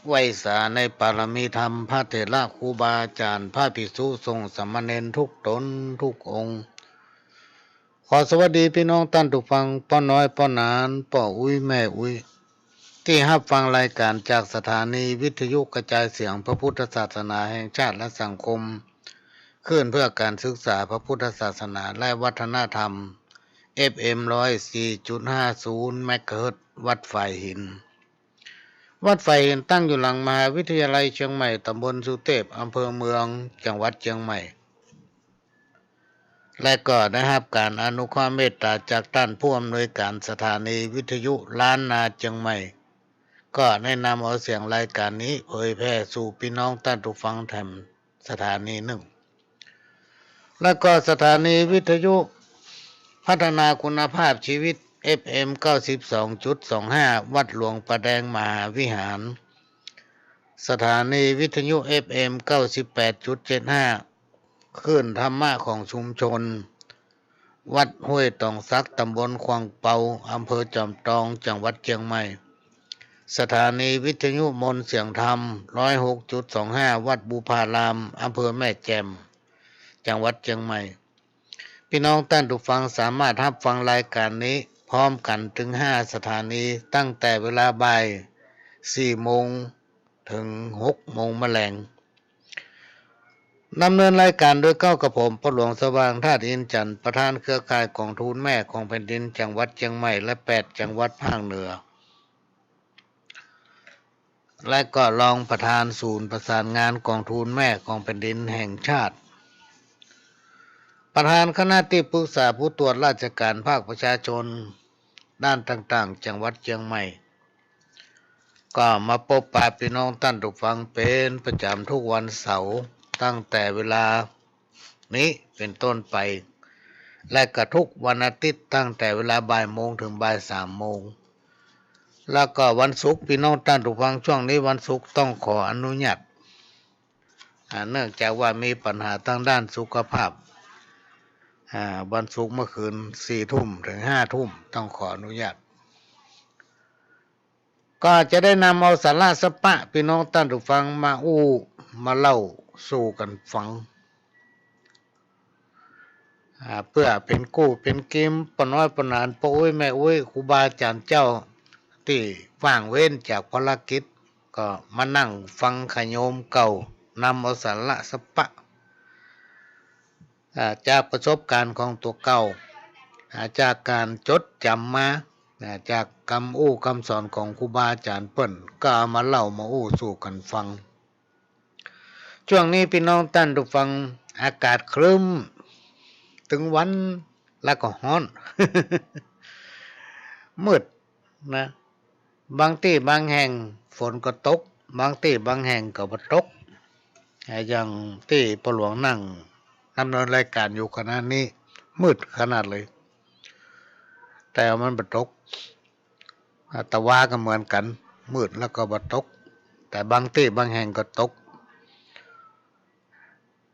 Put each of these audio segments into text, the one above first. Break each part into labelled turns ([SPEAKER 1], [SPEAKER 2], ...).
[SPEAKER 1] ไหว้สาในปารมีธรรมพระเถระครูบาอาจารย์พระภิกษุสงฆ์สามเณรทุกตนทุกองค์ขอสวัสดีพี่น้องท่านทุกฟังป้อน้อยป้อนานป้ออุ้ยแม่อุ้ยที่รับฟังรายการจากสถานีวิทยุกระจายเสียงพระพุทธศาสนาแห่งชาติและสังคมขึ้นเพื่อการศึกษาพระพุทธศาสนาและวัฒนธรรม FM 104.50 เมกะเฮิรตซ์วัดฝ่ายหินวัดไฟเห็นตั้งอยู่หลังมหาวิทยาลัยเชียงใหม่ตำบลสุเทพอำเภอเมืองจังหวัดเชียงใหม่และก็ได้รับการอนุเคราะห์เมตตาจากท่านผู้อำนวยการสถานีวิทยุล้านนาเชียงใหม่ก็แนะนำเอาเสียงรายการนี้เผยแพร่สู่พี่น้องท่านผู้ฟังแถมสถานีหนึ่งและก็สถานีวิทยุพัฒนาคุณภาพชีวิตFM 92.25 วัดหลวงประแดงมหาวิหารสถานีวิทยุ FM 98.75 คลื่นธรรมะของชุมชนวัดห้วยตองซักตำบลควางเปาอำเภอจอมทองจังหวัดเชียงใหม่สถานีวิทยุมนต์เสียงธรรม 106.25 วัดบูพารามอำเภอแม่แจ่มจังหวัดเชียงใหม่พี่น้องท่านผู้ฟังสามารถรับฟังรายการนี้พร้อมกันถึง5สถานีตั้งแต่เวลาบ่าย4โมงถึง6โมงแมลงดำเนินรายการโดยเก้ากับผมพระหลวงสว่างธาตุอินจันทร์ประธานเครือข่ายกองทุนแม่ของแผ่นดินจังหวัดเชียงใหม่และ8จังหวัดภาคเหนือและก็รองประธานศูนย์ประสานงานกองทุนแม่ของแผ่นดินแห่งชาติประธานคณะที่ปรึกษาผู้ตรวจราชการภาคประชาชนด้านต่างๆจังหวัดเชียงใหม่ก็มาพบปะพี่น้องท่านผู้ฟังเป็นประจำทุกวันเสาร์ตั้งแต่เวลานี้เป็นต้นไปและก็ทุกวันอาทิตย์ตั้งแต่เวลาบ่ายโมงถึงบ่าย3โมงแล้วก็วันศุกร์พี่น้องท่านผู้ฟังช่วงนี้วันศุกร์ต้องขออนุญาตเนื่องจากว่ามีปัญหาทางด้านสุขภาพวันศุกร์เมื่อคืน4 ทุ่มถึง5 ทุ่มต้องขออนุญาตก็จะได้นำเอาสาระสปะพี่น้องท่านผู้ฟังมาเล่าสู่กันฟังเพื่อเป็นกู้เป็นเกมปน้อยปนานป้อยแม่อุ้ยครูบาอาจารย์เจ้าที่ว่างเว้นจากภารกิจก็มานั่งฟังขโยมเก่านำเอาสาระสปะจากประสบการณ์ของตัวเก่าจากการจดจำมาจากคำสอนของครูบาอาจารย์เปิ้นก็เอามาเล่ามาสู่กันฟังช่วงนี้พี่น้องท่านผู้ฟังอากาศครึ้มถึงวันแล้วก็ร้อน มืดนะบางที่บางแห่งฝนก็ตกบางที่บางแห่งก็บ่ตกอย่างที่พระหลวงนั่งดำเนินรายการอยู่ขณะนี้มืดขนาดเลยแต่มันบ่ตกแต่ว่าก็เหมือนกันมืดแล้วก็บ่ตกแต่บางที่บางแห่งก็ตก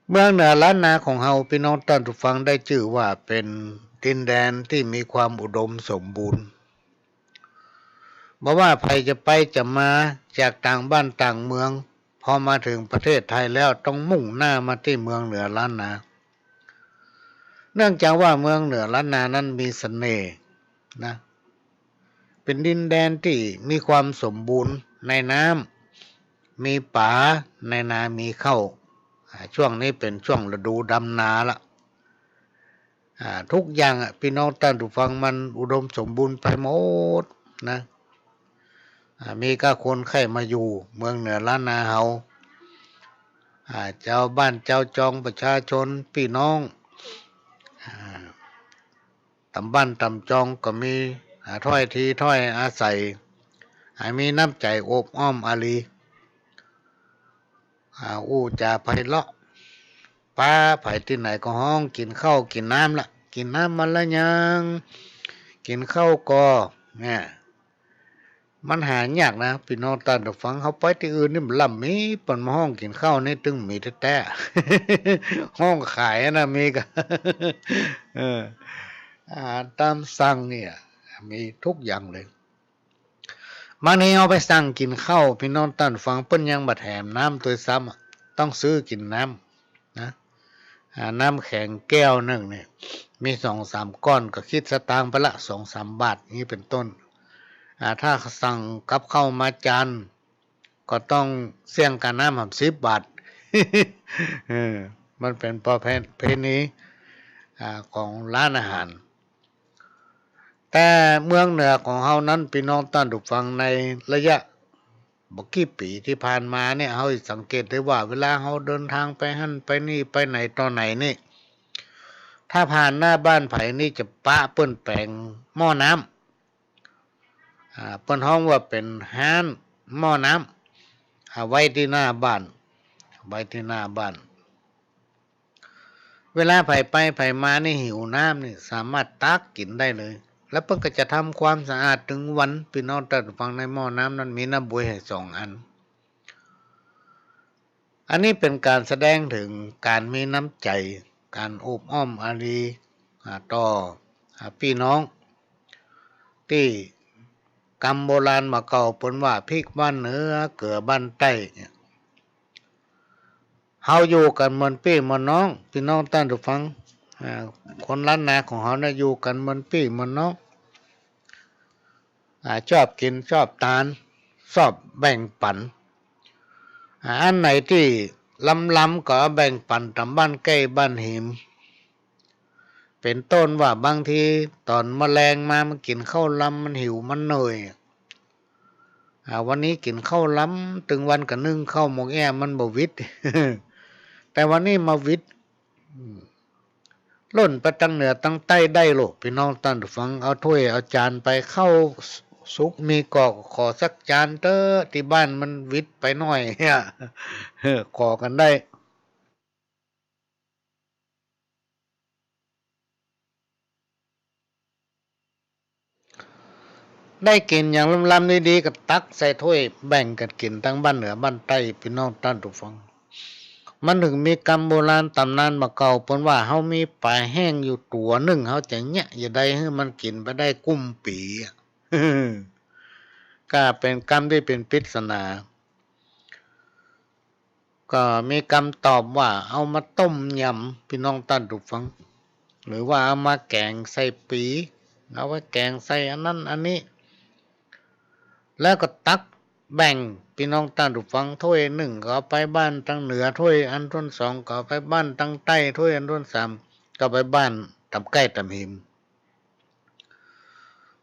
[SPEAKER 1] เมืองเหนือล้านนาของเฮาพี่น้องท่านผู้ฟังได้ชื่อว่าเป็นดินแดนที่มีความอุดมสมบูรณ์บ่ว่าใครจะไปจะมาจากต่างบ้านต่างเมืองพอมาถึงประเทศไทยแล้วต้องมุ่งหน้ามาที่เมืองเหนือล้านนาเนื่องจากว่าเมืองเหนือล้านนานั้นมีเสน่ห์นะเป็นดินแดนที่มีความสมบูรณ์ในน้ำมีป่าในนามีข้าวช่วงนี้เป็นช่วงฤดูดำนาละทุกอย่างพี่น้องท่านผู้ฟังมันอุดมสมบูรณ์ไปหมดนะมีก็คนไข้มาอยู่เมืองเหนือล้านนาเฮาเจ้าบ้านเจ้าจองประชาชนพี่น้องตำบ้านตำจองก็มีถ้อยทีถ้อยอาศัยมีน้ำใจโอบอ้อมอารีจาไพเราะป้าไผที่ไหนก็ห้องกินข้าวกินน้ำละกินน้ำมันละยังกินข้าวก็เนี่ยมันหายากนะพี่น้องท่านผู้ฟังเขาไปที่อื่นนี่มันล่ำมีเปิ่นมาห้องกินข้าวนี่ตึงมีแท้ๆห้องขายนะมีก็อาหารตามสั่งเนี่ยมีทุกอย่างเลย บางทีเอาไปสั่งกินข้าวพี่น้องท่านฟังเปิ้นยังบ่แถมน้ำตัวซ้ำต้องซื้อกินน้ำนะน้ำแข็งแก้วหนึ่งเนี่ยมี2-3 ก้อนก็คิดสตางค์ไปละ2-3 บาทนี้เป็นต้นถ้าสั่งกับข้าวมาจานก็ต้องเสี่ยงกันน้ำ10 บาท มันเป็นประเพณีของร้านอาหารแต่เมืองเหนือของเฮานั้นพี่น้องท่านผู้ฟังในระยะบ่กี่ปีที่ผ่านมาเนี่ยเฮาสังเกตได้ว่าเวลาเฮาเดินทางไปหั่นไปนี่ไปไหนตอนไหนนี่ถ้าผ่านหน้าบ้านไผนี่จะปะเปิ้นแปลงหม้อน้ำเปิ้นฮ้องว่าเป็นห้านหม้อน้ำไว้ที่หน้าบ้านเวลาไผไปไผมานี่หิวน้ำนี่สามารถตักกินได้เลยแล้วเพิ่นก็จะทำความสะอาดถึงวันพี่น้องท่านฟังในหม้อน้ำนั้นมีน้ำบวยให้2 อันนี้เป็นการแสดงถึงการมีน้ำใจการโอบอ้อมอารีต่อพี่น้องที่กรรมโบราณมาเก่าเปิ้นว่าพริกบ้านเหนือเกลือบ้านใต้เฮาอยู่กันเหมือนพี่เหมือนน้องพี่น้องท่านผู้ฟังคนล้านนาของเฮาเนี่ยอยู่กันเหมือนพี่เหมือนน้องชอบกินชอบทานชอบแบ่งปันอันไหนที่ล้ำก็แบ่งปันตามบ้านใกล้บ้านหิมเป็นต้นว่าบางทีตอนแมลงมามันกินข้าวล้ำมันหิวมันเหนื่อยวันนี้กินข้าวล้ำถึงวันก็นึ่งข้าวหมกแอมันบ่วิต แต่วันนี้มาวิตล่นไปตั้งเหนือตั้งใต้ได้โลกพี่น้องท่านผู้ฟังเอาถ้วยเอาจานไปเข้าสุกมีกอกขอสักจานเต้อที่บ้านมันวิตไปหน่อยเนี่ยขอกันได้กินอย่างล้ำๆดีๆก็ตักใส่ถ้วยแบ่งกันกินทั้งบ้านเหนือบ้านใต้พี่น้องท่านผู้ฟังมันถึงมีกรรมโบราณตำนานมาเก่าเปิ้นว่าเฮามีปลาแห้งอยู่ตัวหนึ่งเฮาจะแยะอย่าได้ให้มันกินไปได้กุ้มปีก็เป็นกรรมที่เป็นปริศนาก็มีคำตอบว่าเอามาต้มยำพี่น้องท่านผู้ฟังหรือว่าเอามาแกงใส่ปีเอาไว้แกงใส่อันนั้นอันนี้แล้วก็ตักแบ่งพี่น้องท่านผู้ฟังถ้วยหนึ่งก็เอาไปบ้านตั้งเหนือถ้วยอันที่2ก็เอาไปบ้านตั้งใต้ถ้วยอันที่3ก็ไปบ้านตำใกล้ตำหิม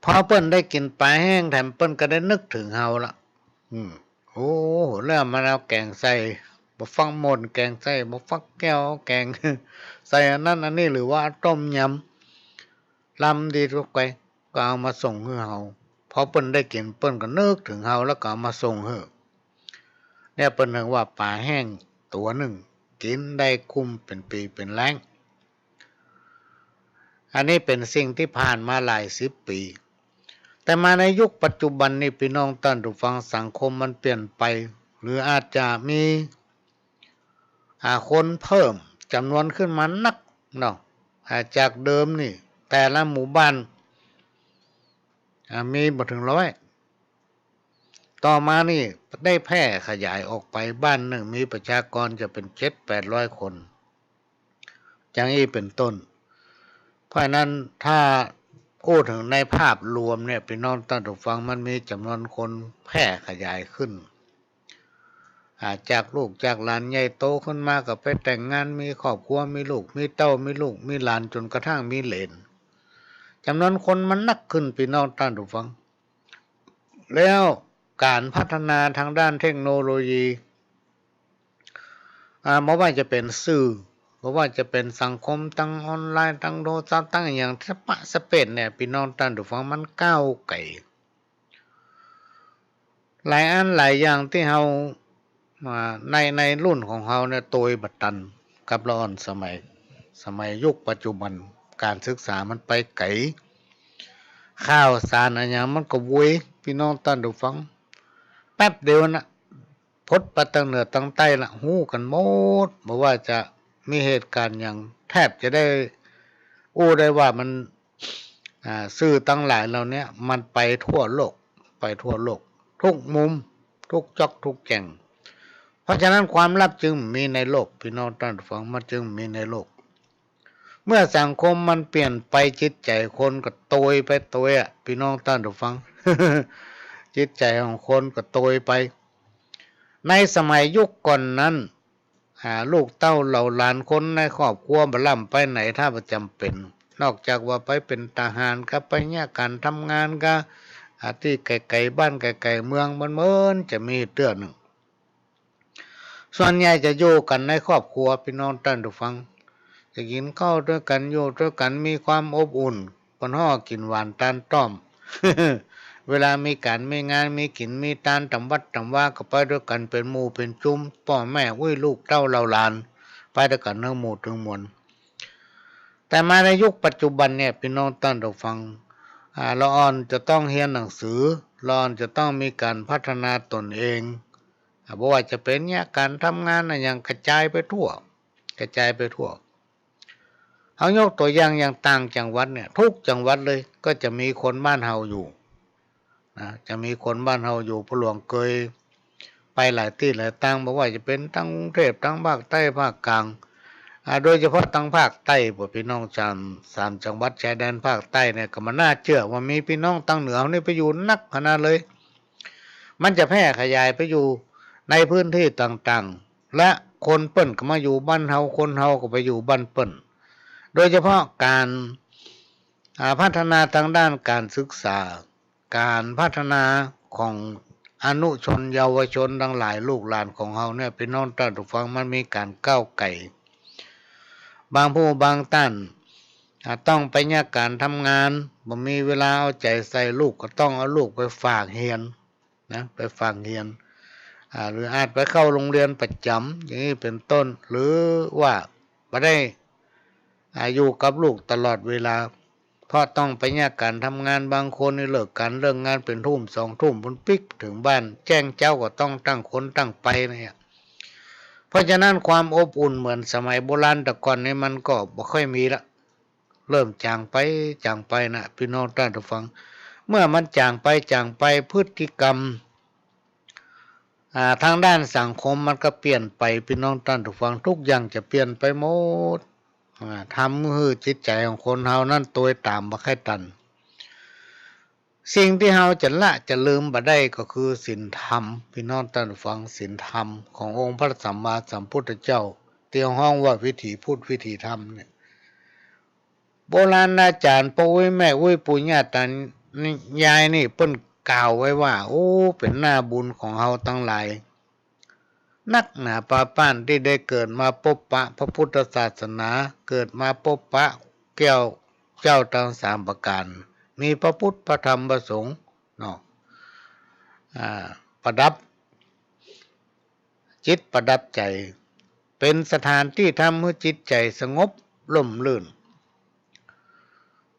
[SPEAKER 1] พอเปิ้นได้กินปลาแห้งแถมเปิ้นก็ได้นึกถึงเฮาละโอ้แล้วมาเอาแกงใส่บ่ฟังหมดแกงใส่บ่ฟักแก้วแกงใส่อันนั้นอันนี้หรือว่าต้มยำลำดีทุกไปก็เอามาส่งให้เฮาพอเปิ้นได้กินเปิ้นก็นึกถึงเฮาแล้วก็เอามาส่งให้เนี่ยเปิ้นนึกว่าปลาแห้งตัวหนึ่งกินได้คุ้มเป็นปีเป็นแล้งอันนี้เป็นสิ่งที่ผ่านมาหลาย10 ปีแต่มาในยุคปัจจุบันนี้พี่น้องท่านผู้ฟังสังคมมันเปลี่ยนไปหรืออาจจะมีคนเพิ่มจำนวนขึ้นมานักเนาะจากเดิมนี่แต่ละหมู่บ้านมีบ่ถึง100ต่อมานี่ได้แพร่ขยายออกไปบ้านหนึ่งมีประชากรจะเป็น700-800 คนอย่างนี้เป็นต้นเพราะนั้นถ้าพูดถึงในภาพรวมเนี่ยพี่น้องท่านผู้ฟังมันมีจำนวนคนแพร่ขยายขึ้นจากลูกจากหลานใหญ่โตขึ้นมาก็ไปแต่งงานมีครอบครัวมีลูกมีเต้ามีลูกมีหลานจนกระทั่งมีเหลนจำนวนคนมันนักขึ้นพี่น้องท่านผู้ฟังแล้วการพัฒนาทางด้านเทคโนโลยีไม่ว่าจะเป็นสื่อเพราะว่าจะเป็นสังคมตั้งออนไลน์ตั้งโทรศัพท์ตั้งอย่างสปะสเปนเนี่ยพี่น้องท่านผู้ฟังมันก้าวไกลหลายอันหลายอย่างที่เฮาในรุ่นของเฮาเนี่ยโตยบัดตันกับละอ่อนสมัยยุคปัจจุบันการศึกษามันไปไกลข่าวสารอะไรอย่างมันก็วุ้ยพี่น้องท่านผู้ฟังแป๊บเดียวนะพดไปตั้งเหนือตั้งใต้ละหู้กันหมดบอกว่าจะมีเหตุการณ์อย่างแทบจะได้ได้ว่ามันสื่อตั้งหลายเราเนี่ยมันไปทั่วโลก ทุกมุมทุกจอกทุกแก่งเพราะฉะนั้นความลับจึงมีในโลกพี่น้องท่านฟังมันจึงมีในโลกเมื่อสังคมมันเปลี่ยนไปจิตใจคนก็โตยไปโตยพี่น้องท่านฟัง จิตใจของคนก็โตยไปในสมัยยุคก่อนนั้นลูกเต้าเหล่าหลานคนในครอบครัวบ่ล่ำไปไหนถ้าประจำเป็นนอกจากว่าไปเป็นทหารก็ไปเนี่ยการทำงานก็ที่ไกลๆบ้านไกลๆเมืองมันเหมือนจะมีเตือนหนึ่งส่วนใหญ่จะอยู่กันในครอบครัวพี่น้องท่านผู้ฟังจะกินข้าวด้วยกันอยู่ด้วยกันมีความอบอุ่นปนห่อกินหวานตาลต้อม เวลามีการมีงานมีกินมีตาลทำวัดทำว่าก็ไปด้วยกันเป็นหมู่เป็นจุ้มพ่อแม่ลูกเต้าเหลานไปด้วยกันทั้งหมู่ทั้งมวลแต่มาในยุคปัจจุบันเนี่ยพี่น้องท่านผู้ฟังละอ่อนจะต้องเรียนหนังสือละอ่อนจะต้องมีการพัฒนาตนเองเพราะว่าจะเป็นเนี่ยการทำงานอย่างกระจายไปทั่วเอายกตัวอย่างต่างจังหวัดเนี่ยทุกจังหวัดเลยก็จะมีคนบ้านเฮาอยู่จะมีคนบ้านเฮาอยู่ผู้หลวงเคยไปหลายที่หลายตั้งบอกว่าจะเป็นทั้งกรุงเทพทั้งภาคใต้ภาคกลางโดยเฉพาะทั้งภาคใต้พวกพี่น้องสามจังหวัดชายแดนภาคใต้เนี่ยก็มันน่าเชื่อว่ามีพี่น้องตั้งเหนือนี่ไปอยู่นักขนาดเลยมันจะแพร่ขยายไปอยู่ในพื้นที่ต่างๆและคนเปิ้นก็มาอยู่บ้านเฮาคนเฮาก็ไปอยู่บ้านเปิ้นโดยเฉพาะการพัฒนาทางด้านการศึกษาการพัฒนาของอนุชนเยาวชนทั้งหลายลูกหลานของเฮาเนี่ยพี่น้องท่านผู้ฟังมันมีการก้าวไก่บางผู้บางท่านต้องไปเนี่ยการทำงานบ่มีเวลาเอาใจใส่ลูกก็ต้องเอาลูกไปฝากเรียนนะไปฝากเรียนหรืออาจไปเข้าโรงเรียนประจำอย่างนี้เป็นต้นหรือว่าไม่ได้อยู่กับลูกตลอดเวลาเพราะต้องไปเนี่ยการทำงานบางคนนี่เลิกการเลิกงานเป็นทุ่ม2 ทุ่มบนปิ๊กถึงบ้านแจ้งเจ้าก็ต้องตั้งคนตั้งไปเนี่ยเพราะฉะนั้นความอบอุ่นเหมือนสมัยโบราณแต่ก่อนนี่มันก็บ่ค่อยมีละเริ่มจางไปนะพี่น้องท่านผู้ฟังเมื่อมันจางไปพฤติกรรมทางด้านสังคมมันก็เปลี่ยนไปพี่น้องท่านผู้ฟังทุกอย่างจะเปลี่ยนไปหมดทำให้จิตใจของคนเฮานั้นตัวตามบ่ค่อยทันสิ่งที่เฮาจะลืมบ่ได้ก็คือศีลธรรมพี่น้องท่านผู้ฟังศีลธรรมขององค์พระสัมมาสัมพุทธเจ้าเตียวห้องว่าวิถีพุทธวิถีธรรมเนี่ยโบราณอาจารย์ปู่แม่ปู่ย่าตายายนี่เพิ่นกล่าวไว้ว่าโอ้เป็นหน้าบุญของเฮาทั้งหลายนักหนาปาป้านที่ได้เกิดมาพบปะพระพุทธศาสนาเกิดมาพบปะแก้วเจ้าทั้ง3ประการมีพระพุทธพระธรรมพระสงฆ์เนาะประดับจิตประดับใจเป็นสถานที่ทำให้จิตใจสงบร่มรื่น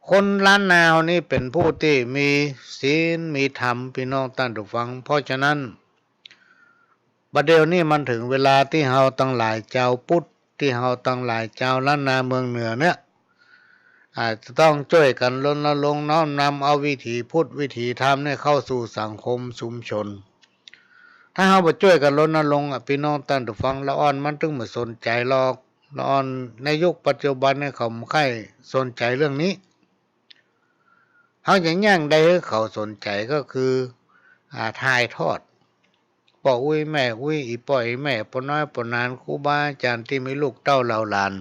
[SPEAKER 1] คนล้านนานี่เป็นผู้ที่มีศีลมีธรรมพี่น้องท่านผู้ฟังเพราะฉะนั้นบัดเดี๋ยวนี้มันถึงเวลาที่เฮาตั้งหลายเจ้าพุทธที่เฮาตั้งหลายเจ้าล้านนาเมืองเหนือเนี่ยอาจจะต้องช่วยกันรณรงค์น้อมนำเอาวิถีพุทธวิถีธรรมเนี่ยเข้าสู่สังคมชุมชนถ้าเฮาบ่ช่วยกันรณรงค์พี่น้องท่านผู้ฟังละอ่อนมันถึงไม่สนใจหรอกละอ่อนในยุคปัจจุบันเนี่ยเขาไม่ค่อยสนใจเรื่องนี้เฮาอย่างย่างใดให้เขาสนใจก็คือถ่ายทอดพ่อแม่อีป่อยแม่พ่อน้อยพ่อนานครูบาอาจารย์ที่มีลูกเต้าเหล่าหลาน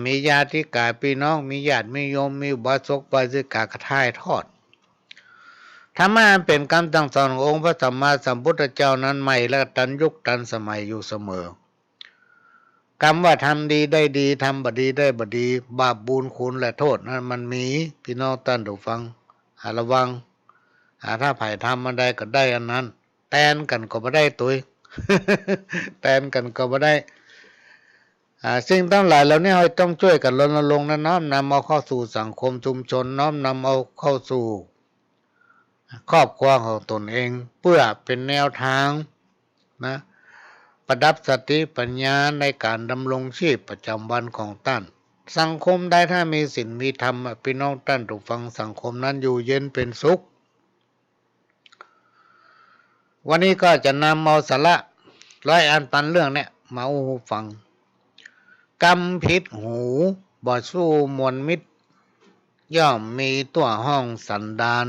[SPEAKER 1] มีญาติกาพี่น้องมีญาติมีโยมมีอุบาสกอุบาสิกากระถ่ายทอดธรรมะเป็นคำสั่งสอนขององค์พระสัมมาสัมพุทธเจ้านั้นใหม่และทันยุคทันสมัยอยู่เสมอคำว่าทำดีได้ดีทำบดีได้บดีบาปบุญคุณและโทษนั้นมันมีพี่น้องท่านผู้ฟังระวังถ้าไผ่ทำมันได้ก็ได้อันนั้นแตนกันก็ไม่ได้ตัว แตนกันก็ไม่ได้สิ่งทั้งหลายเหล่านี้เราต้องช่วยกันรณรงค์และน้อมนำเอาเข้าสู่สังคมชุมชนน้อมนำเอาเข้าสู่ครอบครัวของตนเองเพื่อเป็นแนวทางนะประดับสติปัญญาในการดำรงชีพประจำวันของท่านสังคมใดถ้ามีศีลมีธรรมพี่น้องท่านผู้ฟังสังคมนั้นอยู่เย็นเป็นสุข วันนี้ก็จะนำเอาสาระร้อยอันพันเรื่องเนี่ยมาอู้ฟังกำผิดหูบ่สู้มวลมิตรย่อมมีตัวห้องสันดาน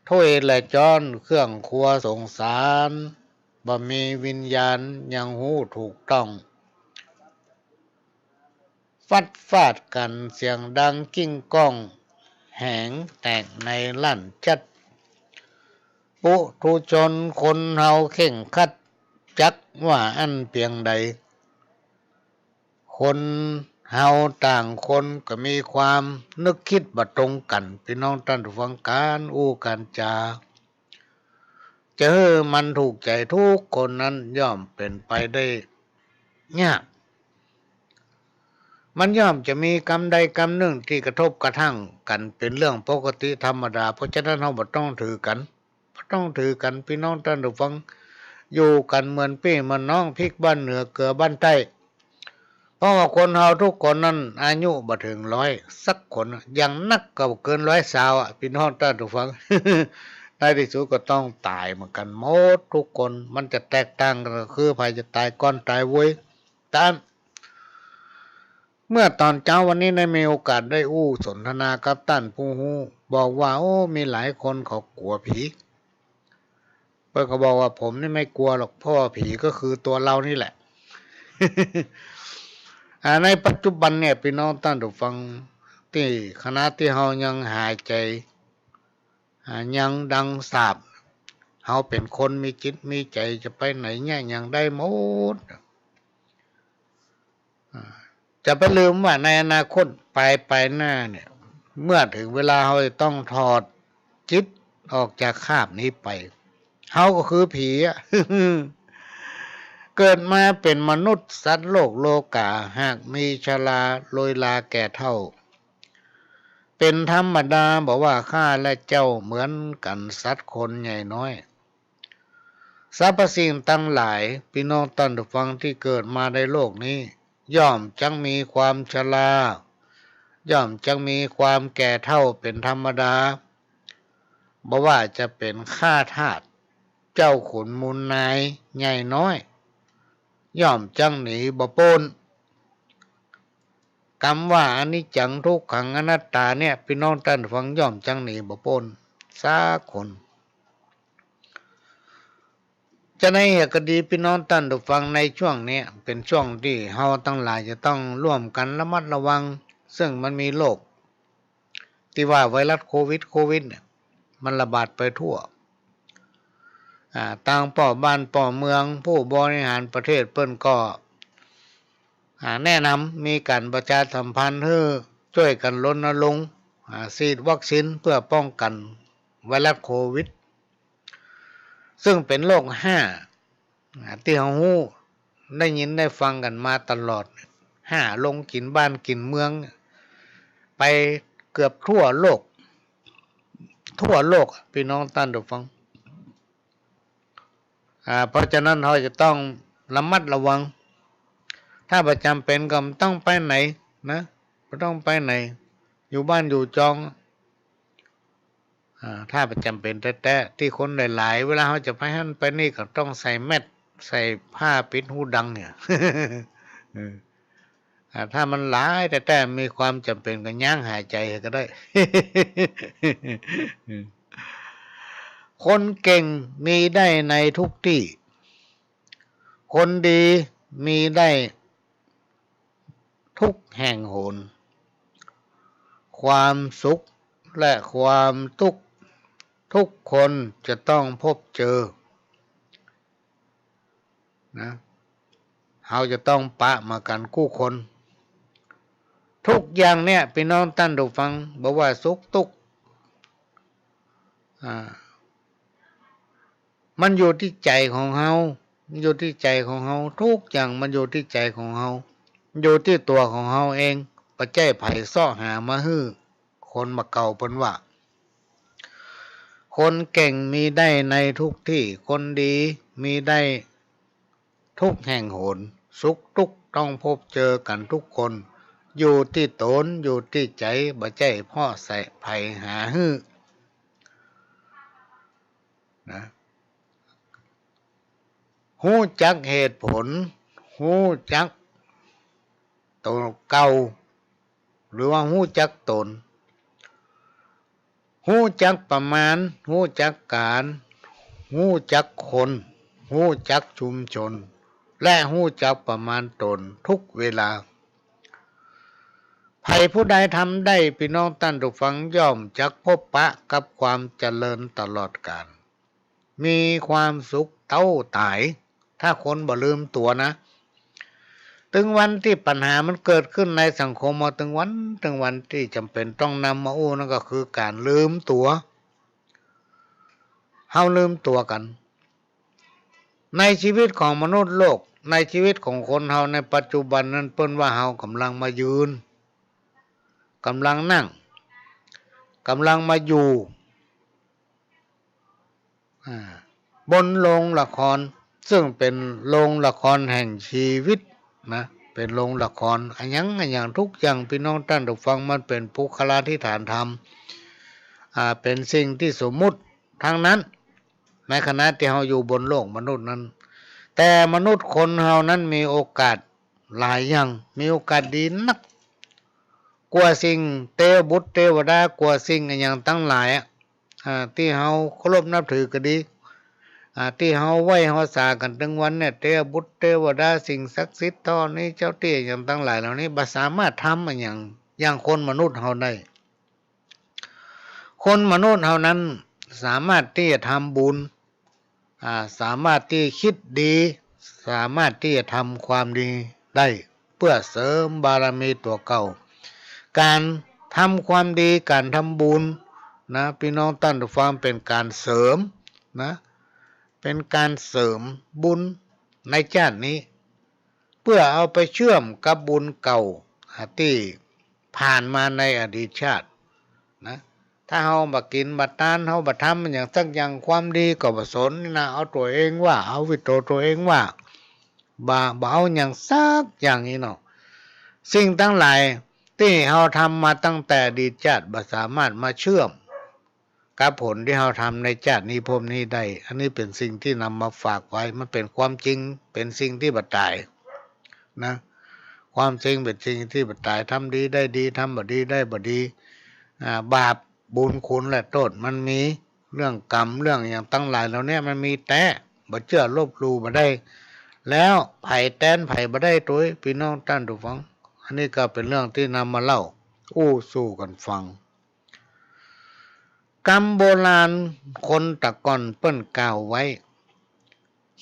[SPEAKER 1] ถ้วยและจ้อนเครื่องครัวสงสารบ่มีวิญญาณยังหูถูกต้องฟัดฟาดกันเสียงดังกิ้งก้องแหงแตกในลั่นจัดปุถุชนคนเฮาเข่งคัดจักว่าอันเพียงใดคนเฮาต่างคนก็มีความนึกคิดบ่ตรงกันพี่น้องท่านผู้ฟังการอู้การจาจะให้มันถูกใจทุกคนนั้นย่อมเป็นไปได้ยากมันย่อมจะมีกรรมใดกรรมหนึ่งที่กระทบกระทั่งกันเป็นเรื่องปกติธรรมดาเพราะฉะนั้นเราบ่ต้องถือกันพี่น้องท่านผู้ฟังอยู่กันเหมือนพี่เหมือนน้องพริกบ้านเหนือเกลือบ้านใต้เพราะว่าคนเฮาทุกคนนั้นอายุบ่ถึง100สักคนอย่างนักก็เกิน120อ่ะพี่น้องท่านผู้ฟัง ในที่สุดก็ต้องตายเหมือนกันหมดทุกคนมันจะแตกต่างกันก็คือใครจะตายก่อนตายเว้ยตามเมื่อตอนเช้าวันนี้ได้มีโอกาสได้อู้สนทนากับท่านผู้ฮู้บอกว่าโอ้มีหลายคนเขากลัวผีเพื่อนก็บอกว่าผมนี่ไม่กลัวหรอกเพราะว่าผีก็คือตัวเรานี่แหละ ในปัจจุบันเนี่ยพี่น้องท่านผู้ฟังที่คณะที่เฮายังหายใจยังดังสาบเฮาเป็นคนมีจิตมีใจจะไปไหนเนี่ยยังได้หมดจะไปลืมว่าในอนาคตไปหน้าเนี่ยเมื่อถึงเวลาเฮาจะต้องถอดจิตออกจากคราบนี้ไปเฮาก็คือผีอ่ะ เกิดมาเป็นมนุษย์สัตว์โลกโลกาหากมีชราโรยลาแก่เท่าเป็นธรรมดาบอกว่าข้าและเจ้าเหมือนกันสัตว์คนใหญ่น้อยสรรพสิ่งทั้งหลายพี่น้องท่านผู้ฟังที่เกิดมาในโลกนี้ย่อมจังมีความชราย่อมจังมีความแก่เท่าเป็นธรรมดาบอกว่าจะเป็นข้าทาสเจ้าขุนมูลนายใหญ่น้อยย่อมจังหนีบ่พ้นคำว่าอนิจจังทุกขังอนัตตาเนี่ยพี่น้องท่านฟังย่อมจังหนีบ่พ้นสักคนจะในเหตุก็ดีพี่น้องท่านฟังในช่วงนี้เป็นช่วงที่เฮาทั้งหลายจะต้องร่วมกันระมัดระวังซึ่งมันมีโรคที่ว่าไวรัสโควิดเนี่ยมันระบาดไปทั่วต่างป่อบ้านป่อเมืองผู้บริหารประเทศเปิ้นก็แนะนำมีการประชาสัมพันธ์ให้ช่วยกันรณรงค์ฉีดวัคซีนเพื่อป้องกันไวรัสโควิดซึ่งเป็นโรคที่เฮาฮู้ได้ยินได้ฟังกันมาตลอดลงกินบ้านกินเมืองไปเกือบทั่วโลกพี่น้องท่านผู้ฟังเพราะฉะนั้นเราจะต้องระมัดระวังถ้าประจำเป็นก็ต้องไปไหนนะไม่ต้องไปไหนอยู่บ้านอยู่จองถ้าประจำเป็นแต่ที่คนหลายๆเวลาเขาจะไปหั่นไปนี่ก็ต้องใส่แมสใส่ผ้าปิดหูดังเนี่ย ถ้ามันหลายแต่มีความจำเป็นก็ยั้งหายใจก็ได้ คนเก่งมีได้ในทุกที่คนดีมีได้ทุกแห่งหนความสุขและความทุกข์ทุกคนจะต้องพบเจอนะเราจะต้องปะมากันคู่คนทุกอย่างเนี่ยพี่น้องท่านผู้ฟังบอกว่าสุขทุกข์มันอยู่ที่ใจของเฮามันอยู่ที่ใจของเฮาทุกอย่างมันอยู่ที่ใจของเฮาอยู่ที่ตัวของเฮาเองปัจจัยไผซ้อหามาฮื้อคนมาเก่าเพิ่นว่าคนเก่งมีได้ในทุกที่คนดีมีได้ทุกแห่งหนสุขทุกข์ต้องพบเจอกันทุกคนอยู่ที่ตนอยู่ที่ใจบ่ใจพ่อใส่ไผหาฮื้อนะ ฮู้จักเหตุผลฮู้จักตัวเก่าหรือว่าฮู้จักตนฮู้จักประมาณฮู้จักการฮู้จักคนฮู้จักชุมชนและฮู้จักประมาณตนทุกเวลาใครผู้ใดทำได้พี่น้องท่านผู้ฟังย่อมจักพบปะกับความเจริญตลอดกาลมีความสุขเต้าตายถ้าคนบ่ลืมตัวนะถึงวันที่ปัญหามันเกิดขึ้นในสังคมมาถึงวันที่จำเป็นต้องนำมาอู้นั่นก็คือการลืมตัวเฮาลืมตัวกันในชีวิตของมนุษย์โลกในชีวิตของคนเฮาในปัจจุบันนั้นเปิ้นว่าเฮากำลังมายืนกำลังนั่งกำลังมาอยู่บนโรงละครซึ่งเป็นโรงละครแห่งชีวิตนะเป็นโรงละครอันอย่างทุกอย่างพี่น้องท่านผู้ฟังมันเป็นปุคลาธิฐานธรรมเป็นสิ่งที่สมมุติทั้งนั้นในขณะที่เราอยู่บนโลกมนุษย์นั้นแต่มนุษย์คนเรานั้นมีโอกาสหลายอย่างมีโอกาสดีนักกว่าสิ่งเทวบุตรเทวดากว่าสิ่งอย่างทั้งหลายที่เราเคารพนับถือก็ดีที่เฮาไหว้เฮาสากันถึงวันเนี่ยเทวบุตรเทวดาสิ่งศักดิ์สิทธิ์ตอนนี้เจ้าที่อย่างทั้งหลายเหล่านี้บ่สามารถทำอย่างคนมนุษย์เฮาได้คนมนุษย์เฮานั้นสามารถที่จะทำบุญสามารถที่คิดดีสามารถที่จะทำความดีได้เพื่อเสริมบารมีตัวเก่าการทำความดีการทำบุญนะพี่น้องท่านผู้ฟังเป็นการเสริมนะเป็นการเสริมบุญในชาตินี้เพื่อเอาไปเชื่อมกับบุญเก่าที่ผ่านมาในอดีตชาตินะถ้าเฮาบ่กินบ่ทานเฮาบ่ทำอย่างสักอย่างความดีก็บ่สนนะเอาตัวเองว่าเอาวิโตตัวเองว่าบ่เอาอย่างสักอย่างนี้เนาะสิ่งทั้งหลายที่เฮาทำมาตั้งแต่อดีตชาติบ่สามารถมาเชื่อมกับผลที่เราทำในชาตินี้ภพนี้ได้อันนี้เป็นสิ่งที่นำมาฝากไว้มันเป็นความจริงเป็นสิ่งที่บ่ตายนะความจริงเป็นสิ่งที่บ่ตายทำดีได้ดีทำบ่ดีได้บ่ดีบาปบุญคุณและโทษมันมีเรื่องกรรมเรื่องอย่างตั้งหลายเหล่านี้มันมีแต่บ่เชื่อลบหลู่บ่ได้แล้วไผแต้นไผบ่ได้ตัวพี่น้องท่านผู้ฟังอันนี้ก็เป็นเรื่องที่นำมาเล่าสู่กันฟังกรรมโบราณคนตะก่อนเปิ้นกล่าวไว้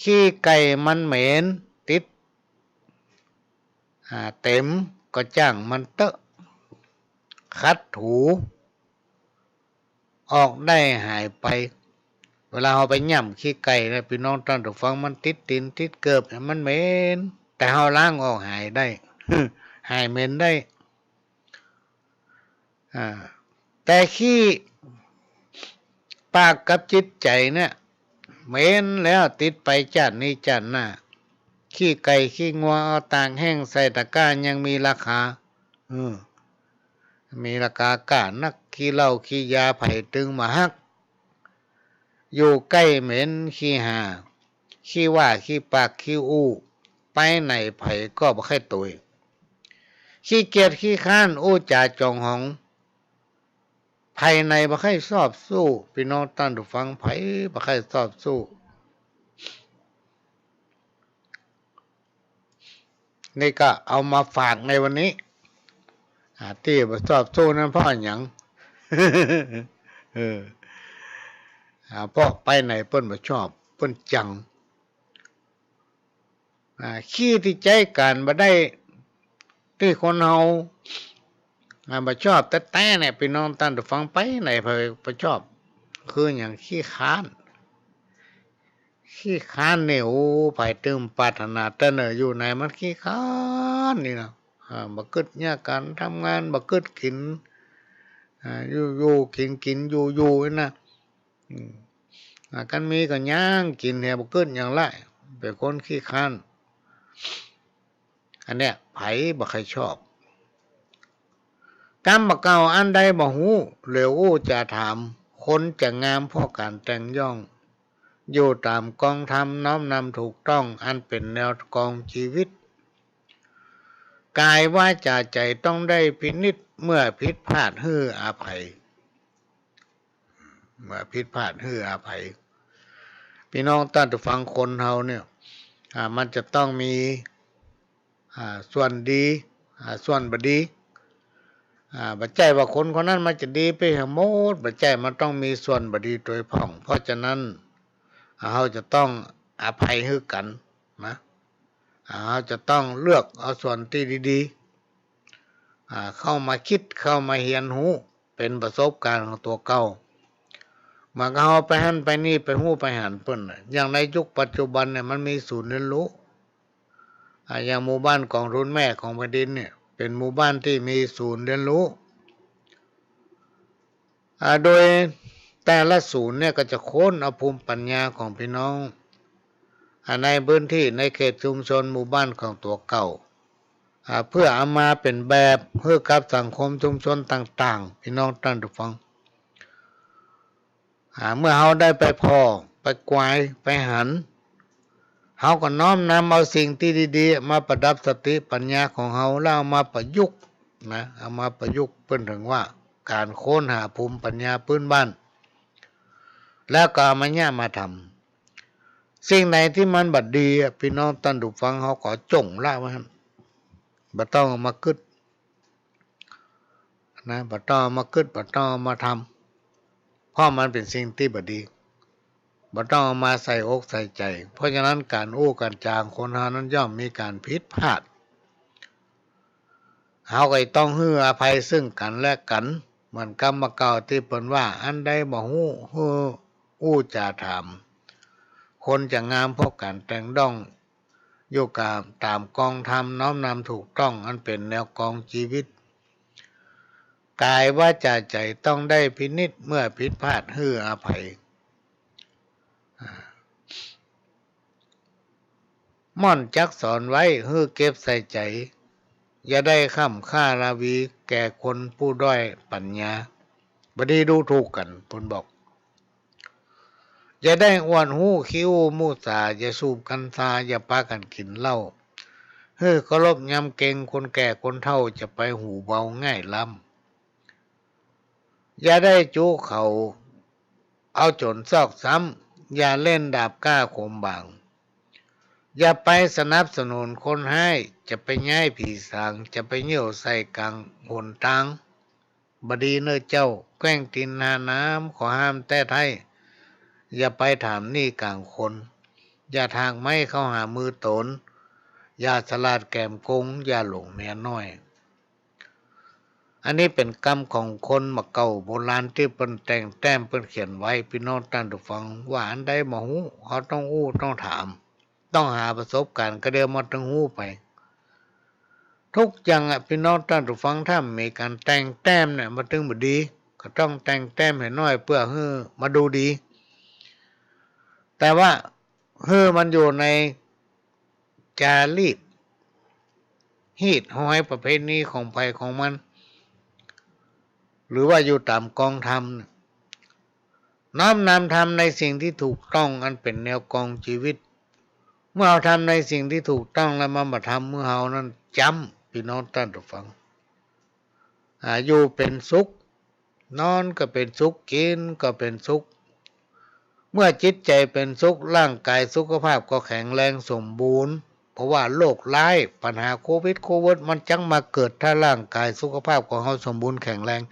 [SPEAKER 1] ขี้ไก่มันเหม็นติดเต็มก็จ้างมันเตอะคัดถูออกได้หายไปเวลาเราไปย่ำขี้ไก่นะพี่น้องท่านผู้ฟังมันติดตีนติดเกิบมันเหม็นแต่เราล้างออกหายได้ หายเหม็นได้แต่ขี้ปากกับจิตใจเนี่ยเหม็นแล้วติดไปจาตินี้จาติหน้าขี้ไก่ขี้งัวเอาตากแห้งใส่ตะกร้ายังมีราคามีราคากล้านักขี้เหล้าขี้ยาไผ่ตึงมาฮักอยู่ใกล้เหม็นขี้หาขี้ว่าขี้ปากขี้อู้ไปไหนไผ่ก็บ่ค่อยตุยขี้เกียจขี้ข้านอู้จ่าจองหองภายในบ่ค่อยสอบสู้พี่น้องท่านผู้ฟังไผบ่ค่อยสอบสู้นี่ก็เอามาฝากในวันนี้ที่บ่สอบสู้นั้นเพราะหยัง เพราะไปไหนเปิ้นบ่ชอบเปิ้นจังขี้ที่ใจกันบ่ได้ที่คนเฮาบ่ชอบแต่เนี่ยพี่น้องท่านผู้ฟังไปไหนเพิ่นบ่ชอบคือหยังขี้ค้านนี่โอ้ไผตึงปรารถนาแต่เนิ่นอยู่ไหนมันขี้ค้านนี่นะบ่กึดยากการทำงานบ่กึดกินอยู่กินอยู่นะกันมีก็ย่างกินแฮบ่กึดหยังไรเป็นคนขี้ค้านอันเนี้ยไผบ่ค่อยชอบกรรมบ่เก่าอันใดบ่ฮู้เหลียวจะถามคนจะงามเพราะการแต่งย่อง อยู่ตามกองธรรมน้อมนำถูกต้องอันเป็นแนวกองชีวิตกายวาจาใจต้องได้พินิจเมื่อผิดพลาดฮื้ออภัยเมื่อผิดพลาดฮื้ออภัยพี่น้องท่านผู้ฟังคนเฮาเนี่ยมันจะต้องมีส่วนดีส่วนบ่ดีบัจจัยว่าคนคนนั้นมันจะดีไปทั้งหมดบัจจัยมันต้องมีส่วนบ่ดีโดยพ่องเพราะฉะนั้นเราจะต้องอภัยให้กันนะเราจะต้องเลือกเอาส่วนที่ดีๆเข้ามาคิดเข้ามาเรียนรู้เป็นประสบการณ์ของตัวเก่ามาเอาไปหันไปนี่ไปหู้ไปหันเปิ้นอย่างในยุคปัจจุบันเนี่ยมันมีศูนย์เรียนรู้อย่างหมู่บ้านกองทุนแม่ของแผ่นดินเนี่ยเป็นหมู่บ้านที่มีศูนย์เรียนรู้โดยแต่ละศูนย์เนี่ยก็จะค้นเอาภูมิปัญญาของพี่น้องในพื้นที่ในเขตชุมชนหมู่บ้านของตัวเก่าเพื่อเอามาเป็นแบบเพื่อกับสังคมชุมชนต่างๆพี่น้องท่านผู้ฟังเมื่อเขาได้ไปพอไปกวายไปหันเขาก็น้อมนำเอาสิ่งที่ดีๆมาประดับสติปัญญาของเขาแล้วเอามาประยุกต์นะเอามาประยุกต์เพิ่นถึงว่าการค้นหาภูมิปัญญาพื้นบ้านแล้วก็เอามาเนี่ยมาทำสิ่งไหนที่มันบัดดีพี่น้องท่านผู้ฟังเขาก็จงละไว้บ่ต้องเอามาคึดนะบ่ต้องเอามาคึดบ่ต้องเอามาทำเพราะมันเป็นสิ่งที่บัดดีบ่ต้องเอามาใส่อกใส่ใจเพราะฉะนั้นการอู้การจางคนเฮานั้นย่อมมีการผิดพลาดเฮาก็ต้องให้อภัยซึ่งกันและกันเหมือนกรรมเก่าที่เปิ้นว่าอันใดบ่ฮู้อู้จาถามคนจะงามเพราะการแต่งด้องอยู่กับตามกองธรรมน้อมนำถูกต้องอันเป็นแนวกองชีวิตกายวาจาใจต้องได้พินิจเมื่อผิดพลาดให้อภัยม่อนจักสอนไว้ให้เก็บใส่ใจอย่าได้ค้ำค่าราวีแก่คนผู้ด้อยปัญญาบ่ดีดูถูกกันเพิ่นบอกอย่าได้อ้วนหู้คิ้วมูสาอย่าสูบกัญชาอย่าพากันกินเหล้าเคารพยำเก่งคนแก่คนเฒ่าจะไปหูเบาง่ายล้ำอย่าได้จู้เขาเอาจนซอกซ้ำอย่าเล่นดาบกล้าคมบางอย่าไปสนับสนุนคนให้จะไปย้ายผีสางจะไปเหี่ยวใส่กลางหนทางบดีเนื้อเจ้าแกล้งตินหาน้ำขอห้ามแต่ไทยอย่าไปถามนี่กลางคนอย่าทางไม่เข้าหามือตนอย่าสลาดแก้มกงอย่าหลงเมียน้อยอันนี้เป็นกรรมของคนมาเก่าโบราณที่เปิ้นแต่งแต้มเปิ้นเขียนไว้พี่น้องท่านผู้ฟังว่าอันใดบ่ฮู้เขาต้องอู้ต้องถามต้องหาประสบการณ์ก็เดียวมาถึงฮู้ไปทุกอย่างพี่น้องท่านผู้ฟังถ้ามีการแต่งแต้มเนี่ยมาถึงบ่ดีก็ต้องแต่งแต้มให้น้อยเพื่อให้มาดูดีแต่ว่ามันอยู่ในจารีตฮีตห้อยประเพณีของไผของมันหรือว่าอยู่ตามกองธรรมน้อมนำทำในสิ่งที่ถูกต้องอันเป็นแนวกองชีวิตเมื่อเราทำในสิ่งที่ถูกต้องแล้วมาทำเมื่อเรานั้นจำพี่น้องท่านผู้ฟังอยู่เป็นสุขนอนก็เป็นสุขกินก็เป็นสุขเมื่อจิตใจเป็นสุขร่างกายสุขภาพก็แข็งแรงสมบูรณ์เพราะว่าโรคร้ายปัญหาโควิดมันจังมาเกิดถ้าร่างกายสุขภาพของเราสมบูรณ์แข็งแรง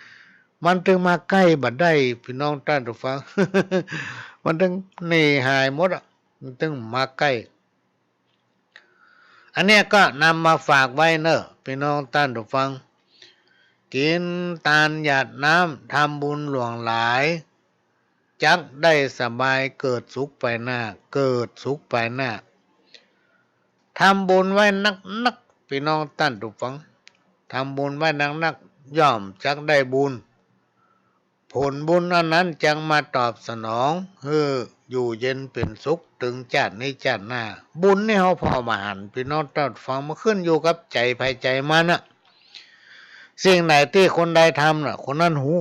[SPEAKER 1] มันถึงมาใกล้บัดได้พี่น้องท่านผู้ฟัง มันถึงหนีหายหมดมันถึงมาใกล้อันนี้ก็นำมาฝากไว้เนอะพี่น้องท่านผู้ฟังกินทานหยาดน้ำทำบุญหลวงหลายจักได้สบายเกิดสุขไปหน้าเกิดสุขไปหน้าทำบุญไว้นักพี่น้องท่านผู้ฟังทำบุญไว้นักย่อมจักได้บุญผลบุญอันนั้นจังมาตอบสนองอยู่เย็นเป็นสุขถึงชาตินี้ชาติหน้าบุญนี่เขาพอมาหันพี่น้องท่านฟังมาขึ้นอยู่กับใจภายใจมันน่ะสิ่งไหนที่คนใดทำน่ะคนนั้นหู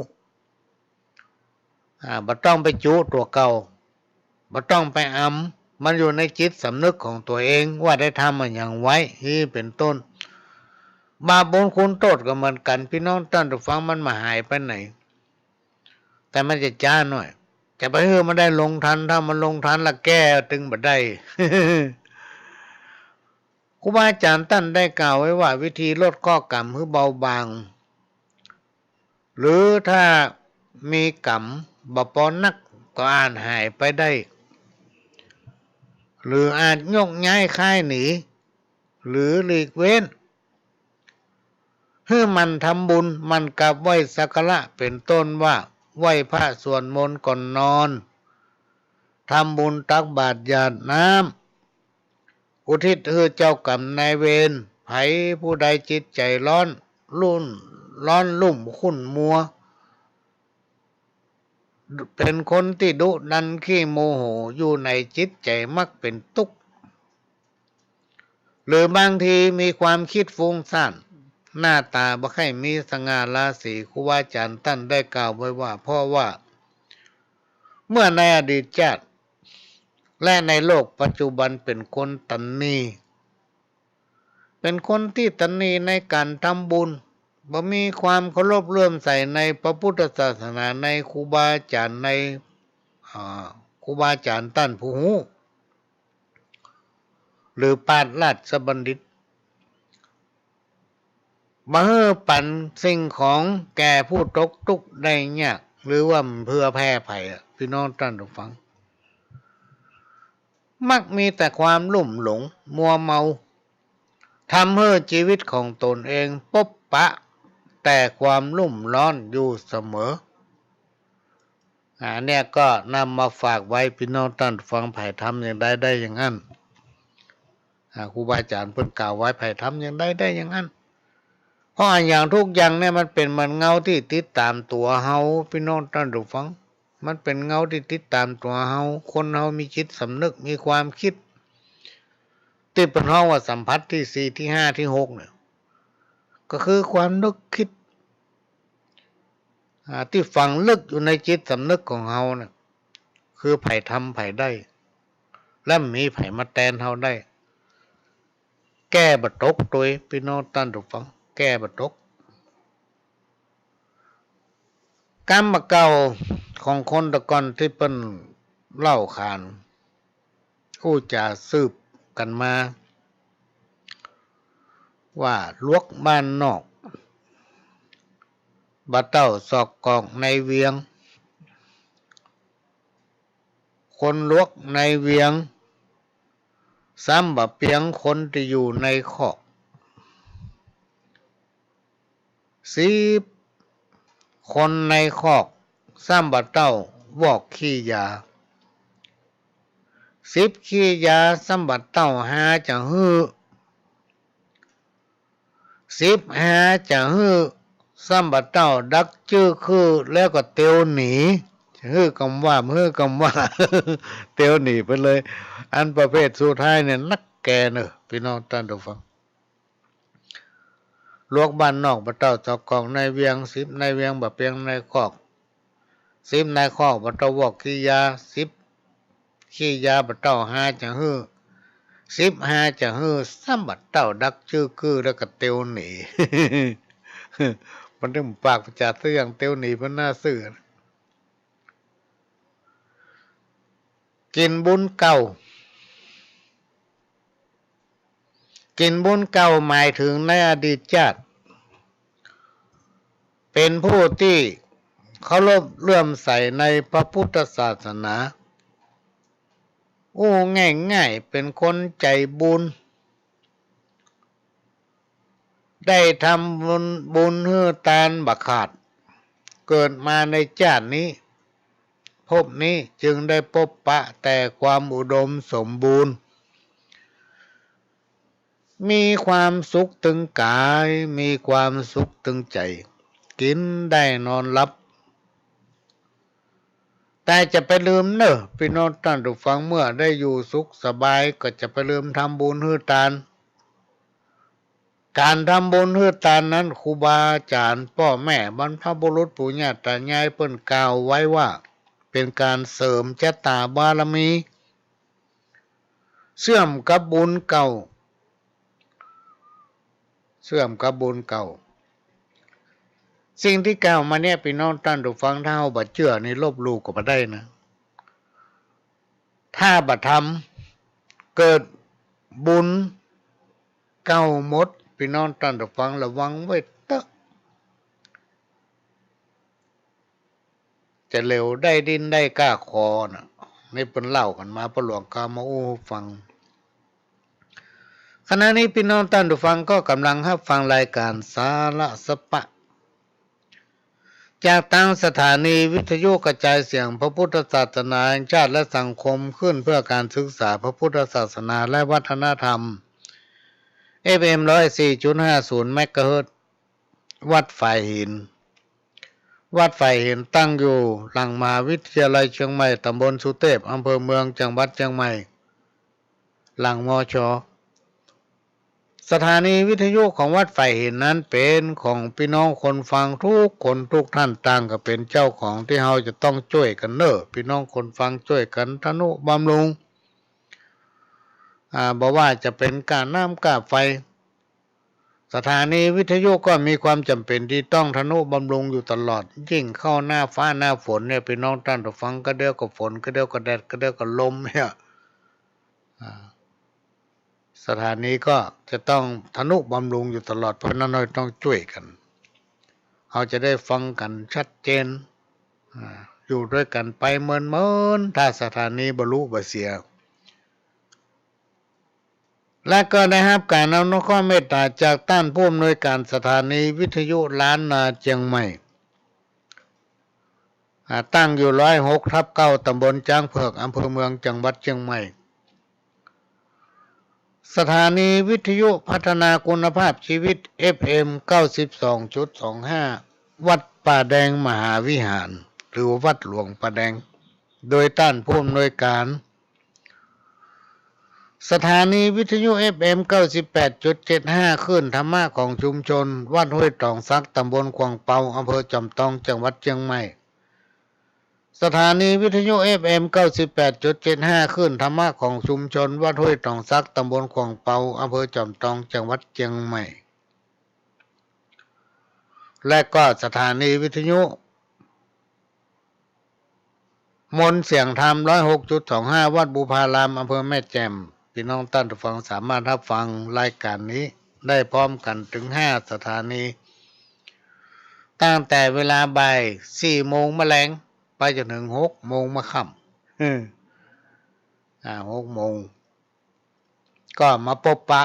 [SPEAKER 1] บ่ต้องไปจู้ตัวเก่า บ่ต้องไปมันอยู่ในจิตสำนึกของตัวเองว่าได้ทำมันอย่างไว้ที่เป็นต้นบาปบุญคุณโทษก็เหมือนกันพี่น้องท่านผู้ฟังมันมาหายไปไหนแต่มันจะจ้าหน่อยจะไปมันได้ลงทันถ้ามันลงทันละแก้ตึงบ่ได้ ครูบาอาจารย์ท่านได้กล่าวไว้ว่าวิธีลดข้อกรรมคือเบาบางหรือถ้ามีกรรมบ่ปอนนักก็อาจหายไปได้หรืออาจยกย้ายค่ายหนีหรือหลีกเว้นให้มันทำบุญมันกับไหว้สักการะเป็นต้นว่าไหว้พระสวดมนต์ก่อนนอนทำบุญตักบาตรหยาดน้ำอุทิศให้เจ้ากรรมนายเวรไผผู้ใดจิตใจร้อนลุ่มขุ่นมัวเป็นคนที่ดุดันขี้โมโหอยู่ในจิตใจมักเป็นทุกข์หรือบางทีมีความคิดฟุ้งซ่านหน้าตาบ่ค่อยมีสง่าราศีครูบาอาจารย์ท่านได้กล่าวไว้ว่าเพราะว่าเมื่อในอดีตชาติและในโลกปัจจุบันเป็นคนตัณณีเป็นคนที่ตัณณีในการทำบุญบ่มีความเคารพเลื่อมใสในพระพุทธศาสนาในครูบาอาจารย์ในครูบาอาจารย์ท่านผู้รู้หรือปราชญ์ราชบัณฑิตมาเพื่อปันสิ่งของแก่ผู้ตกทุกข์ได้ยากหรือว่าเพื่อแพร่ภัยพี่น้องท่านผู้ฟังมักมีแต่ความลุ่มหลงมัวเมาทำให้ชีวิตของตนเองปบปะแต่ความลุ่มร้อนอยู่เสมอเนี่ยก็นำมาฝากไว้พี่น้องท่านฟังไผ่ทำอย่างได้อย่างนั้นครูบาอาจารย์เพิ่นกล่าวไว้ไผ่ทำอย่างได้อย่างนั้นเพราะอย่างทุกอย่างเนี่ยมันเป็นมันเงาที่ติดตามตัวเฮาพี่น้องท่านผู้ฟังมันเป็นเงาที่ติดตามตัวเฮาคนเฮามีจิตสำนึกมีความคิดที่เป็นห้องว่าสัมผัสที่สี่ที่ห้าที่หกเนี่ยก็คือความนึกคิดที่ฝังลึกอยู่ในจิตสำนึกของเฮาเนี่ยคือไผ่ทำไผ่ได้และมีไผ่มาแทนเฮาได้แก้บ่ตกตัวพี่น้องท่านผู้ฟังแก้บ่ตกกรรมเก่าของคนตะก่อนที่เปิ้นเล่าขานผู้จะสืบกันมาว่าลวกบ้านนอกบ่เต้าศอกกองในเวียงคนลวกในเวียงซ้ำบ่เพียงคนที่อยู่ในคอก10 คนในคอกซ้ำบ่เต้าวอกขี้ยา10ขี้ยาซ้ำบ่เต้าหาจะฮื้อ10หาจะฮื้อซ้ำบ่เต้าดักจื้อคือแล้วก็เตียวหนีฮื้อกำว่าเตียวหนีไปเลยอันประเภทสุดท้ายเนี่ยนักแก่เนอะพี่น้องท่านผู้ฟังลวกบ้านนอกบ่เต้าเจ้ากองในเวียง10ในเวียงบ่เพียงในคอก10ในคอกบ่เต้าวอกขี้ยา10ขี้ยาบ่เต้าหาจะฮื้อ10หาจะฮื้อซ้ำบ่เต้าดักจื้อคือแล้วก็เตียวหนี มันถึงปากประจาเรื่องเตียวหนีมันน่าซื่อกินบุญเก่าหมายถึงในอดีตชาติเป็นผู้ที่เคารพเลื่อมใสในพระพุทธศาสนาง่ายเป็นคนใจบุญได้ทำบุญให้ทานบักขาดเกิดมาในชาตินี้ภพนี้จึงได้พบปะแต่ความอุดมสมบูรณ์มีความสุขถึงกายมีความสุขถึงใจกินได้นอนหลับแต่จะไปลืมเนอะพี่น้องท่านผู้ฟังเมื่อได้อยู่สุขสบายก็จะไปลืมทำบุญให้ทานการทำบุญให้ทานนั้นครูบาอาจารย์พ่อแม่บรรพบุรุษปู่ย่าตายายเพิ่นกล่าวไว้ว่า เป็นการเสริมชะตาบารมีเสื่อมกับบุญเก่าเสื่อมกับบุญเก่าสิ่งที่กล่าวมาเนี่ยพี่น้องท่านผู้ฟังถ้าเอาบัดเชื่อนี่ลบหลู่ก็บ่ได้นะถ้าบัดทำเกิดบุญเก่าหมดพี่น้องท่านผู้ฟังระวังไว้เตอะจะเร็วได้ดินได้ก้าคอนะนี่เป็นเล่ากันมาพระหลวงกามาอู้ฟังขณะนี้พี่น้องท่านผู้ฟังก็กำลังรับฟังรายการสาระสปะจากตั้งสถานีวิทยุกระจายเสียงพระพุทธศาสนาแห่งชาติและสังคมขึ้นเพื่อการศึกษาพระพุทธศาสนาและวัฒนธรรม FM 104.50 เมกะเฮิรตซ์วัดฝ่ายหินวัดฝ่ายหินตั้งอยู่หลังมหาวิทยาลัยเชียงใหม่ตำบลสุเทพอำเภอเมืองจังหวัดเชียงใหม่หลังมช.สถานีวิทยุของวัดฝ่ายหินนั้นเป็นของพี่น้องคนฟังทุกคนทุกท่านต่างก็เป็นเจ้าของที่เราจะต้องช่วยกันเนอะพี่น้องคนฟังช่วยกันทนุบำรุงบอกว่าจะเป็นการน้ำค่าไฟสถานีวิทยุก็มีความจำเป็นที่ต้องทนุบำรุงอยู่ตลอดยิ่งเข้าหน้าฟ้าหน้าฝนเนี่ยพี่น้องท่านผู้ฟังก็เดี๋ยวก็ฝนก็เดี๋ยวก็แดดก็เดี๋ยวก็ลมเนี่ยสถานีก็จะต้องทนุบำรุงอยู่ตลอดเพราะนั้นเราต้องช่วยกันเราจะได้ฟังกันชัดเจนอยู่ด้วยกันไปเหมือนถ้าสถานีบรรลุบ่เสียและก็ได้รับการอนุเคราะห์เมตตาจากท่านผู้อำนวยการสถานีวิทยุล้านนาเชียงใหม่ตั้งอยู่106/9ตำบลจ้างเผือกอำเภอเมืองจังหวัดเชียงใหม่สถานีวิทยุพัฒนาคุณภาพชีวิต FM 92.25 วัดป่าแดงมหาวิหารหรือวัดหลวงป่าแดงโดยท่านผู้อำนวยการสถานีวิทยุ FM 98.75 คลื่นธรรมะของชุมชนวัดห้วยตองซักตำบลขวางเปาอำเภอจอมทองจังหวัดเชียงใหม่สถานีวิทยุ FM 98.75 คลื่นธรรมะของชุมชนวัดห้วยตองซักตำบลขวางเปาอำเภอจอมทองจังหวัดเชียงใหม่และก็สถานีวิทยุมนต์เสียงธรรม 106.25 วัดบูพารามอำเภอแม่แจ่มพี่น้องท่านผู้ฟังสามารถรับฟังรายการนี้ได้พร้อมกันถึง5สถานีตั้งแต่เวลาบ่าย 4 โมงมะแลงไปจนถึง 6 โมงมะค่ำ6 โมงก็มาพบปะ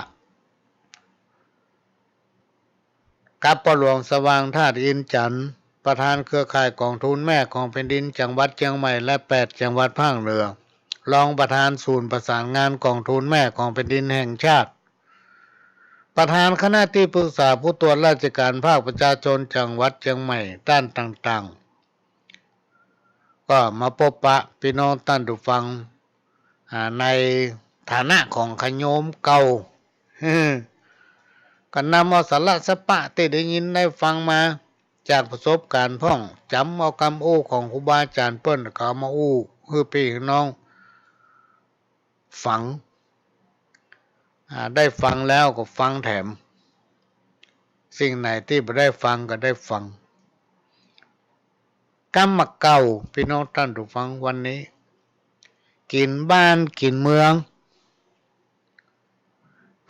[SPEAKER 1] กับพ่อหลวงสว่างธาตุอินจันทร์ประธานเครือข่ายกองทุนแม่ของแผ่นดินจังหวัดเชียงใหม่และ8จังหวัดภาคเหนือรองประธานศูนย์ประสานงานกองทุนแม่ของแผ่นดินแห่งชาติประธานคณะที่ปรึกษาผู้ตรวจราชการภาคประชาชนจังหวัดเชียงใหม่ด้านต่างๆก็มาพบปะพี่น้องท่านผู้ฟังในฐานะของขโยมเก่าก็นำเอาสาระสปะที่ได้ยินได้ฟังมาจากประสบการณ์พ่องจำเอาคำอู้ของครูบาอาจารย์เปิ้นเขามาอู้คือพี่น้องฟังได้ฟังแล้วก็ฟังแถมสิ่งไหนที่ไม่ได้ฟังก็ได้ฟังกรรมเก่าพี่น้องท่านผู้ฟังวันนี้กินบ้านกินเมือง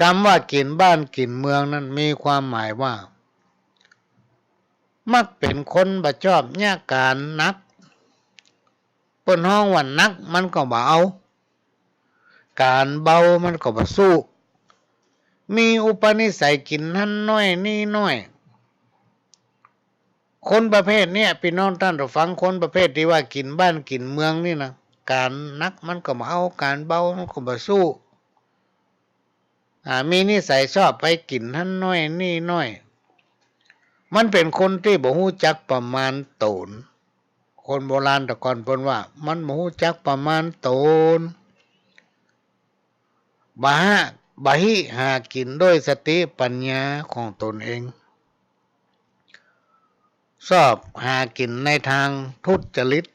[SPEAKER 1] คำว่ากินบ้านกินเมืองนั้นมีความหมายว่ามักเป็นคนบ่ชอบยากการนักเปิ้นห้องว่านักมันก็บ่เอาการเบามันก็บ่สู้มีอุปนิสัยกินนั่นน้อยนี่น้อยคนประเภทเนี้ยพี่น้องท่านผู้ฟังคนประเภทที่ว่ากินบ้านกินเมืองนี่นะการนักมันก็บ่เอาการเบามันก็บ่สู้มีนิสัยชอบไปกินนั่นน้อยนี่น้อยมันเป็นคนที่บ่ฮู้จักประมาณตนคนโบราณแต่ก่อนเพิ่นว่ามันบ่ฮู้จักประมาณตนบ่ฮิหากินด้วยสติปัญญาของตนเองชอบหากินในทางทุจริต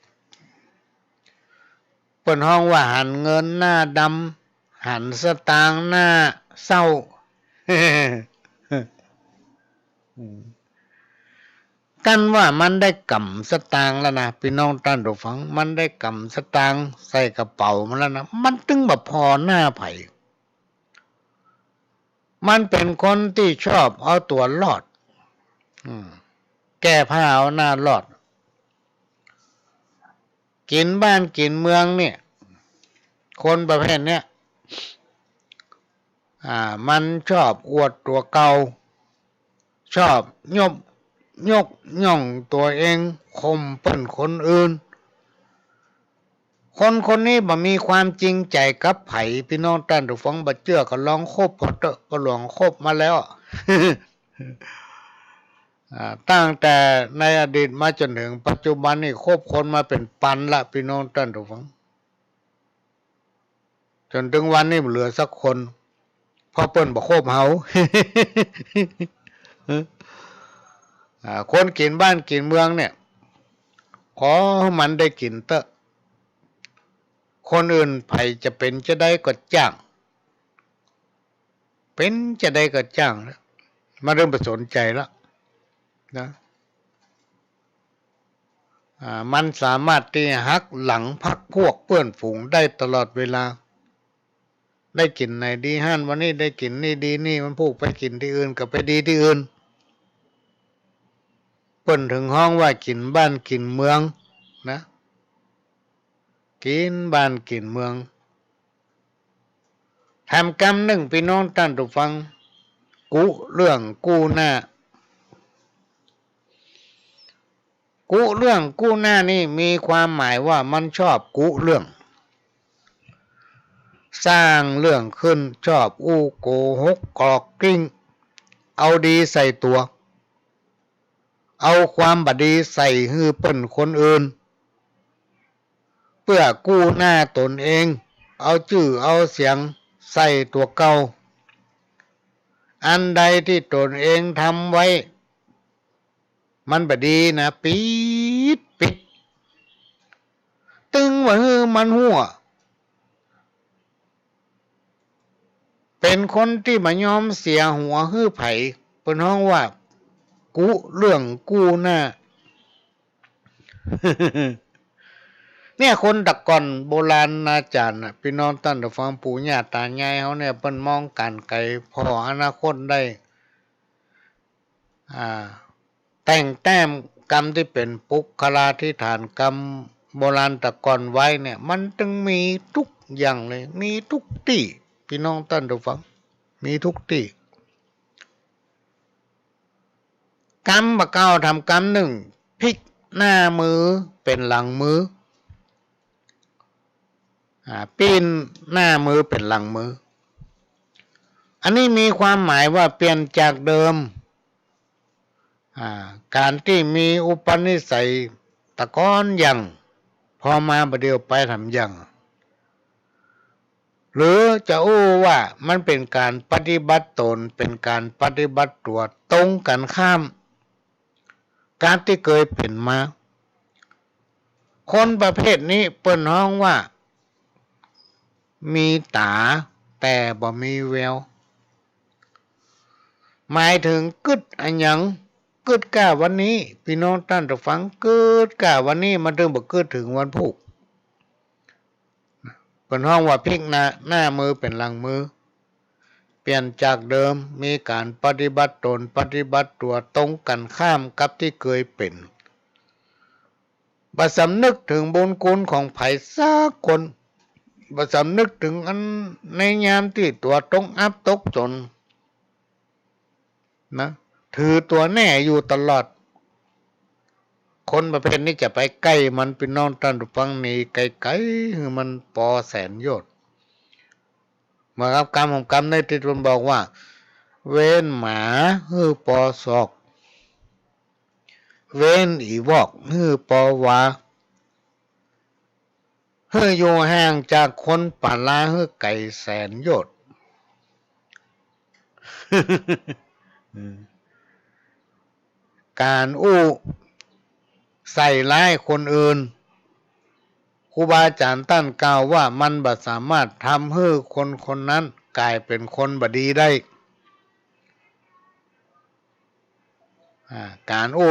[SPEAKER 1] เปิ้นห้องว่าหันเงินหน้าดำหันสตางค์หน้าเศร้า กันว่ามันได้กำสตางค์แล้วนะพี่น้องท่านผู้ฟังมันได้กำสตางค์ใส่กระเป๋ามันแล้วนะมันตึงแบบพอหน้าไผ่มันเป็นคนที่ชอบเอาตัวรอดแก้ผ้าเอาหน้ารอดกินบ้านกินเมืองเนี่ยคนประเภทเนี้ยมันชอบอวดตัวเก่าชอบยกย่องตัวเองข่มเปิ้นคนอื่นคนนี้บ่มีความจริงใจกับไผพี่น้องท่านผู้ฟังบ่เชื่อก็ลองคบพอเถอะก็ลองคบมาแล้ว ตั้งแต่ในอดีตมาจนถึงปัจจุบันนี่คบคนมาเป็นพันละพี่น้องท่านผู้ฟังจนถึงวันนี้เหลือสักคนเพราะเปิ้นบ่คบเฮา คนกินบ้านกินเมืองเนี่ยขอมันได้กินเตอะคนอื่นไผจะเป็นจะได้ก็จ้างเป็นจะได้ก็จ้างแล้วมาเริ่มไปสนใจแล้วนะมันสามารถที่หักหลังพักพวกเพื่อนฝูงได้ตลอดเวลาได้กินไหนดีฮั่นวันนี้ได้กินนี่ดีนี่มันพูกไปกินที่อื่นก็ไปดีที่อื่นเปิ้นถึงห้องว่ากินบ้านกินเมืองนะกินบ้านกินเมืองทำกรรมหนึ่งพี่น้องท่านผู้ฟังกุเรื่องกู้หน้ากุเรื่องกู้หน้านี่มีความหมายว่ามันชอบกุเรื่องสร้างเรื่องขึ้นชอบโกหกกอกกลิ้งเอาดีใส่ตัวเอาความบดีใส่ฮือเปิ้นคนอื่นเพื่อกู้หน้าตนเองเอาชื่อเอาเสียงใส่ตัวเก่าอันใดที่ตนเองทำไว้มันบดีนะปิดตึงว่าฮือมันหัวเป็นคนที่มายอมเสียหัวฮือไผเปิ้นฮ้องว่ากุเรื่องกู้หน้า เนี่ยคนตะก่อนโบราณอาจารย์พี่น้องท่านผู้ฟังปู่ย่าตายายเฮาเนี่ยเปิ้นมองการไกลพออนาคตได้แต่งแต้มกรรมที่เป็นปุคลาธิฐานกรรมโบราณตะก่อนไว้เนี่ยมันจึงมีทุกอย่างเลยมีทุกที่พี่น้องท่านผู้ฟังมีทุกที่กรรมบะเก้าทำกรรมหนึ่งพลิกหน้ามือเป็นหลังมือปีนหน้ามือเป็นหลังมืออันนี้มีความหมายว่าเปลี่ยนจากเดิมการที่มีอุปนิสัยตะก้อนยังพอมาประเดี๋ยวไปทำยังหรือจะว่ามันเป็นการปฏิบัติตนเป็นการปฏิบัติตัวตรงกันข้ามการที่เคยเป็นมาคนประเภทนี้เปิ้นฮ้องว่ามีตาแต่บ่มีแววหมายถึงกึดอันหยังกึดก้าวันนี้พี่น้องท่านผู้ฟังกึดก้าวันนี้มันถึงบ่กึดถึงวันพุกเปิ้นฮ้องว่าพลิกหน้ามือเป็นหลังมือเปลี่ยนจากเดิมมีการปฏิบัติตนปฏิบัติตัวตรงกันข้ามกับที่เคยเป็นบ่สำนึกถึงบุญคุณของไผสักคนบ่สำนึกถึงอันในยามที่ตัวตกอับตกจนนะถือตัวแน่อยู่ตลอดคนประเภทนี้จะไปใกล้มันเป็นน้องท่านผู้ฟังนี่ไกลๆคือมันปอแสนโยชน์เมื่อรับกรรมของกรรมในที่ตนบอกว่าเว้นหมาฮือปอศอกเว้นอีวอกฮือปอวาฮืออยู่ห่างจากคนป่าลาฮือไก่แสนโยชน์ การใส่ร้ายคนอื่น ครูบาอาจารย์ท่านกล่าวว่ามันบ่สามารถทำให้คนคนนั้นกลายเป็นคนบดีได้การโอ้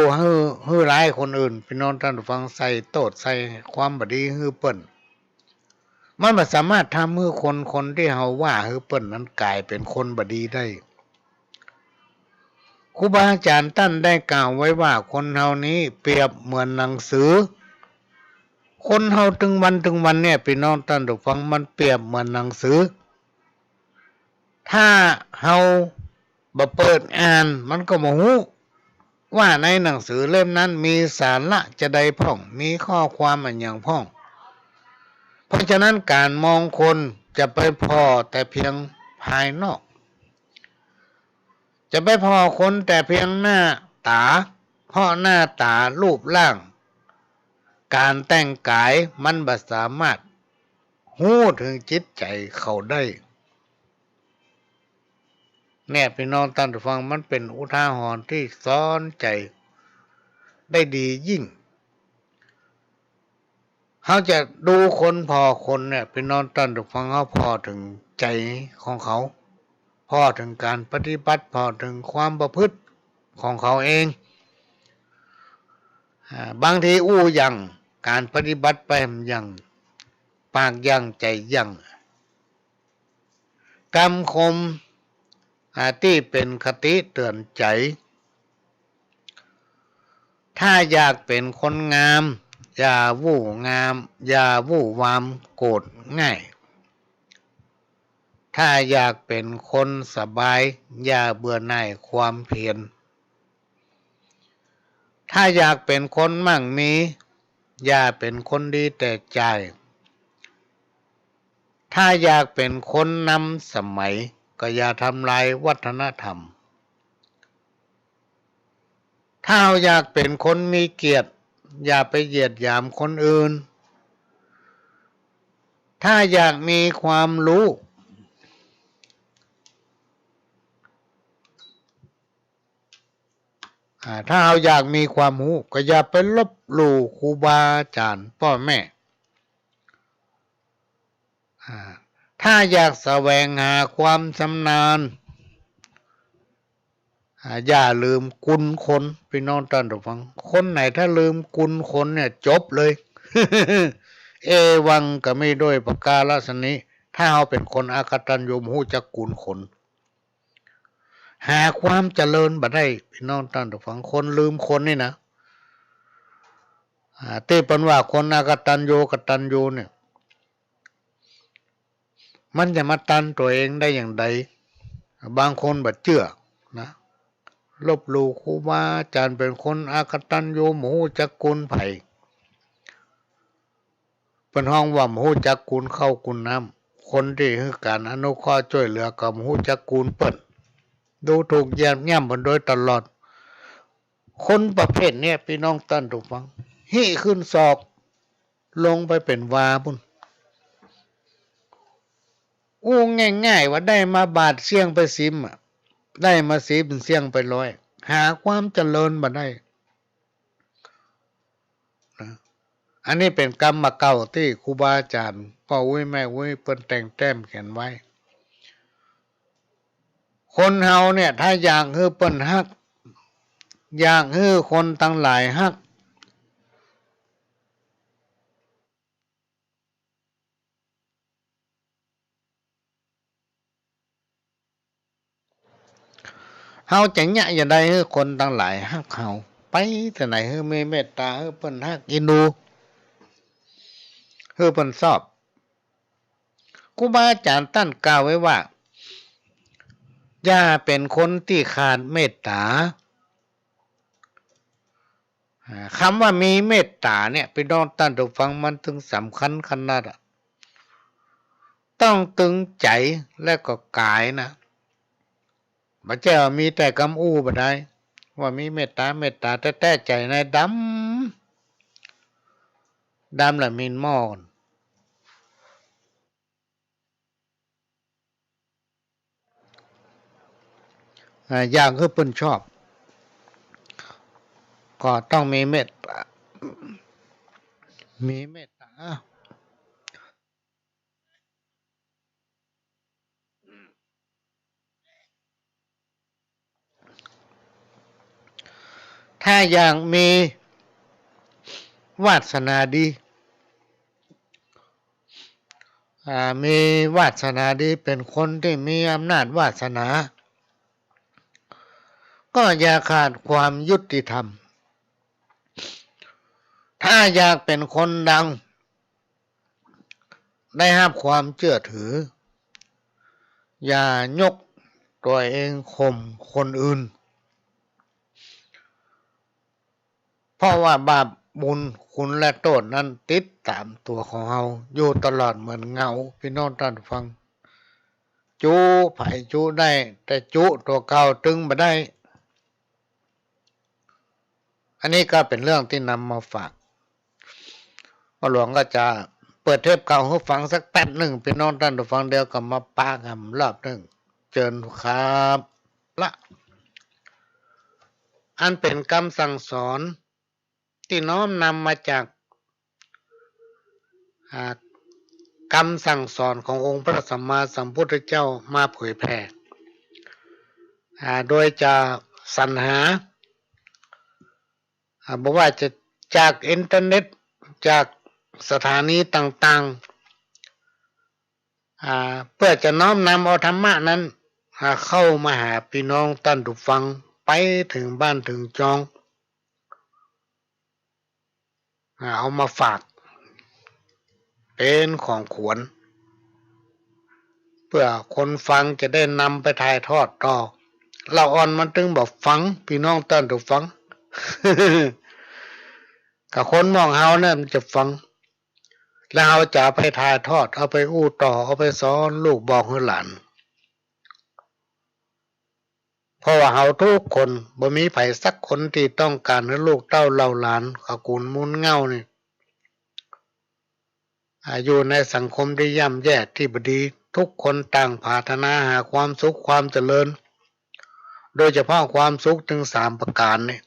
[SPEAKER 1] ฮือร้ายคนอื่นพี่น้องท่านฟังใส่โตดใส่ความบดีฮือเปิ้นมันบ่สามารถทำให้คนที่เฮาว่าฮือเปิ้นนั้นกลายเป็นคนบดีได้ครูบาอาจารย์ท่านได้กล่าวไว้ว่าคนเฮานี้เปรียบเหมือนหนังสือคนเฮาถึงวันเนี่ยพี่น้องท่านฟังมันเปรียบเหมือนหนังสือถ้าเฮาบ่เปิดอ่านมันก็บ่ฮู้ว่าในหนังสือเล่มนั้นมีสาระจะใดพ้องมีข้อความอันอย่างพ้องเพราะฉะนั้นการมองคนจะไปพอแต่เพียงภายนอกจะไปพอคนแต่เพียงหน้าตาเพราะหน้าตารูปร่างการแต่งกายมันบ่สามารถฮู้ถึงจิตใจเขาได้เนี่ยพี่น้องท่านผู้ฟังมันเป็นอุทาหรณ์ที่สอนใจได้ดียิ่งเขาจะดูคนพอคนเนี่ยพี่น้องท่านผู้ฟังเขาพอถึงใจของเขาพอถึงการปฏิบัติพอถึงความประพฤติของเขาเองบางทีอู้ยังการปฏิบัติไปยังปากยังใจยังกรรมคมที่เป็นคติเตือนใจถ้าอยากเป็นคนงามอย่าวู่งามอย่าวู่วามโกรธง่ายถ้าอยากเป็นคนสบายอย่าเบื่อหน่ายความเพียรถ้าอยากเป็นคนมั่งมีอย่าเป็นคนดีแต่ใจถ้าอยากเป็นคนนำสมัยก็อย่าทำลายวัฒนธรรมถ้าอยากเป็นคนมีเกียรติอย่าไปเหยียดหยามคนอื่นถ้าอยากมีความรู้ถ้าเราอยากมีความรู้ก็อย่าไปลบหลู่ครูบาอาจารย์พ่อแม่ถ้าอยากแสวงหาความชำนาญอย่าลืมกุลคนพี่น้องท่านผู้ฟังคนไหนถ้าลืมกุลคนเนี่ยจบเลย เอวังก็ไม่ด้วยประกาศนี้ถ้าเราเป็นคนอกตัญญูรู้จักกุลคนหาความเจริญบ่ได้พี่น้องท่านผู้ฟังคนลืมคนนี่นะที่เป็นว่าคนอกตัญญูเนี่ยมันจะมาตันตัวเองได้อย่างใดบางคนบ่เชื่อนะลบหลู่ครูบาอาจารย์เป็นคนอกตัญญูหมูจักกุลไผ่เป็นห้องว่าหมูจักกุลเข้ากุลน้ำคนที่คือการอนุเคราะห์ช่วยเหลือกับหมูจักกุลเปิ้นดูถูกแย่ำมาโดยตลอดคนประเภทนี้พี่น้องท่านผู้ฟังหิ้ขึ้นศอกลงไปเป็นวาบุญอู้ง่ายๆว่าได้มาบาทเสี่ยงไปซิมได้มาสีเป็นเสี่ยงไปร้อยหาความเจริญมาได้นะอันนี้เป็นกรรมเก่าที่ครูบาอาจารย์พ่ออุ้ยแม่อุ้ยเปิ้นแต่งแต้มเขียนไว้คนเฮาเนี่ยถ้าอยากให้เปิ้นฮักอยากให้คนทั้งหลายฮักเฮาจะเนี่ยอย่าได้ให้คนทั้งหลายฮักเฮาไปที่ไหนให้มีเมตตาให้เปิ้นฮักอินูให้เปิ้นชอบครูบาอาจารย์ท่านกล่าวไว้ว่าอย่าเป็นคนที่ขาดเมตตาคำว่ามีเมตตาเนี่ยพี่น้องท่านผู้ฟังมันถึงสำคัญขนาดต้องตึงใจและก็กายนะบ่ใช่ว่ามีแต่คำอู้บ่ได้ว่ามีเมตตาแต่ใจในดำและมินมอนอย่างคือเพิ่นชอบก็ต้องมีเมตตา ถ้าอยากมีวาสนาดีมีวาสนาดีเป็นคนที่มีอำนาจวาสนา ก็อย่าขาดความยุติธรรม ถ้าอยากเป็นคนดังได้รับความเชื่อถืออย่ายกตัวเองข่มคนอื่นเพราะว่าบาปบุญคุณและโทษนั้นติดตามตัวของเราอยู่ตลอดเหมือนเงาพี่น้องท่านฟังจูไผ่จูได้แต่จูตัวเก่าตึงมาได้อันนี้ก็เป็นเรื่องที่นำมาฝากพ่อหลวงก็จะเปิดเทปเก่าให้ฟังสักแป๊บหนึ่งพี่น้องท่านฟังเดียวกับมาปากันรอบหนึ่งเชิญครับละอันเป็นคำสั่งสอนที่น้อมนำมาจากคำสั่งสอนขององค์พระสัมมาสัมพุทธเจ้ามาเผยแผ่โดยจะสรรหาบอกว่าจะจากอินเทอร์เน็ตจากสถานีต่างๆเพื่อจะน้อมนำเอาธรรมะนั้นเข้ามาหาพี่น้องท่านผู้ฟังไปถึงบ้านถึงจองเอามาฝากเป็นของขวัญเพื่อคนฟังจะได้นำไปถ่ายทอดต่อเราอ่อนมันถึงบอกฟังพี่น้องท่านผู้ฟัง กับคนมองเฮาเนี่ยมันจะฟังแล้วเฮาจะไปถ่ายทอดเอาไปอู้ต่อเอาไปสอนลูกบอกให้หลานเพราะว่าเฮาทุกคนบ่มีไผสักคนที่ต้องการให้ลูกเต้าเล่าหลานเขากูลมุนเงานี่อยู่ในสังคมที่ย่ำแย่ที่บดีทุกคนต่างปรารถนาหาความสุขความเจริญโดยเฉพาะความสุขถึง3ประการนี่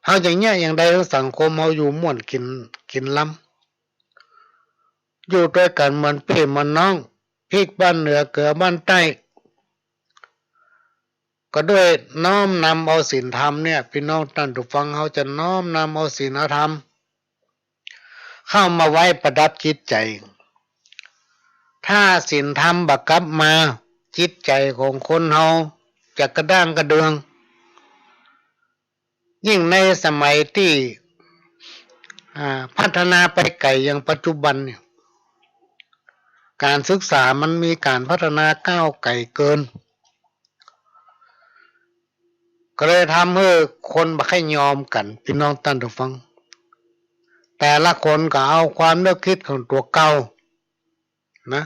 [SPEAKER 1] เฮาอย่างเงี้ยอย่างใดสังคมเฮาอยู่ม่วนกินล้ำอยู่ด้วยกันเหมือนพี่เหมือนน้องพริกบ้านเหนือเกลือบ้านใต้ก็ด้วยน้อมนำเอาศีลธรรมเนี่ยพี่น้องท่านผู้ฟังเขาจะน้อมนำเอาศีลธรรมเข้ามาไว้ประดับจิตใจถ้าศีลธรรมบักกับมาจิตใจของคนเฮาจะกระด้างกระเดืองยิ่งในสมัยที่พัฒนาไปไกลอย่างปัจจุบันเนี่ยการศึกษามันมีการพัฒนาก้าวไกลเกินก็เลยทำให้คนบ่ค่อยยอมกันพี่น้องท่านผู้ฟังแต่ละคนก็เอาความนึกคิดของตัวเก่านะ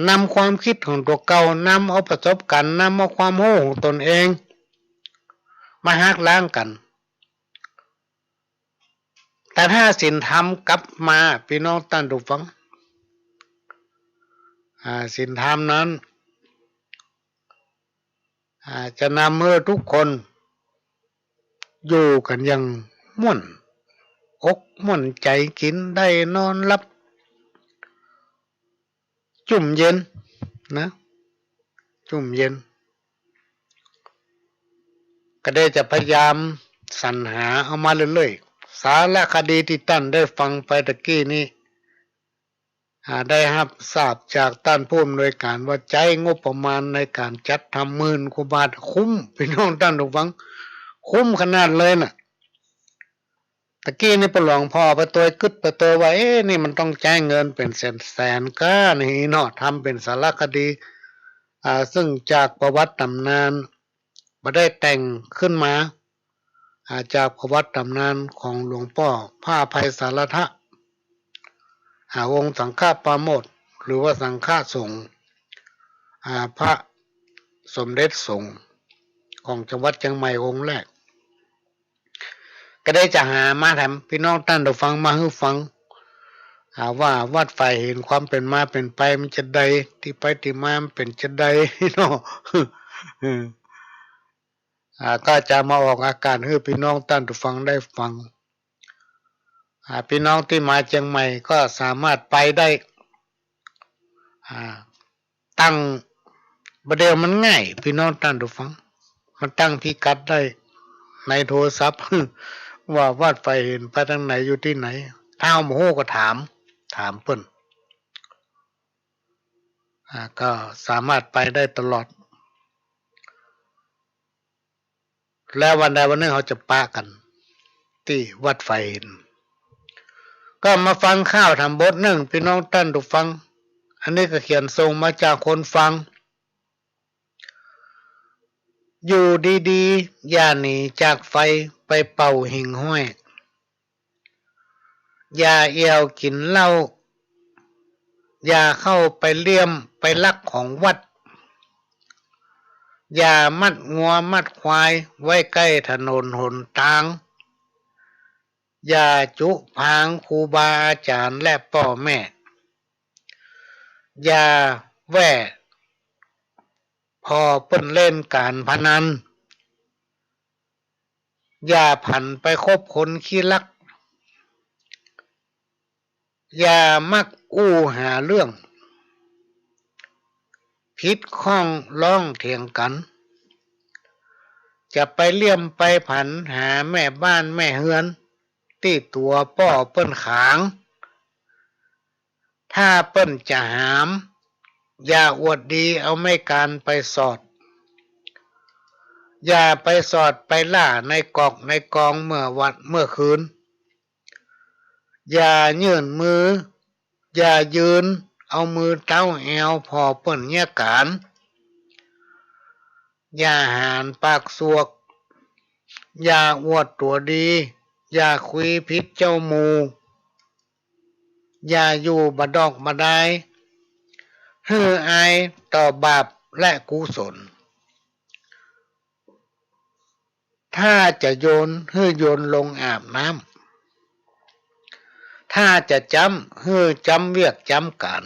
[SPEAKER 1] นำความคิดของตัวเก่านำเอาประสบการณ์นำเอาความโง่ของตนเองมาหักล้างกันแต่ถ้าศีลธรรมกลับมาพี่น้องท่านผู้ฟังศีลธรรมนั้นจะนำเมื่อทุกคนอยู่กันอย่างม่วนอกม่วนใจกินได้นอนหลับจุ่มเย็นนะจุ่มเย็นก็ได้จะพยายามสรรหาเอามาเรื่อยๆสารคดีที่ท่านได้ฟังไปตะกี้นี้ได้รับทราบจากท่านผู้อำนวยการว่าใจงบประมาณในการจัดทำ10,000 กว่าบาทคุ้มพี่น้องท่านผู้ฟังคุ้มขนาดเลยน่ะตะกี้นี่ประหลวงพ่อไปตัวกึดไปตัวว่านี่มันต้องจ่ายเงินเป็นแสนก้านี่เนาะทำเป็นสารคดีซึ่งจากประวัติตำนานมาได้แต่งขึ้นมาจากประวัติตำนานของหลวงพ่อพระอภัยสารทะองค์สังฆปาโมทย์หรือว่าสังฆสงฆ์พระสมเด็จสงฆ์ของจังหวัดเชียงใหม่องค์แรกก็ได้จะหามาทำพี่น้องท่านได้ฟังมาให้ฟังว่าวัดไฟเห็นความเป็นมาเป็นไปมันจะใดที่ไปที่มามันเป็นจะใดเนาะก็จะมาออกอาการให้พี่น้องท่านผู้ฟังได้ฟังพี่น้องที่มาเชียงใหม่ก็สามารถไปได้ตั้งประเดี๋ยวมันง่ายพี่น้องท่านผู้ฟัง มันตั้งพิกัดได้ในโทรศัพท์ ว่าวัดไฟเห็นไปทางไหนอยู่ที่ไหนถ้าเอาโมโหก็ถามเพิ่นก็สามารถไปได้ตลอดแล้ววันใดวันหนึ่งเขาจะปะกันที่วัดไฟเห็นก็มาฟังข้าวทำบทหนึ่งพี่น้องท่านทุกฟังอันนี้ก็เขียนส่งมาจากคนฟังอยู่ดีๆอย่าหนีจากไฟไปเป่าหิ่งห้อยอย่าเอี่ยวกินเหล้าอย่าเข้าไปเลี่ยมไปลักของวัดอย่ามัดงัวมัดควายไว้ใกล้ถนนหนทางอย่าจุพางครูบาอาจารย์และพ่อแม่อย่าแว่พอเปิ้นเล่นการพนันอย่าผันไปคบคนขี้ลักอย่ามักอู้หาเรื่องพิษข้องร้องเถียงกันจะไปเลี่ยมไปผันหาแม่บ้านแม่เฮือนที่ตัวป้อเปิ้นขางถ้าเปิ้นจะหามอย่าอวดดีเอาไม่การไปสอดอย่าไปสอดไปล่าในกอกในกองเมื่อวันเมื่อคืนอย่ายื่นมืออย่ายืนเอามือเต้าแอวพอเปิ้นเนี่ยการอย่าหานปากสวกอย่าอวดตัวดีอย่าคุยพิษเจ้าหมูอย่าอยู่บดอกบดายฮืออายต่อบาปและกุศลถ้าจะโยนฮือโยนลงอาบน้ำถ้าจะจำฮือจำเวียกจำการ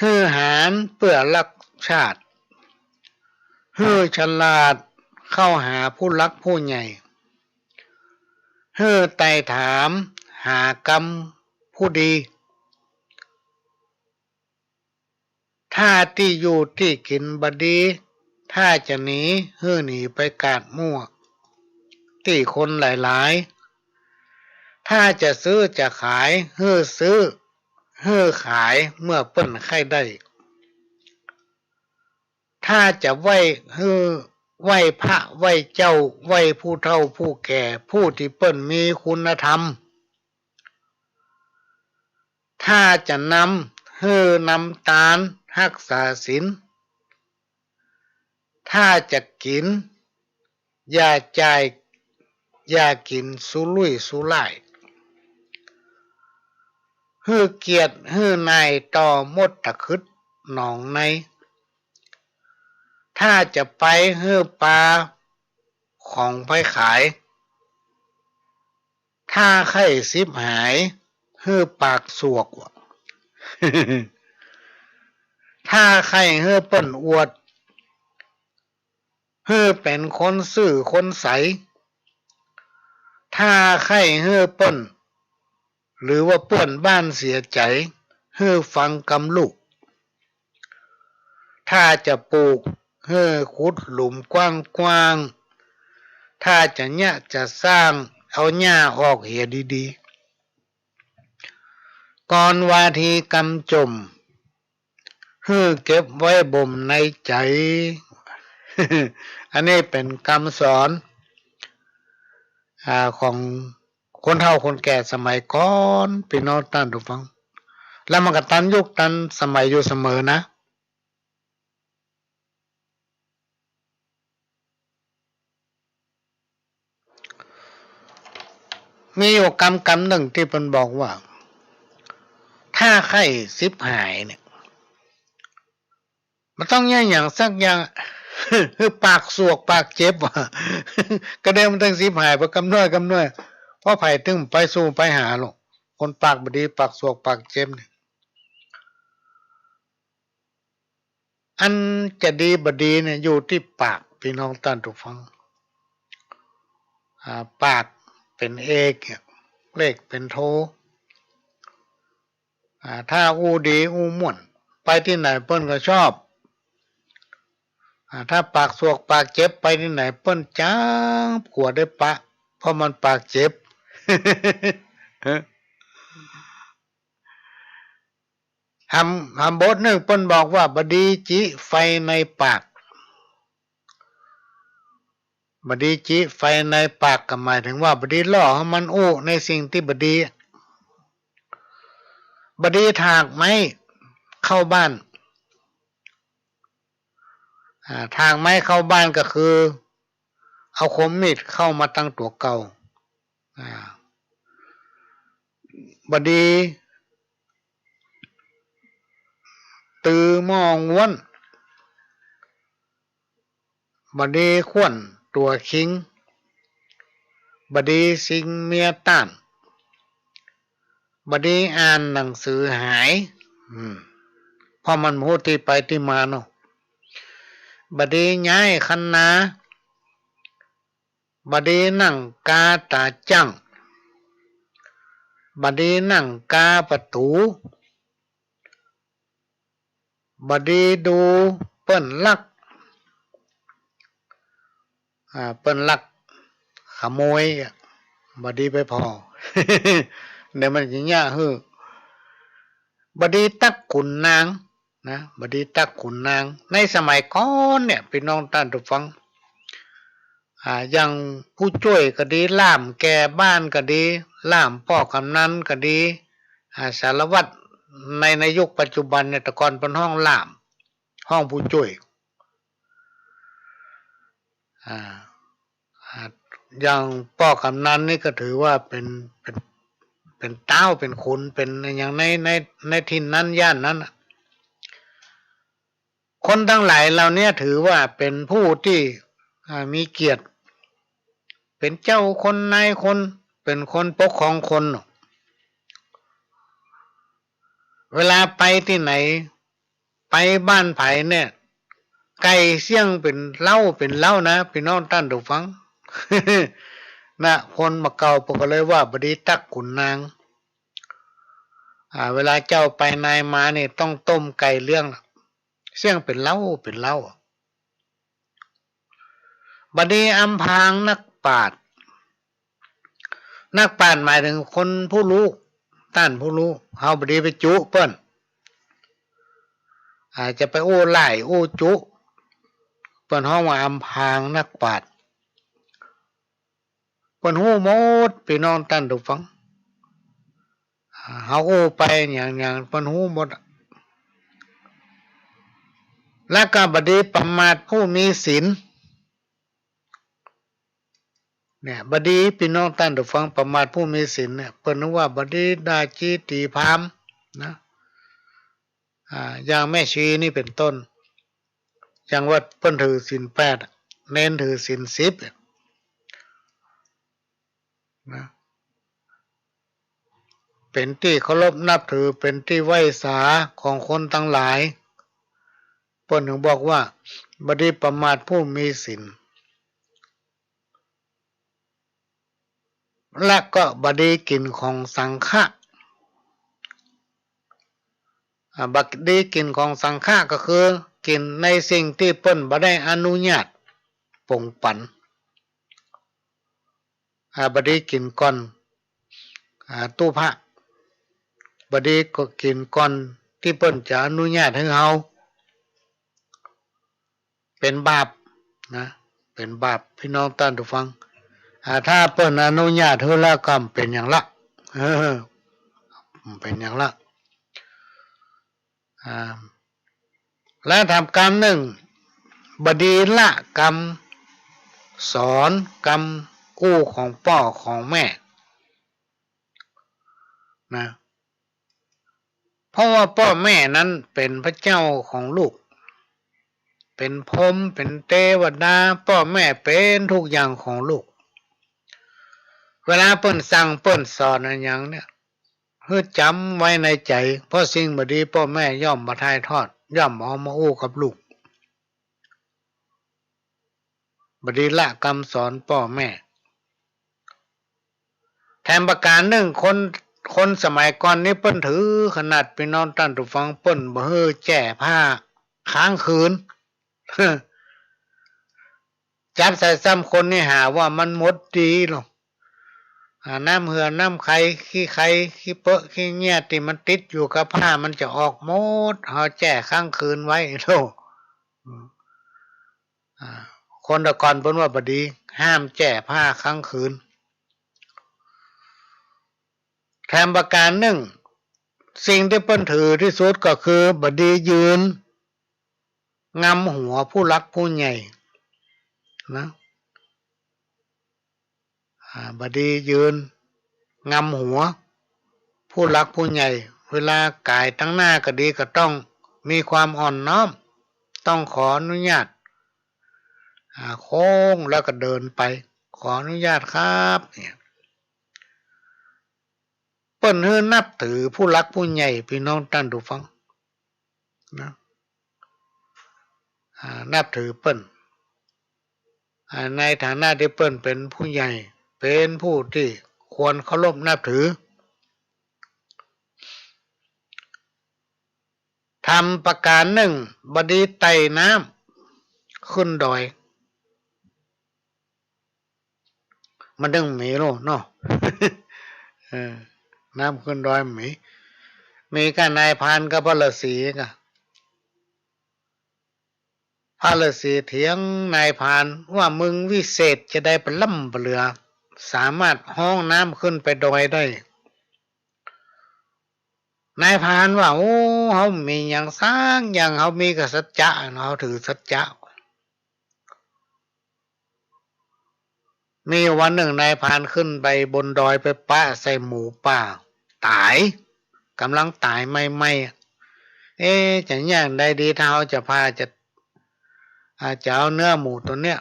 [SPEAKER 1] ฮือหารเพื่อรักชาติฮือฉลาดเข้าหาผู้รักผู้ใหญ่ฮือไต่ถามหากรรมผู้ดีถ้าที่อยู่ที่กินบดีถ้าจะหนีฮือหนีไปกาดมั่วที่คนหลายๆถ้าจะซื้อจะขายฮือซื้อฮือขายเมื่อเปิ้นไข้ได้ถ้าจะไหว้ฮือไหว้พระไหว้เจ้าไหว้ผู้เฒ่าผู้แก่ผู้ที่เปิ้นมีคุณธรรมถ้าจะนำฮือนำตาลรักษาศีลถ้าจะกินอย่าจ่ายอย่ากินสุรุ่ยสุร่ายฮือเกียรติฮือนายต่อมดตะคึดหนองในถ้าจะไปฮือปลาของไปขายถ้าไข้สิบหายฮือปากสวก ถ้าใครฮือเปิ้นอวดฮือเป็นคนซื่อคนใสถ้าใครฮือเปิ้นหรือว่าป่วนบ้านเสียใจฮือฟังกำลูกถ้าจะปลูกฮือขุดหลุมกว้างๆถ้าจะเนี่ยจะสร้างเอาหญ้าออกเหียดีๆก่อนวาทีกำจมฮือเก็บไว้บ่มในใจ อันนี้เป็นคำสอนของคนเฒ่าคนแก่สมัยก่อนพี่น้องท่านผู้ฟังแล้วมันก็ตันยุคตันสมัยอยู่เสมอนะมีอยู่กรรมหนึ่งที่เพิ่นบอกว่าถ้าไข้สิบหายเนี่ยมันต้องอย่างสักอย่าง คือปากสวกปากเจ็บว่ะ ก็ได้มันตั้งสิบหายเพราะกำน้อยเพราะไผ่ถึงไปสู้ไปหาหรอกคนปากบดีปากสวกปากเจ็บเนี่ยอันจะดีบดีเนี่ยอยู่ที่ปากพี่น้องท่านทุกฟังปากเป็นเอกเลขเป็นโทถ้าอู้ดีอู้ม่วนไปที่ไหนเปิ้นก็ชอบ ถ้าปากสวกปากเจ็บไปที่ไหนเปิ้นจ้างขวดได้ปะเพราะมันปากเจ็บ หำบทหนึ่งเปิ้นบอกว่าบดีจิไฟในปากบดีจิไฟในปากก็หมายถึงว่าบดีล่อให้มันโอ้ในสิ่งที่บดีถากไม้เข้าบ้านทางไม้เข้าบ้านก็คือเอาคมมีดเข้ามาตั้งตัวเก่าบดีตือมองวนบดีขวนตัวคิงบดีสิงเมียต้านบดีอ่านหนังสือหายเพราะมันพูดที่ไปที่มาเนาะบดีย้ายคันนาบดีนั่งกาตาจังบดีนั่งกาประตูบดีดูเปิ้นลักเปิ้นลักขโมยบดีไปพอ เดี๋ยวมันจะยากฮือบดีตักขุนนางนะบดีตักขุนนางในสมัยก่อนเนี่ยพี่น้องท่านผู้ฟังอย่างผู้ช่วยก็ดีล่ามแก่บ้านก็ดีล่ามพ่อกำนันก็ดีสารวัตรในยุคปัจจุบันเนี่ยแต่ก่อนเป็นห้องล่ามห้องผู้ช่วยอย่างพ่อกำนันนี่ก็ถือว่าเป็นเต้าเป็นคุณเป็นอย่างในถิ่นนั้นย่านนั้นคนทั้งหลายเหล่านี้ถือว่าเป็นผู้ที่มีเกียรติเป็นเจ้าคนนายคนเป็นคนปกครองคนเวลาไปที่ไหนไปบ้านไผ่เนี่ยไก่เสี่ยงเป็นเล่านะพี่น้องท่านผู้ฟัง นะคนมาเก่าปกเลยว่าบดีตักขุนนางเวลาเจ้าไปนายมาเนี่ยต้องต้มไก่เลี้ยงเสี่ยงเป็นเล่าบดีอำพางนักปราชญ์หมายถึงคนผู้รู้ต้านผู้รู้เฮาบดีไปจุเปิ้นอาจจะไปโอ้ไล่โอ้จุเปิ้นฮ้องว่าอำพางนักปราชญ์เปิ้นฮู้หมดพี่น้องท่านผู้ฟังเฮาโอ้ไปอย่างเปิ้นฮู้หมดและก็บดีประมาทผู้มีศีลเนี่ยบดีพี่น้องท่านผู้ฟังประมาทผู้มีศีลเนี่ยเปิ้นว่าบดีดาจีตีพามนะอย่างแม่ชีนี่เป็นต้นอย่างว่าเปิ้นถือศีล8เน้นถือศีล10นะเป็นที่เคารพนับถือเป็นที่ไหว้สาของคนทั้งหลายเปิ้นถึงบอกว่าบดีประมาทผู้มีศีลและก็บดีกินของสังฆะบดีกินของสังฆะก็คือกินในสิ่งที่เปิ้นบ่ได้อนุญาตปงปันบดีกินก่อนตู้พระบดีก็กินก่อนที่เปิ้นจะอนุญาตให้เฮาเป็นบาปนะเป็นบาปพี่น้องท่านผู้ฟังถ้าเปิ้นอนุญาตให้แล้วก็เป็นอย่างละเป็นอย่างละและทำกรรมหนึ่งบดีละกรรมสอนกรรมกู้ของพ่อของแม่นะเพราะว่าพ่อแม่นั้นเป็นพระเจ้าของลูกเป็นพรหมเป็นเทวดาพ่อแม่เป็นทุกอย่างของลูกเวลาเปิ้นสั่งเปิ้นสอนอะไรอย่างเนี่ยให้จำไว้ในใจเพราะสิ่งบดีพ่อแม่ย่อมมาถ่ายทอดย่อมเอามาอู้กับลูกบดีละคำสอนพ่อแม่แถมประการหนึ่งคนสมัยก่อนนี้เปิ้นถือขนาดพี่น้องท่านผู้ฟังเปิ้นบ่เฮ้อแจ้ผ้าค้างคืน จับใส่ซ้ำคนนี่หาว่ามันหมดดีหรอกน้ำเหือน้ำไข่ขี้ไข่ขี้เปอะขี้เงี้ยที่มันติดอยู่กับผ้ามันจะออกหมดเอาแจ้ข้างคืนไว้โธ่คนตะกอนเพิ่นว่าบดีห้ามแจ้ผ้าข้างคืนแถมประการหนึ่งสิ่งที่เปิ้นถือที่สุดก็คือบดียืนงำหัวผู้รักผู้ใหญ่นะบดียืนงำหัวผู้รักผู้ใหญ่เวลากายตั้งหน้าก็ดีก็ต้องมีความอ่อนน้อมต้องขออนุญาตโค้งแล้วก็เดินไปขออนุญาตครับเนี่ยเปิ้นฮื้อนับถือผู้รักผู้ใหญ่พี่น้องท่านผู้ฟังนะนับถือเปิ้นในฐานะที่เปิ้นเป็นผู้ใหญ่เป็นผู้ที่ควรเคารพนับถือทำประการหนึ่งบดีไต่น้ำขึ้นดอยมันดึงหมีโลเนาะ น้ำขึ้นดอยหมีกันนายพรานกับพระฤาษีกันพระฤาษีเถียงนายพรานว่ามึงวิเศษจะได้ปล่ำเรือสามารถห้องน้ำขึ้นไปดอยได้นายพรานว่าโอ้เขามีอย่างสร้างอย่างเขามีกับสัจจะเขาถือสัจจะมีวันหนึ่งนายพรานขึ้นไปบนดอยไปปะใส่หมูป่าตายกำลังตายไม่จะย่างได้ดีถ้าเขาจะพาจะเอาเนื้อหมูตัวเนี้ย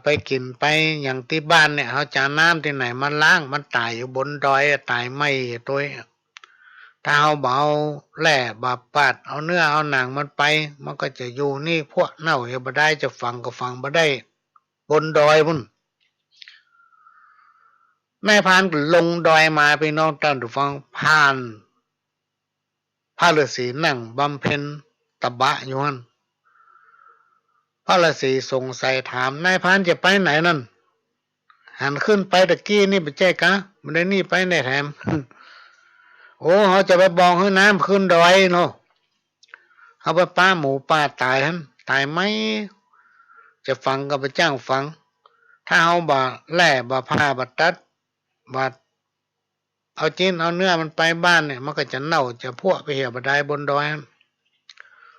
[SPEAKER 1] ไปกินไปอย่างที่บ้านเนี่ยเขาจะน้ำที่ไหนมาล้างมันตายอยู่บนดอยตายไม่ตัวถ้าเอาเบาแหล่บาปาดเอาเนื้อเอาหนังมันไปมันก็จะอยู่นี่พวกเน่าอย่าบ่ได้จะฟังก็ฟังบ่ได้บนดอยพุ่นนายพรานก็ลงดอยมาไปน้องท่านผู้ฟังผ่านพระฤาษีนั่งบำเพ็ญตบะอยู่นั่นพระฤาษีสงสัยถามนายพรานจะไปไหนนั่นหันขึ้นไปตะกี้นี่ไปแจ้กะมันได้นี่ไปไหนแถม โอ้เขาจะไปบอกให้น้ำขึ้นดอยเนาะเขาไปป้าหมูป้าตายฮันตายไหมจะฟังก็ไปจ้างฟังถ้าเขาบ่แล่บ่ผ้าบ่ตัดบ่เอาจิ้นเอาเนื้อมันไปบ้านเนี่ยมันก็จะเน่าจะพวกไปเหี่ยวบ่ได้บนดอย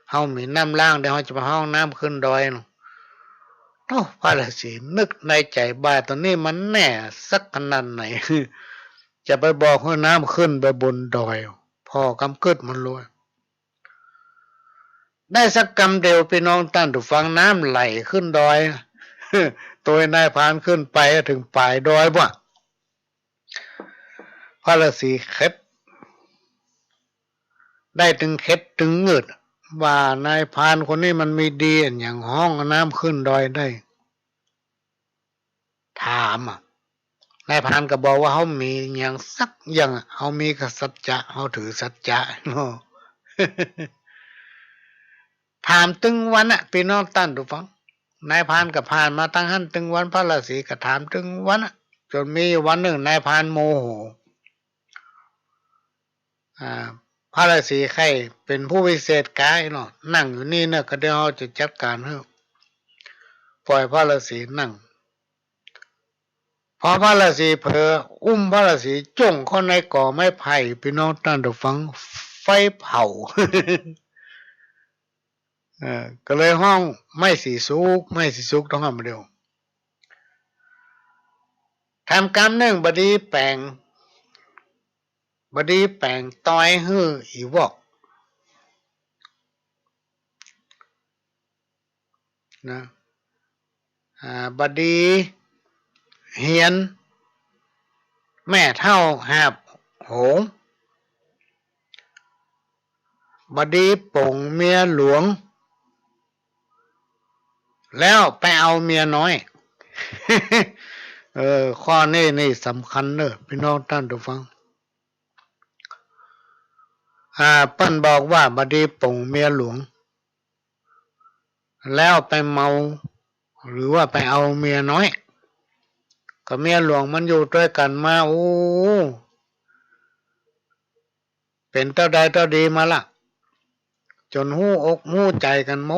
[SPEAKER 1] เขามีน้ำล่างเดี๋ยวเขาจะไปห้องน้ำขึ้นดอยเนาะโอ้พระฤาษีนึกในใจบ้าตอนนี้มันแน่สักขนาดไหน จะไปบอกให้น้ำขึ้นไปบนดอยพอกำกึดมันรวยได้สักกำเดียวพี่น้องท่านถูกฟังน้ำไหลขึ้นดอย ตัวนายพรานขึ้นไปถึงปลายดอยบ่พระฤาษีเข็ดได้ถึงเข็ดถึงเงืดว่านายพรานคนนี้มันมีดีอย่างห้องน้ำขึ้นดอยได้ถามนายพรานก็บอกว่าเขามีอย่างสักอย่างเขามีกสัจจะเขาถือสัจจะเนาะ ถามตึงวันอะพี่น้องท่านทุกฟังนายพรานก็ผ่านมาตั้งหันตึงวันพระฤาษีก็ถามตึงวันอะจนมีวันหนึ่งนายพรานโมโหพระฤาษีใครเป็นผู้วิเศษกายเนาะนั่งอยู่นี่เนี่ยก็เดี๋ยวเราจะจัดการให้ปล่อยพระฤาษีนั่งพอพระฤาษีเผลออุ้มพระฤาษีจ้งเข้าในก่อไม้ไผ่พี่น้องท่านทุกฟังไฟเผา ก็เลยห้องไม่สีสุกต้องทำเดียวทำกรรมหนึ่งบดีแปลงต้อยฮื้ออีวอกนะบดีเฮียนแม่เท่าหาบโหงบดีป่งเมียหลวงแล้วไปเอาเมียน้อย ข้อนี้สำคัญเนอะพี่น้องท่านทุกฟังเปิ้นบอกว่าบดีป่งเมียหลวงแล้วไปเมา หรือว่าไปเอาเมียน้อยกับเมียหลวงมันอยู่ด้วยกันมาโอ้เป็นเต้าใดเต้าดีมาละจนหู้อกหู้ใจกันหม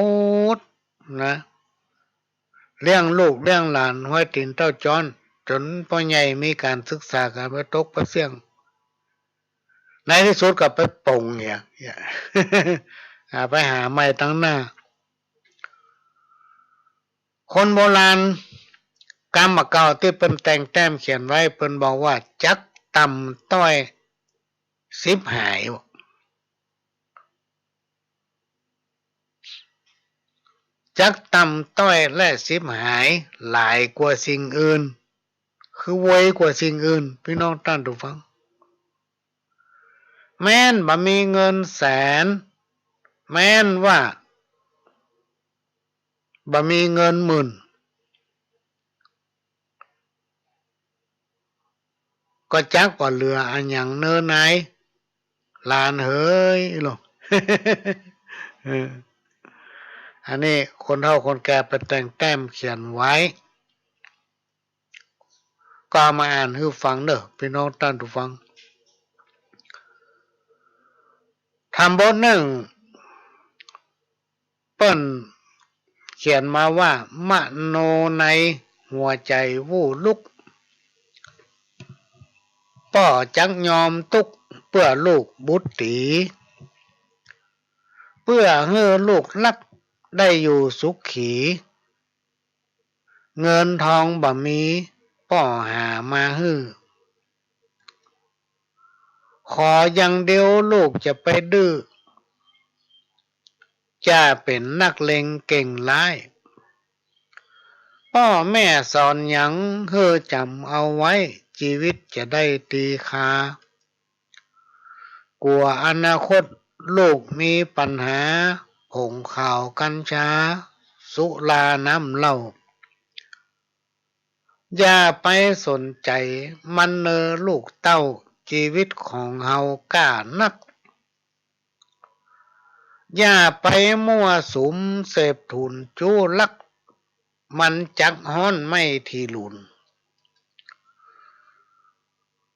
[SPEAKER 1] ดนะเลี้ยงลูกเลี้ยงหลานห้อยตีนเต้าจอนจนพ่อใหญ่มีการศึกษาการไปตกไปเสี่ยงในที่สุดก็ไปปงเนี่ย ไปหาใหม่ตั้งหน้าคนโบราณกรรมเก่าที่เป็นแต่งแต้มเขียนไว้เพิ่นบอกว่าจักต่ำต้อย10 หายจักต่ำต้อยและ10 หายหลายกว่าสิ่งอื่นคือไวกว่าสิ่งอื่นพี่น้องท่านผู้ฟังแม้นบ่มีเงินแสนแม้นว่าบ่มีเงินหมื่นก็จักว่าเหลืออันหยังเน้อไหนลานเฮ้ยหรอก อันนี้คนเฒ่าคนแก่ไปแต่งแต้มเขียนไว้ก็มาอ่านให้ฟังเด้อพี่น้องท่านผู้ฟังทำบทหนึ่งเปิ้นเขียนมาว่ามโนในหัวใจวู่ลุกป่อจักยอมตุกเพื่อลูกบุตรตีเพื่อให้ลูกลักได้อยู่สุขขีเงินทองบ่มีป่อหามาฮื้อขออย่างเดียวลูกจะไปดื้อจะเป็นนักเลงเก่งร้ายพ่อแม่สอนหยังเฮอจำเอาไว้ชีวิตจะได้ตีคากลัวอนาคตลูกมีปัญหาผงข่าวกัญชาสุราน้ำเหล้าอย่าไปสนใจมันเนอลูกเต้าชีวิตของเฮากล้านักอย่าไปมั่วสุมเสพทุนจู้ลักมันจักฮ้อนไม่ทีหลุน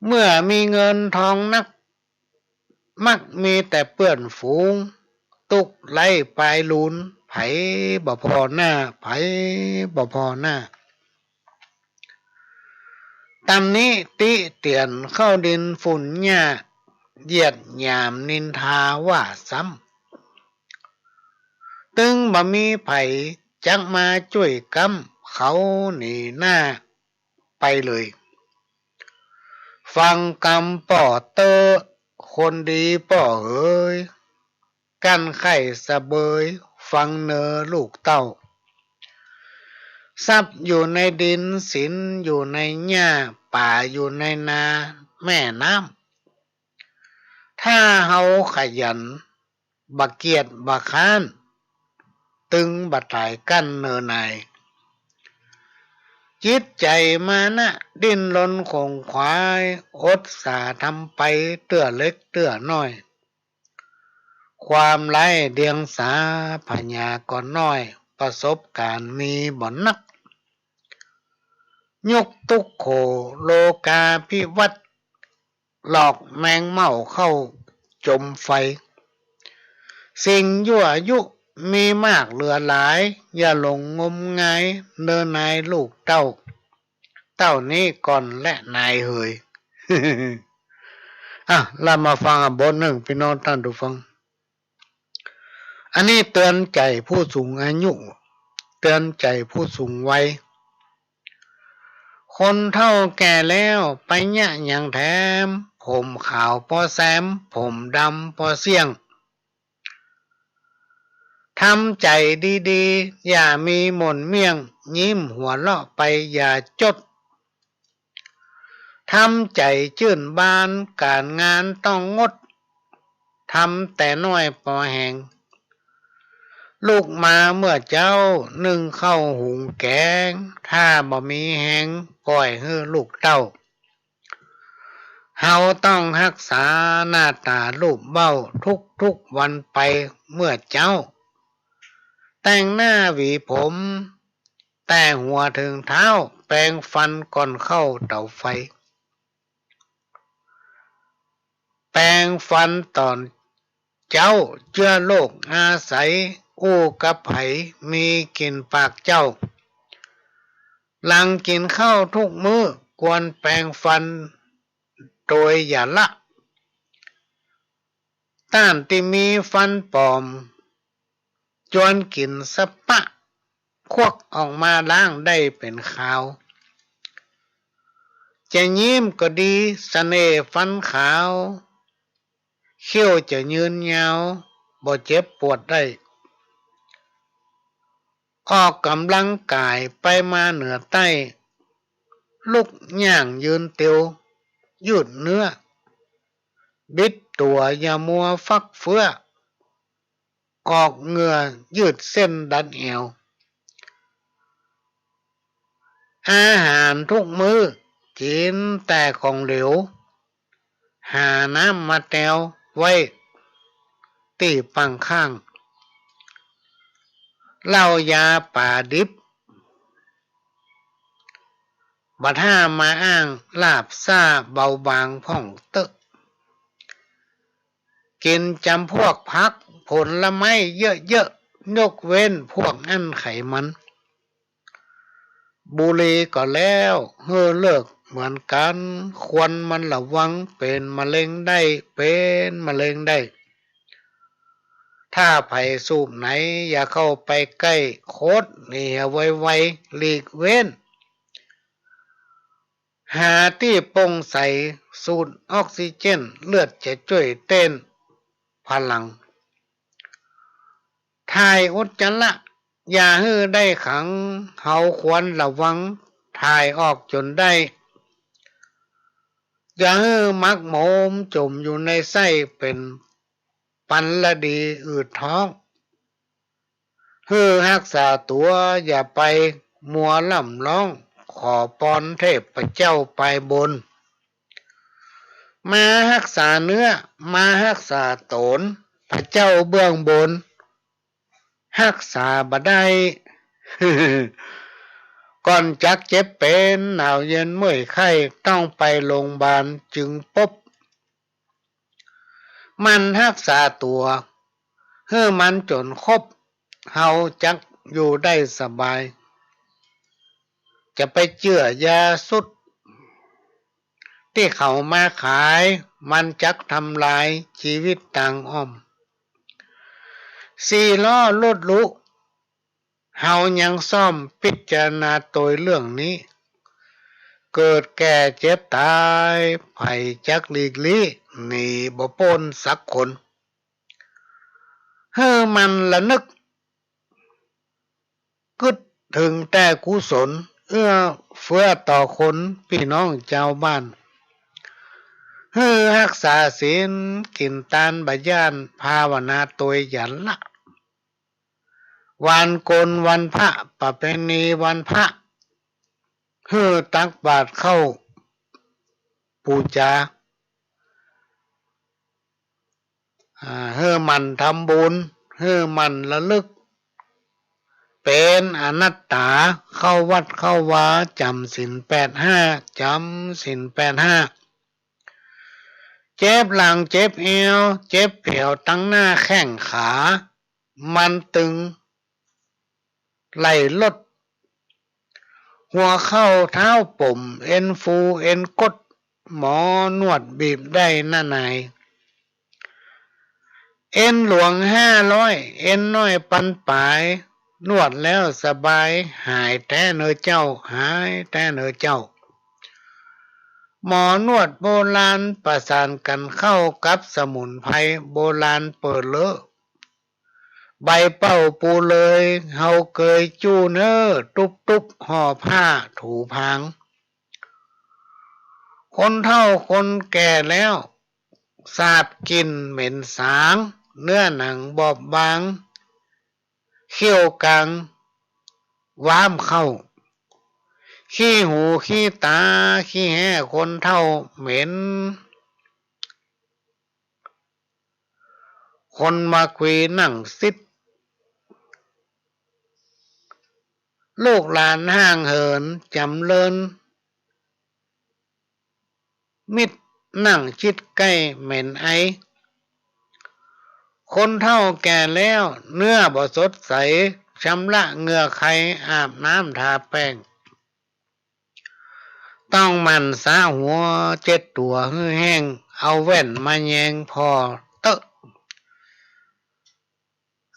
[SPEAKER 1] เมื่อมีเงินทองนักมักมีแต่เปื้อนฝูงตุกไล่ปลายลุนไผบ่พอหน้าไผบ่พอหน้าตำนี้ติเตียนเข้าดินฝุ่นหญ้าเหยียดหยามนินทาว่าซ้ำตึงบ่มีไผจักมาช่วยกำเขาหนีหน้าไปเลยฟังกำป่อเตอคนดีป่อเอ๋ยกันไข่สะเบยฟังเนอลูกเต้าทรัพย์อยู่ในดินสินอยู่ในหญ้าป่าอยู่ในนาแม่น้ำถ้าเฮาขยันบักเกียดบักค้านตึงบัดตายกั้นเนอในจิตใจมานะดิ้นรนคงควายอดสาทำไปเตื้อเล็กเตื้อน้อยความไร้เดียงสาพญาก่อนน้อยประสบการณ์มีบ่อนนักยกตุกโขโลกาพิวัตรหลอกแมงเม่าเข้าจมไฟสิ่งยั่วยุมีมากเหลือหลายอย่าหลงงมงายเนินนายลูกเต้าเต้านี้ก่อนและนายเฮย เรามาฟังบทหนึ่งพี่น้องท่านผู้ฟังอันนี้เตือนใจผู้สูงอายุเตือนใจผู้สูงวัยคนเฒ่าแก่แล้วไปยะหยังแถมผมขาวพอแซมผมดำพอเสี่ยงทำใจดีๆอย่ามีหม่นเมี่ยงยิ้มหัวเราะไปอย่าจดทำใจชื่นบานการงานต้องงดทำแต่น้อยพอแหงลูกมาเมื่อเจ้านึ่งข้าวหุงแกงถ้าบ่มีแหงปล่อยให้ลูกเต้าเฮาต้องรักษาหน้าตารูปเบ้าทุกวันไปเมื่อเจ้าแต่งหน้าหวีผม แต่หัวถึงเท้าแปรงฟันก่อนเข้าเตาไฟแปรงฟันตอนเจ้าเชื้อโรคอาศัยอู้กับไผมีกลิ่นปากเจ้าหลังกินข้าวทุกมื้อควรแปรงฟันโดยอย่าละต้านที่มีฟันปลอมจวนกินสปะควักออกมาล้างได้เป็นขาวจะยิ้มก็ดีเสน่ห์ฟันขาวเขี้ยวจะยืนยาวบ่เจ็บปวดได้ออกกำลังกายไปมาเหนือใต้ลุกย่างยืนเตียวยืดเนื้อบิดตัวอย่ามัวฟักเฟื้อออกเหงื่อยืดเส้นดันเอวอาหารทุกมื้อกินแต่ของเหลวหาน้ำมาแตวไว้ตีปังข้างเหล้ายาป่าดิบบัดห้ามาอ้างลาบซ่าเบาบางพ่องเตอะกินจำพวกพักผลไม้เยอะๆยกเว้นพวกอั้นไขมันบุหรี่ก็แล้วเลิกเหมือนกันควรมันระวังเป็นมะเร็งได้เป็นมะเร็งได้ถ้าไผสูบไหนอย่าเข้าไปใกล้โคตรนี่ไวๆหลีกเว้นหาที่โปร่งใสสูดออกซิเจนเลือดจะช่วยเต้นพลังถ่ายอุจจาระอย่าให้ได้ขังเฮาควรระวังถ่ายออกจนได้อย่าให้มักหมมจมอยู่ในไส้เป็นปันละดีอืดท้องให้รักษาตัวอย่าไปมัวล่ำร้องขอปอนเทพเจ้าไปบนมารักษาเนื้อมารักษาตนพระเจ้าเบื้องบนรักษาบ่ได้ ก่อนจักเจ็บเป็นหนาวเย็นเมื่อยไข้ต้องไปโรงพยาบาลจึงพบมันรักษาตัวเพื่อมันจนครบเฮาจักอยู่ได้สบายจะไปเจือยาสุดที่เขามาขายมันจักทำลายชีวิตต่างอ้อมสี่ล้อลดลุเฮายังซ่อมพิจารณาตัวเรื่องนี้เกิดแก่เจ็บตายไผจักหลีกลี่หนีบ่พ้นสักคนเฮ้อมันละนึกกึดถึงแต่กุศลเอื้อเฟื้อต่อคนพี่น้องชาวบ้านเฮ้อรักษาศีลกินตานบะย่านภาวนาตัวหยันละวันโกนวันพระประเพณีวันพระเฮ้อตักบาตรเข้าปูจาเฮ้อมันทำบุญเฮ้อมันระลึกเป็นอนัตตาเข้าวัดเข้าวาจำศีล85จำศีล85เจ็บหลังเจ็บเอวเจ็บแผ่วตั้งหน้าแข้งขามันตึงไหลลดหัวเข้าเท้าปุ่มเอ็นฟูเอ็นกดหมอนวดบีบได้หน้าไหนเอ็นหลวง500เอ็นน้อยปันปลายนวดแล้วสบายหายแต่เนอเจ้าหายแต่เนอเจ้าหมอนวดโบราณประสานกันเข้ากับสมุนไพรโบราณเปิดเลอะใบเป้าปูเลยเฮาเคยจู้เนอตุบห่อผ้าถูพางคนเฒ่าคนแก่แล้วสาบกลิ่นเหม็นสางเนื้อหนังบอบบางเขี้ยวกลางว้ามเข้าขี้หูขี้ตาขี้แห่คนเฒ่าเหม็นคนมาคุยนั่งซิด ลูกหลานห่างเหินจำเริญมิตรนั่งชิดใกล้เหม็นไอคนเฒ่าแก่แล้วเนื้อบ่สดใสชำระเหงื่อไขอาบน้ำทาแป้งต้องมันสาหัวเจ็ดตัวหื้อแห้งเอาแว่นมาแยงพอเตอะ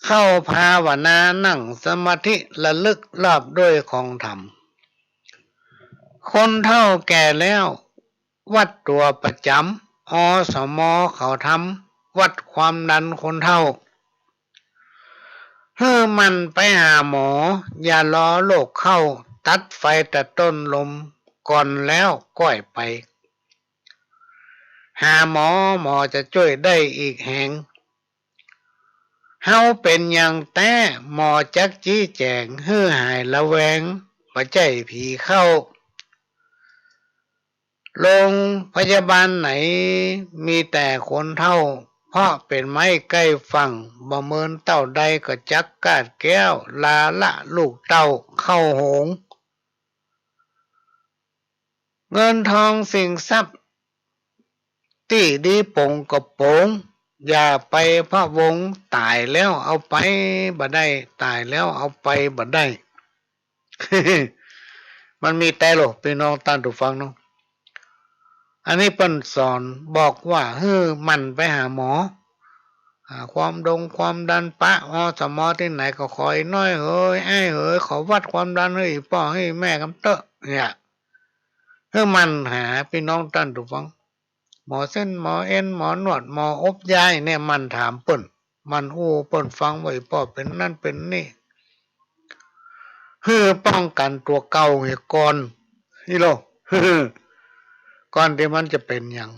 [SPEAKER 1] เข้าภาวนานั่งสมาธิระลึกรอบด้วยของธรรมคนเฒ่าแก่แล้ววัดตัวประจำอสมเขาทำวัดความดันคนเฒ่าเฮ้อมันไปหาหมออย่ารอโรคเข้าตัดไฟแต่ต้นลมก่อนแล้วก้อยไปหาหมอหมอจะช่วยได้อีกแห่งเฮาเป็นอย่างแต่หมอจักจี้แจงเฮือหายละแวงบ่ใจผีเข้าโรงพยาบาลไหนมีแต่คนเฒ่าเพราะเป็นไม้ใกล้ฝั่งบ่เมินเต้าใดก็จักกาดแก้วลาละลูกเต้าเข้าโหงเงินทองสิ่งทรัพย์ที่ดีปงกระโปงอย่าไปพะวงตายแล้วเอาไปบ่ได้ตายแล้วเอาไปบ่ได้ มันมีแต่หรอกพี่น้องท่านผู้ฟังเนาะอันนี้เปิ้นสอนบอกว่ามันไปหาหมอความดันปะสมอที่ไหนก็คอยน้อยเฮ้ยไอ้เฮ้ยขอวัดความดันให้พ่อให้แม่กำเตอะเนี่ยมันหาพี่น้องท่านผู้ฟังหมอเส้นหมอเอ็นหมอนวดหมออบยายเนี่ยมันถามเปิ้นมันเปิ้นฟังไว้พ่อเป็นนั่นเป็นนี่ป้องกันตัวเก่าให้ก่อนนี่โล ก่อนที่มันจะเป็นอย่าง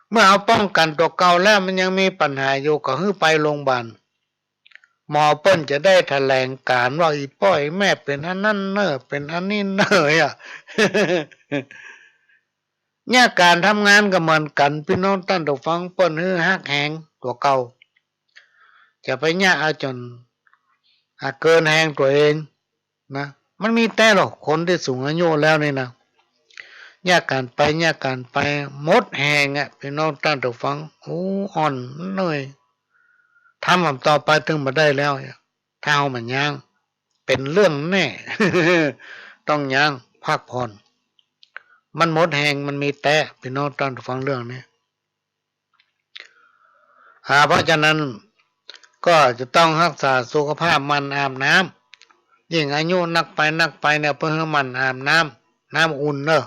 [SPEAKER 1] เมื่อเอาป้องกันตัวเก่าแล้วมันยังมีปัญหาอยู่ก็ไปโรงพยาบาลหมอเปิ้นจะได้แถลงการว่าอีป้อยแม่เป็นอันนั้นเนอเป็นอันนี้เนออ่ะ เนี่ยการทำงานก็เหมือนกันพี่น้องท่านผู้ฟังเปิ้นฮักแหงตัวเก่าจะไปเนี่ยเอาจนเกินแหงตัวเองนะมันมีแต่หรอกคนที่สูงอายุแล้วนี่นะแยกกันไปหมดแหงพี่น้องท่านผู้ฟังอ่อนเหนื่อยทำต่อไปถึงมาได้แล้วถ้าเอามันย่างเป็นเรื่องแน่ ต้องย่างพักผ่อนมันหมดแหงมันมีแต่พี่น้องท่านผู้ฟังเรื่องนี้เพราะฉะนั้นก็จะต้องรักษาสุขภาพมันอาบน้ำยิ่งอายุนักไปเนี่ยเพื่อให้มันอาบน้ำอุ่นเนอะ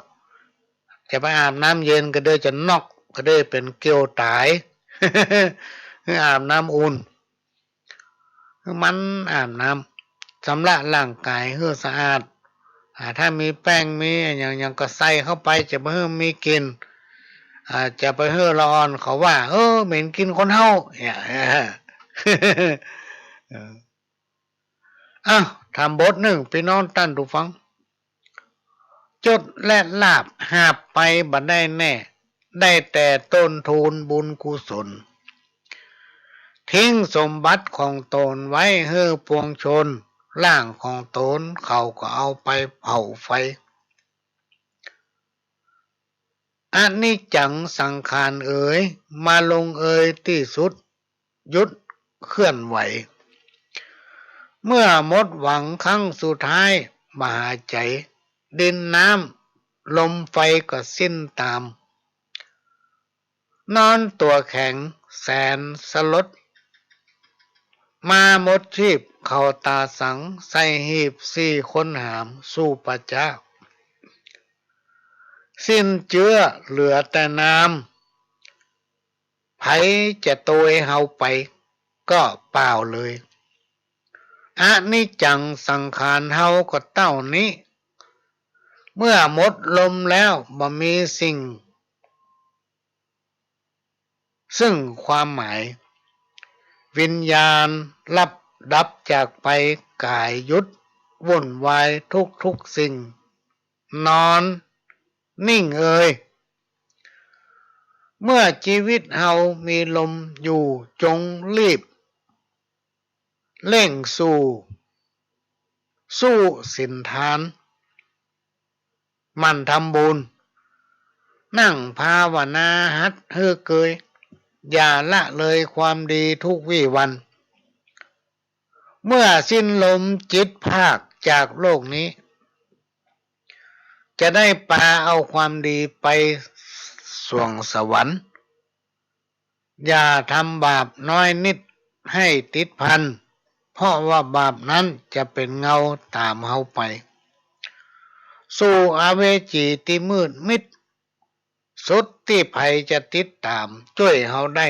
[SPEAKER 1] จะไปอาบน้ำเย็นก็เด้จะนอกก็ได้เป็นเกลียวตาย อาบน้ำอุ่นมันอาบน้ำชำระร่างกายให้สะอาดถ้ามีแป้งมีอย่างก็ใส่เข้าไปจะไปให้มีกลิ่นจะไปให้ละอ่อนเขาว่าเหม็นกินคนเฮาเนี่ยทำบทหนึ่งพี่น้องท่านผู้ฟังจดและลาบหาบไปบัดได้แน่ได้แต่ต้นทุนบุญกุศลทิ้งสมบัติของตนไว้ให้ปวงชนร่างของตนเขาก็เอาไปเผาไฟอันนี้จังสังขารมาลงที่สุดยุดเคลื่อนไหวเมื่อหมดหวังครั้งสุดท้ายมหาใจดินน้ำลมไฟก็สิ้นตามนอนตัวแข็งแสนสลดมาหมดชีพเข้าตาสังใส่หีบ4 คนหามสู้พระเจ้าสิ้นเจือเหลือแต่น้ำไผจะโตยเฮาไปก็เปล่าเลยอันนี้จังสังขารเฮาก็เต้านี้เมื่อหมดลมแล้วบ่มีสิ่งซึ่งความหมายวิญญาณรับดับจากไปกายยุดวุ่นวายทุกสิ่งนอนนิ่งเมื่อชีวิตเฮามีลมอยู่จงรีบเร่งสู่ สู้สินทานมันทำบุญนั่งภาวนาหัดเฮอเกยอย่าละเลยความดีทุกวี่วันเมื่อสิ้นลมจิตภาคจากโลกนี้จะได้ปาเอาความดีไปสวงสวรรค์อย่าทำบาปน้อยนิดให้ติดพันเพราะว่าบาปนั้นจะเป็นเงาตามเฮาไปสู่อเวจีที่มืดมิดสุดที่ภัยจะติดตามช่วยเฮาได้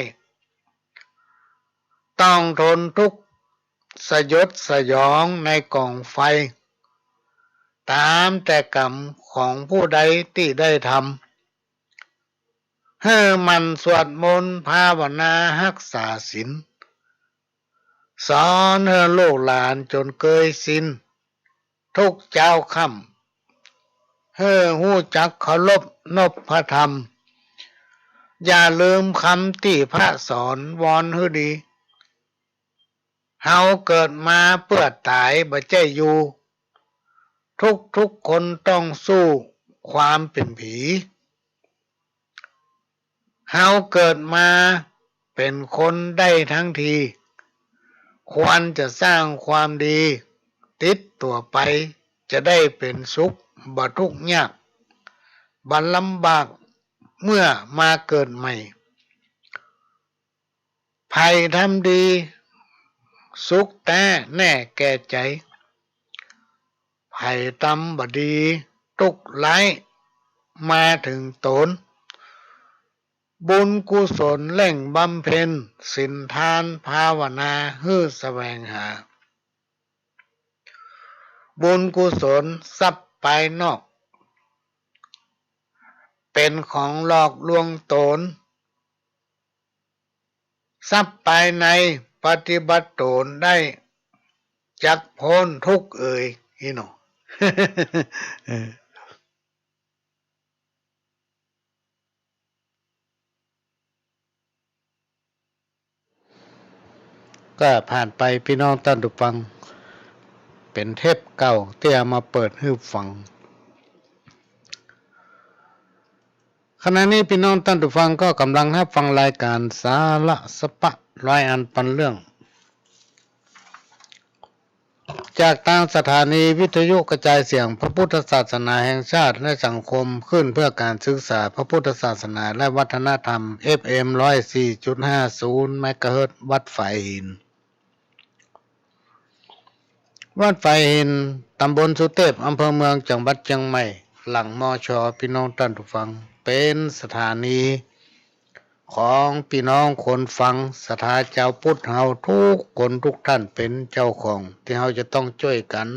[SPEAKER 1] ต้องทนทุกข์สยดสยองในกองไฟตามแต่กรรมของผู้ใดที่ได้ทำให้มันสวดมนต์ภาวนารักษาศีลสอนให้ลูกหลานจนเคยชินทุกเจ้าค่ำให้หู้จักเคารพนพธรรมอย่าลืมคำที่พระสอนวอนให้ดีเฮาเกิดมาเพื่อตายบ่ใช่อยู่ทุกคนต้องสู้ความเป็นผีเฮาเกิดมาเป็นคนได้ทั้งทีควรจะสร้างความดีติดตัวไปจะได้เป็นสุขบ่ทุกข์ยากบ่ลำบากเมื่อมาเกิดใหม่ภัยทำดีสุขแต่แน่แก่ใจภัยตำบดีทุกข์ร้ายมาถึงตนบุญกุศลเร่งบำเพ็ญศีลทานภาวนาฮื้อแสวงหาบุญกุศลทรัพย์ภายนอกเป็นของหลอกลวงตนทรัพย์ภายในปฏิบัติตนได้จักพ้นทุกข์พี่น้อง ก็ผ่านไปพี่น้องท่านผู้ฟังเป็นเทปเก่าที่เอามาเปิดให้ฟังขณะนี้พี่น้องท่านผู้ฟังก็กำลังรับฟังรายการสาระสปะร้อยอันปันเรื่องจากทางสถานีวิทยุกระจายเสียงพระพุทธศาสนาแห่งชาติและสังคมขึ้นเพื่อการศึกษาพระพุทธศาสนาและวัฒนธรรม FM 104.50 เมกะเฮิรตซ์วัดไฟหินวัดไฟหินตำบลสุเทพอำเภอเมืองจังหวัดเชียงใหม่หลังมช.พี่น้องท่านผู้ฟังเป็นสถานีของพี่น้องคนฟังศรัทธาเจ้าพุทธเฮาทุกคนทุกท่านเป็นเจ้าของที่เฮาจะต้องช่วยกัน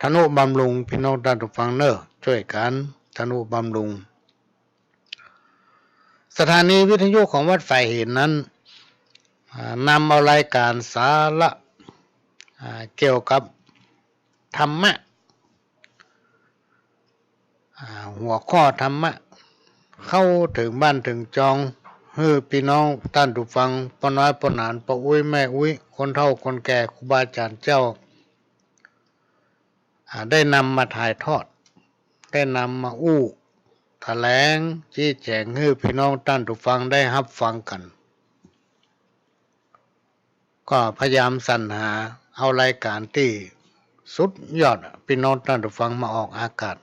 [SPEAKER 1] ทนุบำรุงพี่น้องท่านผู้ฟังช่วยกันทนุบำรุงสถานีวิทยุของวัดไฟหินนั้นนำเอารายการสาระเกี่ยวกับธรรมะหัวข้อธรรมะเข้าถึงบ้านถึงจองให้พี่น้องท่านผู้ฟังป้าน้อยป้าหนานป้าอุ้ยแม่อุ้ยคนเฒ่าคนแก่ครูบาอาจารย์เจ้าได้นำมาถ่ายทอดได้นำมาแถลงชี้แจงให้พี่น้องท่านผู้ฟังได้รับฟังกันก็พยายามสรรหาเอารายการที่สุดยอดพี่น้องท่านผู้ฟังมาออกอากาศ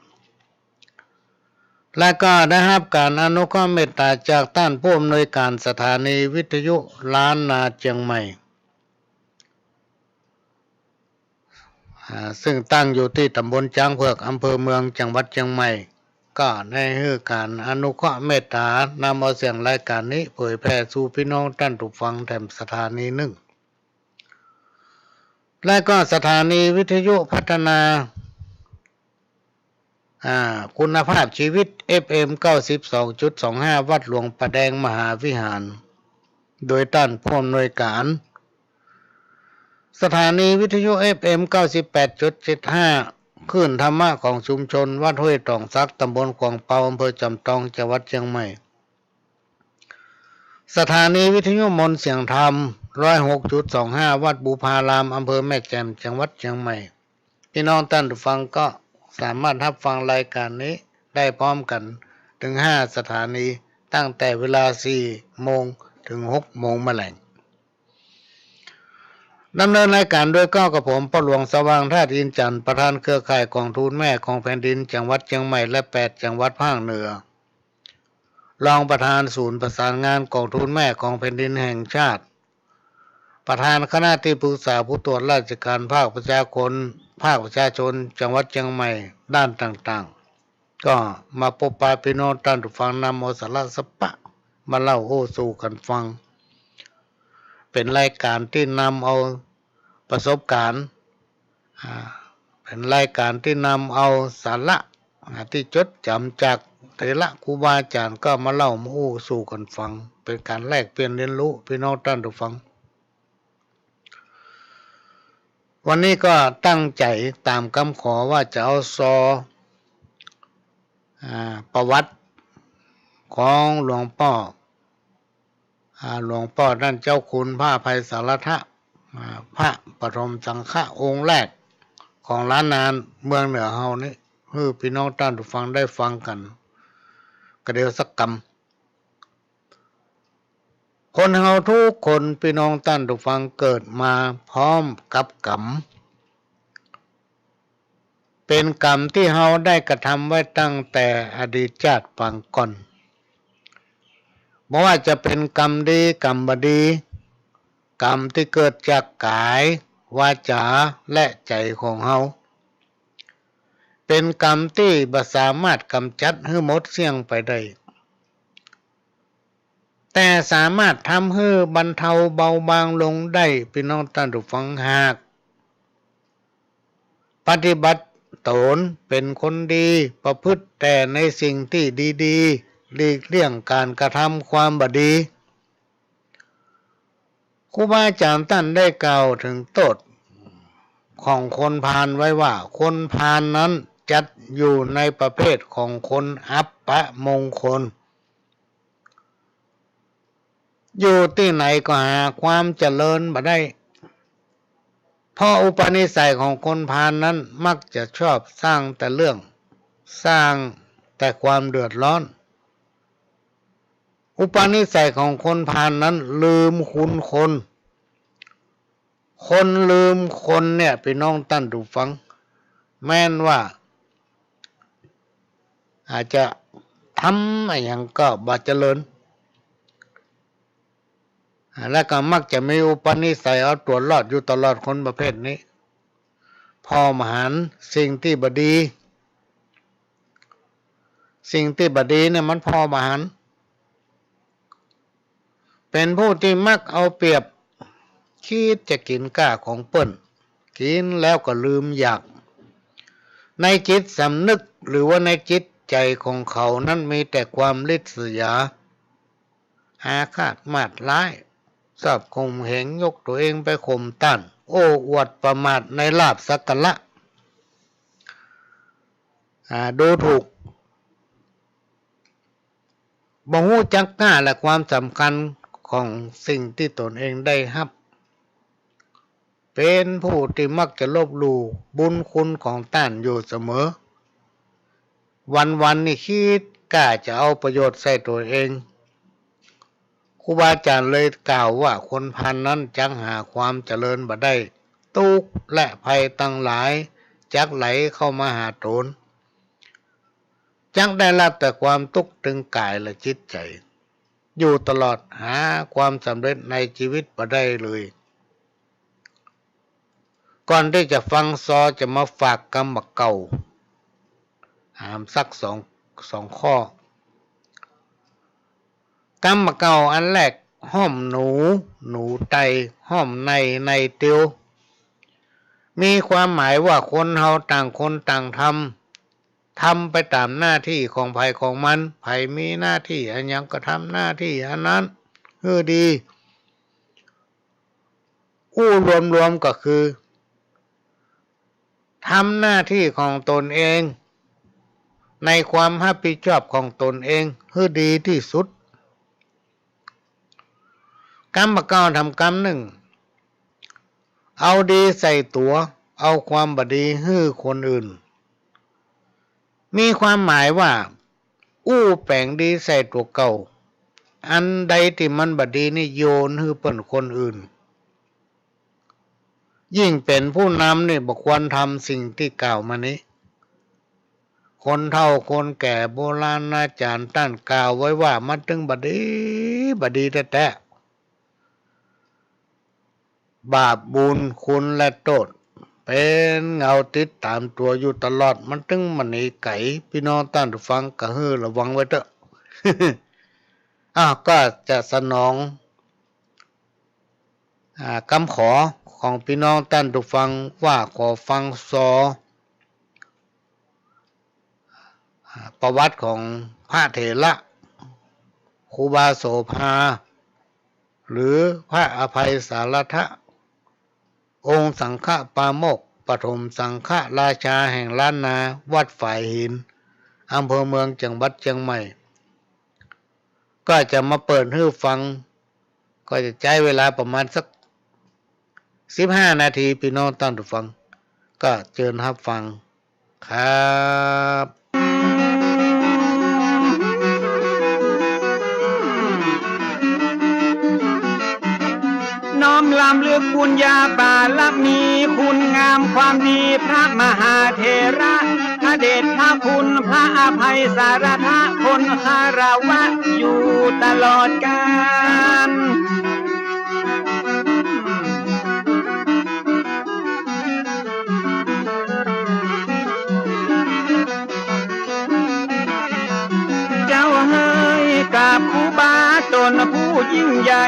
[SPEAKER 1] และก็ได้รับการอนุเคราะห์เมตตาจากท่านผู้อำนวยการสถานีวิทยุล้านนาเชียงใหม่ซึ่งตั้งอยู่ที่ตำบลช้างเผือกอำเภอเมืองจังหวัดเชียงใหม่ก็ได้ให้การอนุเคราะห์เมตตานำเอาเสียงรายการนี้เผยแพร่สู่พี่น้องท่านผู้ฟังแถมสถานีหนึ่งและก็สถานีวิทยุพัฒนาคุณภาพชีวิต FM 92.25 วัดหลวงประแดงมหาวิหารโดยท่านผู้อำนวยการสถานีวิทยุ FM 98.75 คลื่นธรรมะของชุมชนวัดห้วยตองซักตำบลขวางเปาอำเภอจำตองจังหวัดเชียงใหม่สถานีวิทยุมนต์เสียงธรรม 106.25 วัดบูพารามอำเภอแม่แจ่มจังหวัดเชียงใหม่ พี่น้องท่านผู้ฟังก็สามารถรับฟังรายการนี้ได้พร้อมกันถึง5 สถานีตั้งแต่เวลา 4 โมงถึง 6 โมงแมลงดำเนินรายการโดยก้าวกับผมพ่อหลวงสว่างธาตุอินจันทร์ประธานเครือข่ายกองทุนแม่ของแผ่นดินจังหวัดเชียงใหม่และ8 จังหวัดภาคเหนือรองประธานศูนย์ประสานงานกองทุนแม่ของแผ่นดินแห่งชาติประธานคณะที่ปรึกษาผู้ตรวจราชการภาคประชาชนจังหวัดเชียงใหม่ด้านต่างๆก็มาพบปะพี่น้องท่านผู้ฟังนำเอาสาระสปะมาเล่าโอ้สู่กันฟังเป็นรายการที่นำเอาประสบการณ์เป็นรายการที่นำเอาสาระที่จดจำจากเถระครูบาอาจารย์ก็มาเล่ามาโอ้สู่กันฟังเป็นการแลกเปลี่ยนเรียนรู้พี่น้องท่านผู้ฟังวันนี้ก็ตั้งใจตามคำขอว่าจะเอาประวัติของหลวงพ่อนั่นเจ้าคุณพระอภัยสารทะพระปฐมสังฆะองค์แรกของล้านนานเมืองเหนือเฮานี่ให้พี่น้องท่านผู้ฟังได้ฟังกันกระเดียวสักกำคนเฮาทุกคนพี่น้องท่านผู้ฟังเกิดมาพร้อมกับกรรมเป็นกรรมที่เฮาได้กระทำไว้ตั้งแต่อดีตชาติปางก่อนไม่ว่าจะเป็นกรรมดีกรรมบดีกรรมที่เกิดจากกายวาจาและใจของเฮาเป็นกรรมที่บ่สามารถกำจัดให้หมดเสี้ยงไปได้แต่สามารถทำให้บรรเทาเบาบางลงได้พี่น้องท่านผู้ฟังหากปฏิบัติตนเป็นคนดีประพฤติแต่ในสิ่งที่ดีๆหลีกเลี่ยงการกระทำความบดีครูบาอาจารย์ท่านได้กล่าวถึงโทษของคนพาลไว้ว่าคนพาลนั้นจัดอยู่ในประเภทของคนอัปปมงคลอยู่ที่ไหนก็หาความเจริญบ่ได้เพราะอุปนิสัยของคนพาลนั้นมักจะชอบสร้างแต่เรื่องสร้างแต่ความเดือดร้อนอุปนิสัยของคนพาลนั้นลืมคุณคนลืมคนเนี่ยพี่น้องท่านผู้ฟังแม้นว่าอาจจะทำอะไรอย่างก็บ่เจริญและก็มักจะมีอุปนิสัยเอาตัวรอดอยู่ตลอดคนประเภทนี้พอมหันสิ่งที่บดีเนี่ยมันพอมหันเป็นผู้ที่มักเอาเปรียบคิดจะกินก้าของเปิ้นกินแล้วก็ลืมอยากในจิตสำนึกหรือว่าในจิตใจของเขานั้นมีแต่ความริษยาอาฆาตมาดร้ายชอบข่มเหงยกตัวเองไปข่มต้านโอ้อวดประมาทในลาภสักการะดูถูกบ่ฮู้จักค่าและความสำคัญของสิ่งที่ตนเองได้รับเป็นผู้ที่มักจะลบหลู่บุญคุณของท่านอยู่เสมอวันนี่คิดกล้าจะเอาประโยชน์ใส่ตัวเองครูบาอาจารย์เลยกล่าวว่าคนพาลนั้นจักหาความเจริญบ่ได้ทุกข์และภัยตั้งหลายจักไหลเข้ามาหาตนจักได้รับแต่ความทุกข์ถึงกายและจิตใจอยู่ตลอดหาความสำเร็จในชีวิตบ่ได้เลยก่อนที่จะฟังจะมาฝากกรรมเก่าหามสักสองข้อกรรมเก่าอันแรกห้อมหนูไตห้อมในเตียวมีความหมายว่าคนเฮาต่างคนต่างทำไปตามหน้าที่ของไผของมันไผมีหน้าที่อันยังก็ทำหน้าที่อันนั้นดีรวมก็คือทำหน้าที่ของตนเองในความรับผิดชอบของตนเองให้ดีที่สุดกรรมเก่าทำกรรมหนึ่งเอาดีใส่ตัว เอาความบดีให้คนอื่นมีความหมายว่าอู้แปลงดีใส่ตัวเก่าอันใดที่มันบดีนี่โยนให้เปิ้นคนอื่นยิ่งเป็นผู้นำนี่บ่ควรทำสิ่งที่กล่าวมานี้คนเฒ่าคนแก่โบราณอาจารย์ท่านกล่าวไว้ว่ามันถึงบดีแท้ๆบาปบุญคุณและโทษเป็นเงาติดตามตัวอยู่ตลอดมันถึงมันหนีไก่พี่น้องท่านผู้ฟังก็ให้ระวังไว้เถอะ ก็จะสนองคำขอของพี่น้องท่านผู้ฟังว่าขอฟังประวัติของพระเถระครูบาโสภาหรือพระอภัยสารทะองค์สังฆปาโมกข์ปฐมสังฆราชาแห่งล้านนาวัดฝ่ายหินอำเภอเมืองจังหวัดเชียงใหม่ก็จะมาเปิดให้ฟังก็จะใช้เวลาประมาณสัก15 นาทีพี่น้องท่านผู้ฟังก็เชิญรับฟังครับ
[SPEAKER 2] น้อมลำลึกบุญญาบารมีคุณงามความดีพระมหาเถระพระเดชพระคุณพระอภัยสารทะคนคารวะอยู่ตลอดกาลเจ้าเฮ้ยกราบครูบาตนผู้ยิ่งใหญ่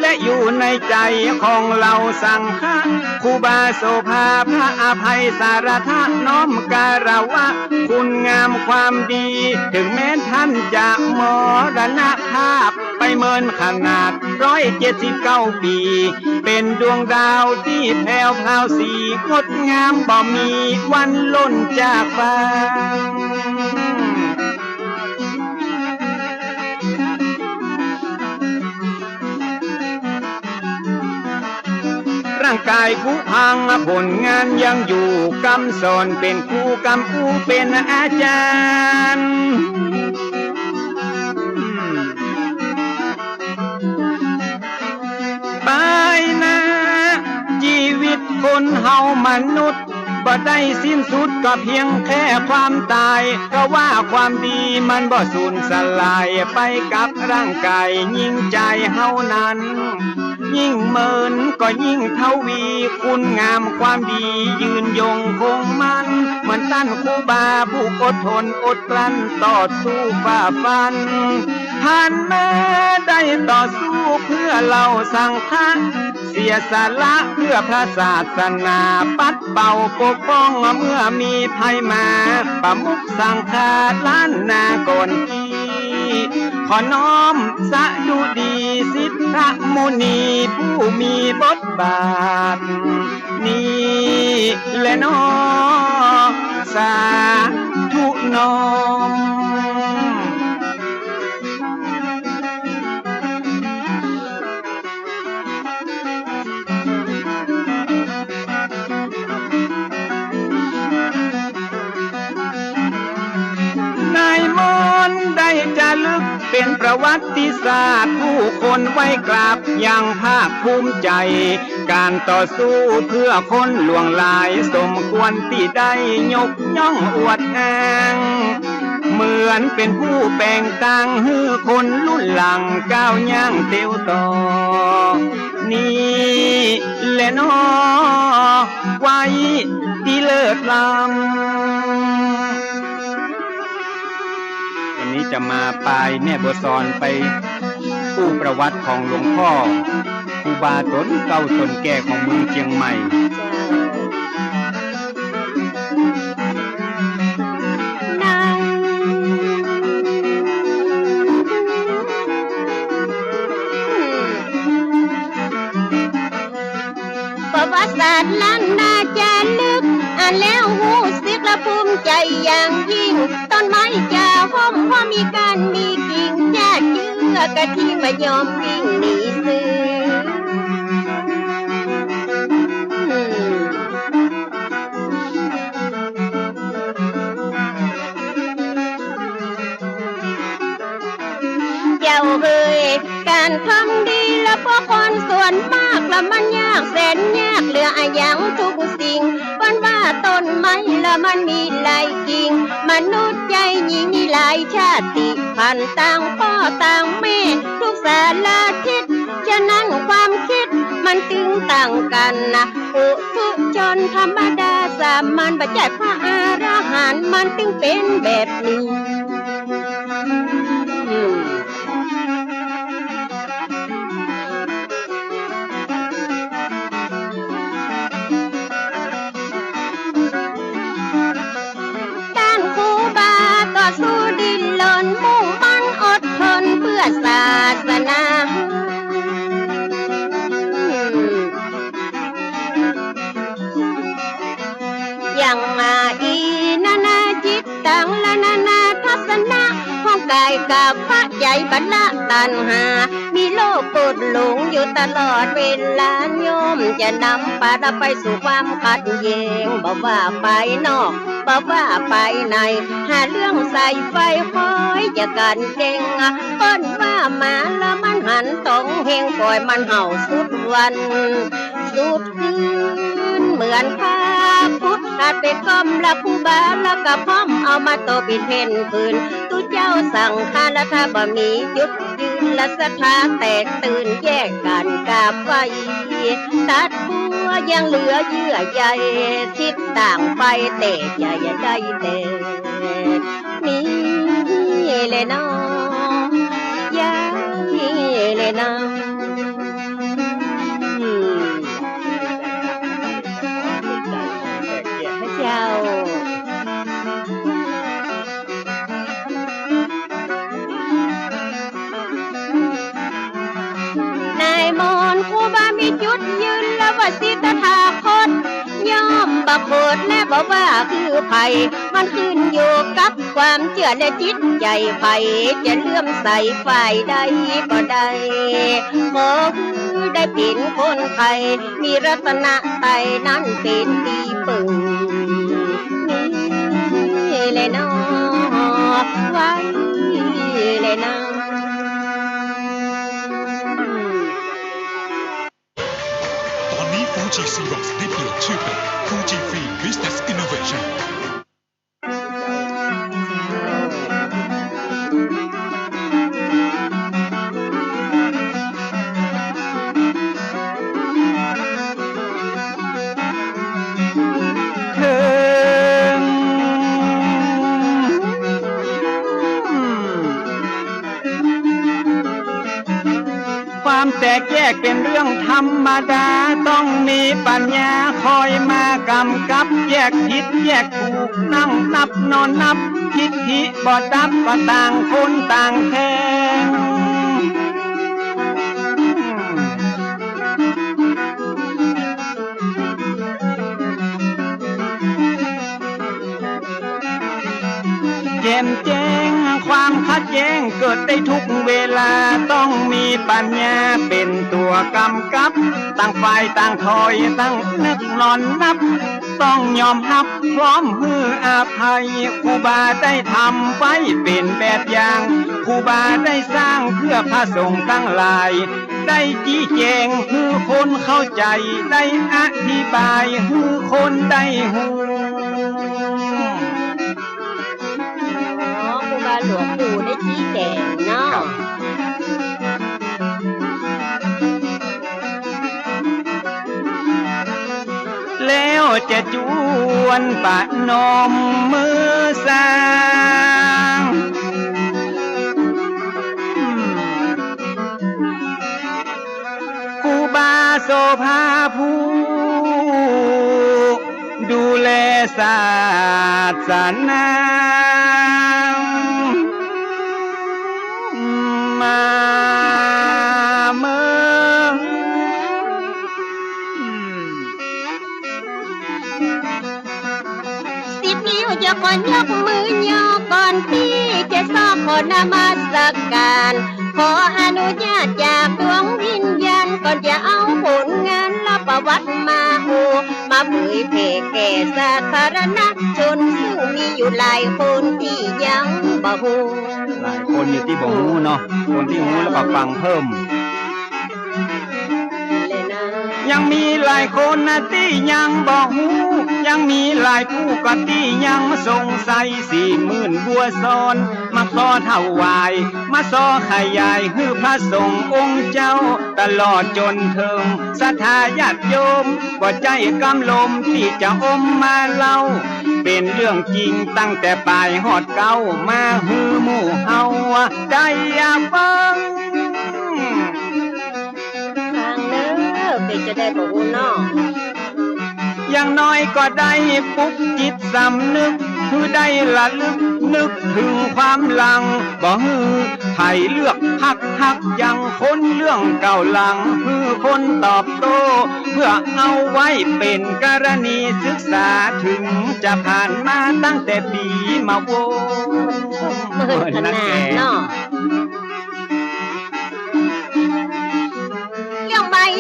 [SPEAKER 2] และอยู่ในใจของเราสังฆะครูบาโสภาพระอภัยสารทะน้อมการวะคุณงามความดีถึงแม้ท่านจะมรณภาพไปเมินขนาด179 ปีเป็นดวงดาวที่แผ่วพราวสีงดงามบ่มีวันล่นจากฟ้าร่างกายผุพังผลงานยังอยู่กำสอนเป็นครูกำผู้เป็นอาจารย์ไปนะชีวิตคนเฮามนุษย์บ่ได้สิ้นสุดก็เพียงแค่ความตายก็ว่าความดีมันบ่สูญสลายไปกับร่างกายยิ่งใจเฮานั้นยิ่งเมินก็ยิ่งเทวีคุณงามความดียืนยงคงมันเหมือนท่านครูบาผู้อดทนอดกลั้นต่อสู้ฝ่าฟันผ่านมาได้ต่อสู้เพื่อเราสังฆะเสียสละเพื่อพระศาสนาปัดเป่าปกป้องเมื่อมีภัยมาประมุขสังฆาล้านนาก่อนขอน้อมสะดุดีสิทธมุนีผู้มีบทบาทนี่แหละน้อสาธุน้อมนายมนได้จะลึกเป็นประวัติศาสตร์ผู้คนไว้กราบอย่างภาคภูมิใจการต่อสู้เพื่อคนหลวงหลายสมควรที่ได้ยกย่องอวดอ้างเหมือนเป็นผู้แบ่งตังให้คนรุ่นหลังก้าวย่างเตียวต่อนี่แหละน้อไว้ที่เลิศล้ำวันนี้จะมาปลายแม่บัวซอนไปผู้ประวัติของหลวงพ่อครูบาตนเก่าตนแก่ของเมืองเชียงใหม่
[SPEAKER 3] ประวัติศาสตร์ล้านนาจะลึกอ่านแล้วหูสึกและภูมิใจอย่างยิ่งต้นไม้จะห้อมเพราะมีการมีกิ่งจะเชื่อกะที่มายอมวิ่งหนีซื้อ าเอ่ยการทำดีและพวกคนส่วนมากละมันยากแสนยากเหลืออย่างทุกสิ่งวันว่าต้นไม้ละมันมีหลายกิ่งมนุษย์ใจหญิงมีหลายชาติพันธุ์ต่างพ่อต่างแม่ทุกสารทิศฉะนั้นความคิดมันตึงต่างกันนะปุถุชนธรรมดาสามัญปัจจัยพระอรหันต์มันตึงเป็นแบบนี้ด้านครูบาต่อสู้ดิ้นรนมุ่งมั่นอดทนเพื่อศาสนาอย่างมาอีนานาจิตตังละนานาทัศนะห้องกายกับพระใจบัลละตันหามีโลกกดหลงอยู่ตลอดเวลาโยมจะนำพาเราไปสู่ความขัดแย้งบอกว่าไปนอกบอกว่าไปในหาเรื่องใส่ไฟคอยจะกันเก่งเปิ้นว่ามาแล้วมันหันตรงเฮงปล่อยมันเห่าสุดวันสุดคืนเหมือนพาพุทธขาดไปก้มละผู้บาแล้วก็พร้อมเอามาโตปิดเพนคืนตุเจ้าสั่งทานและถ้าบ่มียุดยืนและศรัทธาแตกตื่นแยกกันกาบไฟตัดบัวยังเหลือเยื่อใยทิศต่างไปเตะใหญ่ได้เตะนี่เลยน้องยายเลยน้องเจ้านายมนครูบามีจุดยืนและว่าสิทธาคตย่อมบักโคตและบอกว่าคือไผ่มันขึ้นอยู่กับความเชื่อและจิตใจไผ่จะเลื่อมใสฝ่ายใดก็ได้ขอได้เป็นคนไทยมีรัตนะไตนั้นเป็นที่ปึงนี่เลยน้อไว้เลยน้อ
[SPEAKER 4] ตอนนี้ Fuji Xerox ได้เปลี่ยนชื่อเป็น Fuji Film Business Innovation
[SPEAKER 2] ความแตกแยกเป็นเรื่องธรรมดาต้องมีปัญญาคอยมากำกับแยกผิดแยกถูกนั่งนับนอนนับทิฏฐิบ่ดับก็ต่างคนต่างแทงแจ่มแจ้งความขัดแย้งเกิดได้ทุกเวลาต้องมีปัญญาเป็นตัวกำกับต่างฝ่ายต่างถอยตั้งนึกนอนนับต้องยอมรับพร้อมฮืออภัยครูบาได้ทำไว้เป็นแบบอย่างครูบาได้สร้างเพื่อพระสงฆ์ทั้งหลายได้ชี้แจงฮือคนเข้าใจได้อธิบายฮือคนได้ฮู้
[SPEAKER 3] หลวงปู่ได้ชี้แจงเนาะ
[SPEAKER 2] แล้วจะจวนปะนมมือสร้างครูบาโสภาผู้ดูแลศาสนามาเมื่อ
[SPEAKER 3] สิบนิ้วจะก่อนยกมือย่อก่อนที่จะสอบขอนมัสการขออนุญาตจากดวงวิญญาณก่อนจะเอาผลงานรับ ประวัติมาโอมาเผยแผ่แก่สาธารณชนซึ่งมีอยู่หลายคนที่ยังบ่ฮู้
[SPEAKER 2] หลายคนอยู่ที่บ่ฮู้เนาะคนที่ฮู้แล้วก็ฟังเพิ่มยังมีหลายคนนะที่ยังบอกฮู้ยังมีหลายผู้ก็ที่ยังสงสัย40,000บัวซ้อนมาขอถวายมาซอขยายฮือพระสงฆ์องค์เจ้าตลอดจนถึงศรัทธาญาติโยมบ่ใจกำลมที่จะอมมาเล่าเป็นเรื่องจริงตั้งแต่ปลายฮอดเก้ามาฮือหมู่เฮาได้อย่าฟัง
[SPEAKER 3] เป็นจะได้บ่ฮู้น้อ
[SPEAKER 2] อย่างน้อยก็ได้ปลุกจิตสำนึกคือได้ละลึกนึกถึงความหลังบ่ฮือไผเลือกฮักยังคนเรื่องเก่าหลังคือคนตอบโต้เพื่อเอาไว้เป็นกรณีศึกษาถึงจะผ่านมาตั้งแต่ปีมาโว
[SPEAKER 3] เมื่อขนาดเนาะ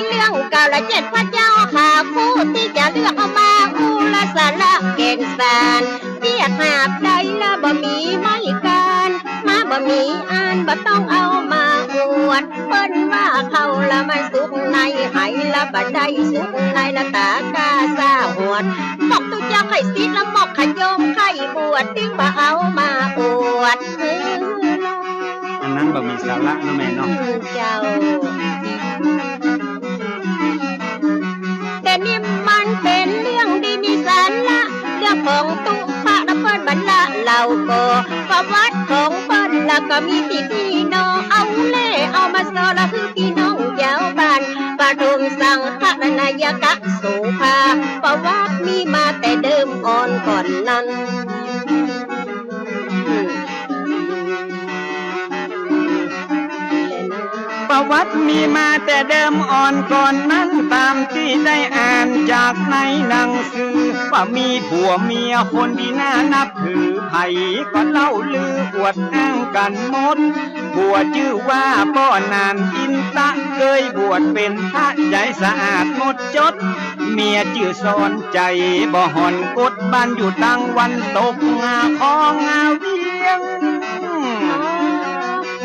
[SPEAKER 3] เรื่องเก่าละ7พระเจ้าขาคู่ที่จะเลือกเอามาอูละสาระเก่งสารเรียกหาบใดละบ่มีไม่การมาบ่มีอ่านบ่ต้องเอามาอวดเปิ้นว่าเขาละมันสุกในไหละบ่ได้สุกในละตากาซาหวดบอกตุเจ้าไข่ซิดละหมอกขยมไข่บวชติ้งบ่เอามาอวด
[SPEAKER 2] อันนั้นบ่มีสาระเนาะแม่เนาะ
[SPEAKER 3] เจ้าแต่นี่มันเป็นเรื่องดีมีสาระเรื่องของตุ๊พระและเปิ้นบรรละเหล่าโกประวัติของเปิ้นแล้วก็มีพี่น้องเอาเล่เอามาสอนละคือพี่น้องยาวบ้านปฐมสังฆนายกะโสภาประวัติมีมาแต่เดิมอ่อนก่อนนั้น
[SPEAKER 2] ประวัติมีมาแต่เดิมอ่อนก่อนนั้นตามที่ได้อ่านจากในหนังสือว่ามีผัวเมียคนที่น่านับถือไผก็เล่าลืออวดอ้างกันหมดผัวชื่อว่าป้อนานอินตะเคยบวชเป็นพระใจสะอาดหมดจดเมียชื่อสอนใจบ่หอนกดบ้านอยู่ตั้งวันตกงาของงาเวียง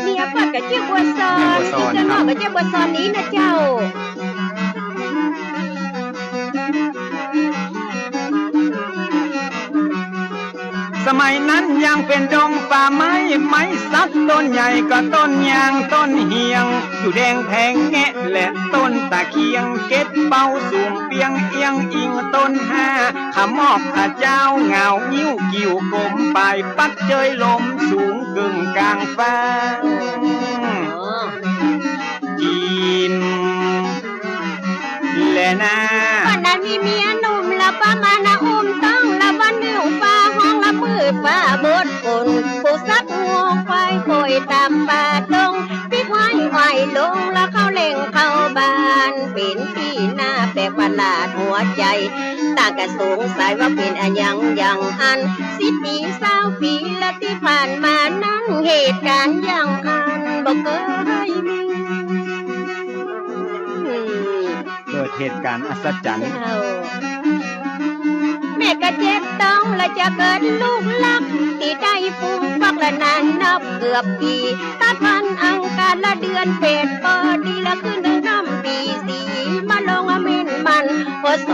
[SPEAKER 3] เมียเปิดกับเจ้าบัวซอนที่จะนอกกับเจ้าบัวซอนนี้นะเจ้า
[SPEAKER 2] สมัยนั้นยังเป็นดงป่าไม้สักต้นใหญ่ก็ต้นยางต้นเหียงอยู่แดงแพงแงะและต้นตะเคียงเก็ดเป่าสูงเปียงเอียงอิงต้นห้าขมอกตาเจ้าเงานิ้วกิ่วกลมปลายปักเจยลมสูงกึ่งกลางฟ้าจีมและนา
[SPEAKER 3] วันนั้นมีเมียหนุ่มละประมาณอุ้มต้องละวันนิ้วฟ้าห้องละมืดฟ้าบดฝนผู้ซักหัวควายคอยตามป่าดงพี่ควายไหวลงละเข้าเล่งเข้าบ้านเป็นที่หน้าแปลกประหลาดหัวใจต่างกระสงสัยว่าเป็นอย่างอัน10 ปี20 ปีและที่ผ่านมานั้นเหตุการณ์อย่างอันบ่เคยมี
[SPEAKER 2] เกิดเหตุการณ์อัศจรรย์
[SPEAKER 3] แม่ก็เจ็บต้องและจะเกิดลูกลักที่ได้ฟุ้งฟักละนานนับเกือบปีตัดพันอังการละเดือนเป็ดพอดีละขึ้นเดือนน้ำปี4มาลงอเมนมันพศ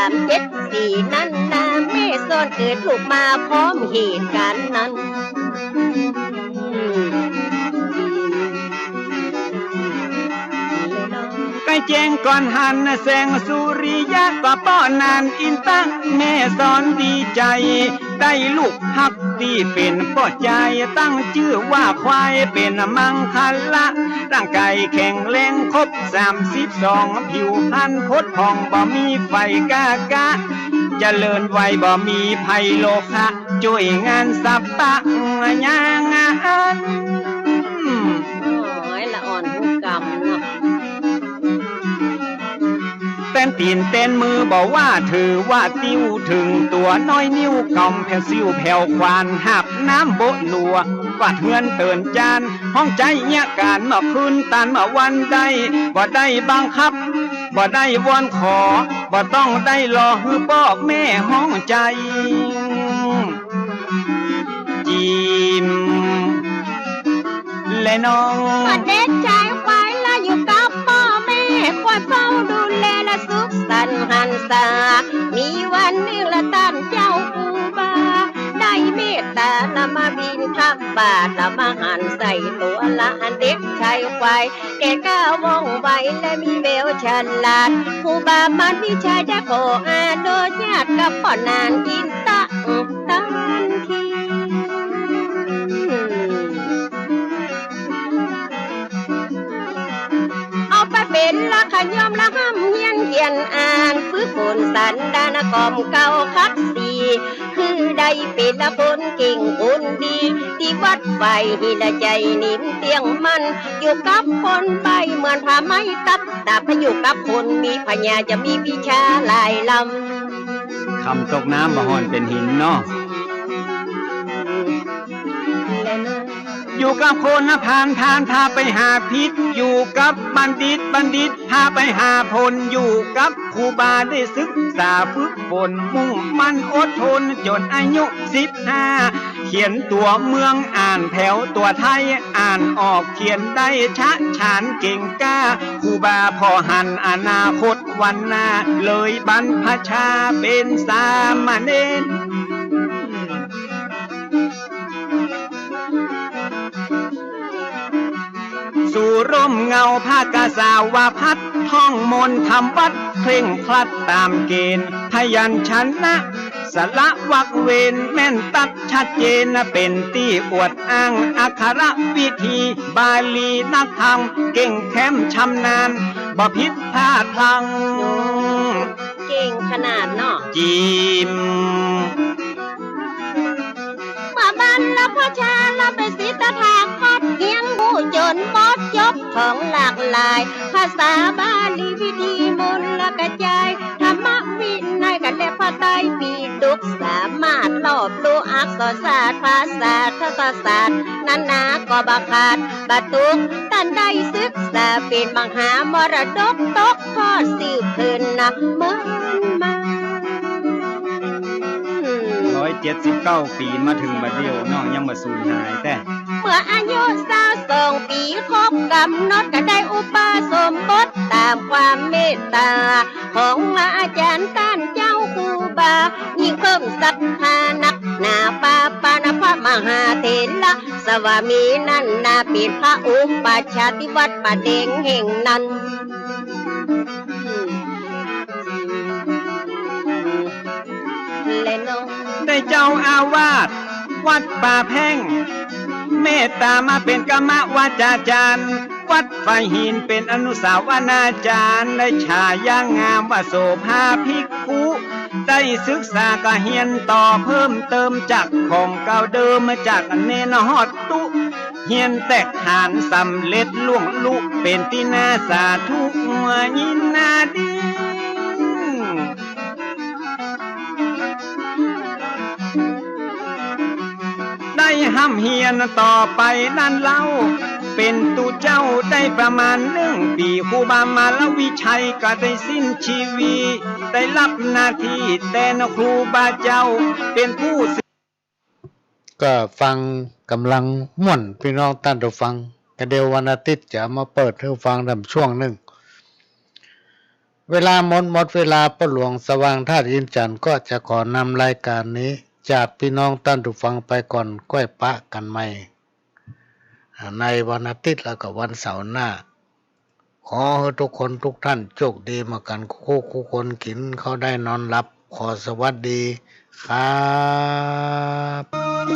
[SPEAKER 3] 2374นั้นนาแม่ซ่อนเกิดลูกมาพร้อมเหตุการณ์นั้น
[SPEAKER 2] ใกล้แจ้งก่อนหันแสงสุริยะก็ป้อนานอินตั้งแม่สอนดีใจได้ลูกฮักดีเป็นป้อใจตั้งชื่อว่าควายเป็นมังคละร่างกายแข็งแรงครบ32ผิวพรรณพดผ่องบ่มีไฟกากะเจริญไวบ่มีภัยโลคะช่วยงานสับปะยางอัน
[SPEAKER 3] ละอ่อนหูกำเนาะ
[SPEAKER 2] เต้นตีนเต้นมือบอกว่าถือว่าติ้วถึงตัวน้อยนิ้วกำแผ่วซิวแผ่วควานหับน้ำโบลัวกวาดเฮือนเตือนจานห้องใจเนี่ยการเมื่อคืนตันเมื่อวันใดบ่ได้บังคับ บ่ได้วอนขอบ่ต้องได้รอฮือพ่อแม่ห้องใจจิมและน้อง
[SPEAKER 3] เด็กชายควายละอยู่กับพ่อแม่คอยเฝ้าดูแลและสุขสันต์หันษามีวันหนึ่งละท่านเจ้าอุบาได้เมตตานำมาบินทับบาทละมาหันใส่ตัวละอันเด็กชายควายแกก้าวว่องไวและมีแววฉลาดผู้บามันวิชาจะขออาโดยญาติกับพ่อนานกินตันที เอาไปเป็นละขยอมละห้ำเฮียนเขียนอ่านฝึกฝนสันดานกอมเก่าคัดสีคือได้เป็นละคนเก่งคนดีที่วัดไฟหิละใจนิ่มเตียงมันอยู่กับคนใบเหมือนผ้าไม้ตัดดาบอยู่กับคนมีพญาจะมีวิชาหลายลำ
[SPEAKER 2] คำตกน้ำบ่ห่อนเป็นหินเนาะอยู่กับคนนะผ่านพาไปหาพิษอยู่กับบัณฑิตพาไปหาผลอยู่กับครูบาได้ศึกษาฝึกฝนมุ่งมันอดทนจนอายุ15เขียนตัวเมืองอ่านแถวตัวไทยอ่านออกเขียนได้ชะฉานเก่งกล้าครูบาพอหันอนาคตวันหน้าเลยบรรพชาเป็นสามเณรสู่ร่มเงาผ้ากาสาวาพัดท่องมนต์ทำวัดเคร่งครัดตามเกณฑ์พยัญชนะสละวักเวนแม่นตัดชัดเจนเป็นที่อวดอ้างอักขระวิธีบาลีนักธรรมเก่งแค้มชำนาญบ่ผิดพลาดพลัง
[SPEAKER 3] เก่งขนาดเนาะ
[SPEAKER 2] จิม
[SPEAKER 3] มาบ้านละพ่อชาละเป็นศิษย์ทางคดเฮียนหูจนบดจบของหลากหลายภาษาบาลีวิธีมนต์ละกระจายธรรมวินัยกันและพระไตรปิฎกสามารถรอบรู้อักษรศาสตร์ภาษาทศศาสตร์นานาก็บักขาดบัตุกท่านได้ศึกษาเป็นมหามรดกตกทอดสืบคืนนะเมื่อมา
[SPEAKER 2] 179 ปีมาถึงบัดเดียวเนาะยังบ่สูญหายแต่
[SPEAKER 3] เมื่ออายุ22 ปีครบกำหนดก็ได้อุปสมบทตามความเมตตาของอาจารย์ท่านเจ้าครูบายิ่งเพิ่มศรัทธานักหนาปาปานพระมหาเถระสวามีนั่นนาเป็นพระอุปชาติวัดป่าเด็งแห่งนั้น
[SPEAKER 2] ได้เจ้าอาวาสวัดป่าแพ่งเมตตามาเป็นกรรมวาจาจารย์วัดไฟหินเป็นอนุสาวนาจารย์ได้ฉายางามว่าโสภาภิกขุได้ศึกษากะเฮียนต่อเพิ่มเติมจากของเก่าเดิมมาจากเนนฮอดตุเฮียนแตกหานสำเร็จล่วงลุเป็นที่น่าสาธุยินนาดีได้ห้ำเฮียนต่อไปนั่นเล่าเป็นตูเจ้าได้ประมาณ1 ปีครูบามาลวิชัยก็ได้สิ้นชีวีได้รับหน้าที่แต่นครูบาเจ้าเป็นผู้
[SPEAKER 1] ก็ฟังกำลังม่วนพี่น้องท่านผู้ฟังกระเดียววันอาทิตย์จะมาเปิดให้ฟังดำช่วงหนึ่งเวลาหมดเวลาพ่อหลวงสว่างธาตุอินทร์จันทร์ก็จะขอนำรายการนี้จากพี่น้องท่านผู้ฟังไปก่อนก้อยปะกันใหม่ในวันอาทิตย์แล้วก็วันเสาร์หน้าขอให้ทุกคนทุกท่านโชคดีมากันคู่คนกินเขาได้นอนหลับขอสวัสดีครับ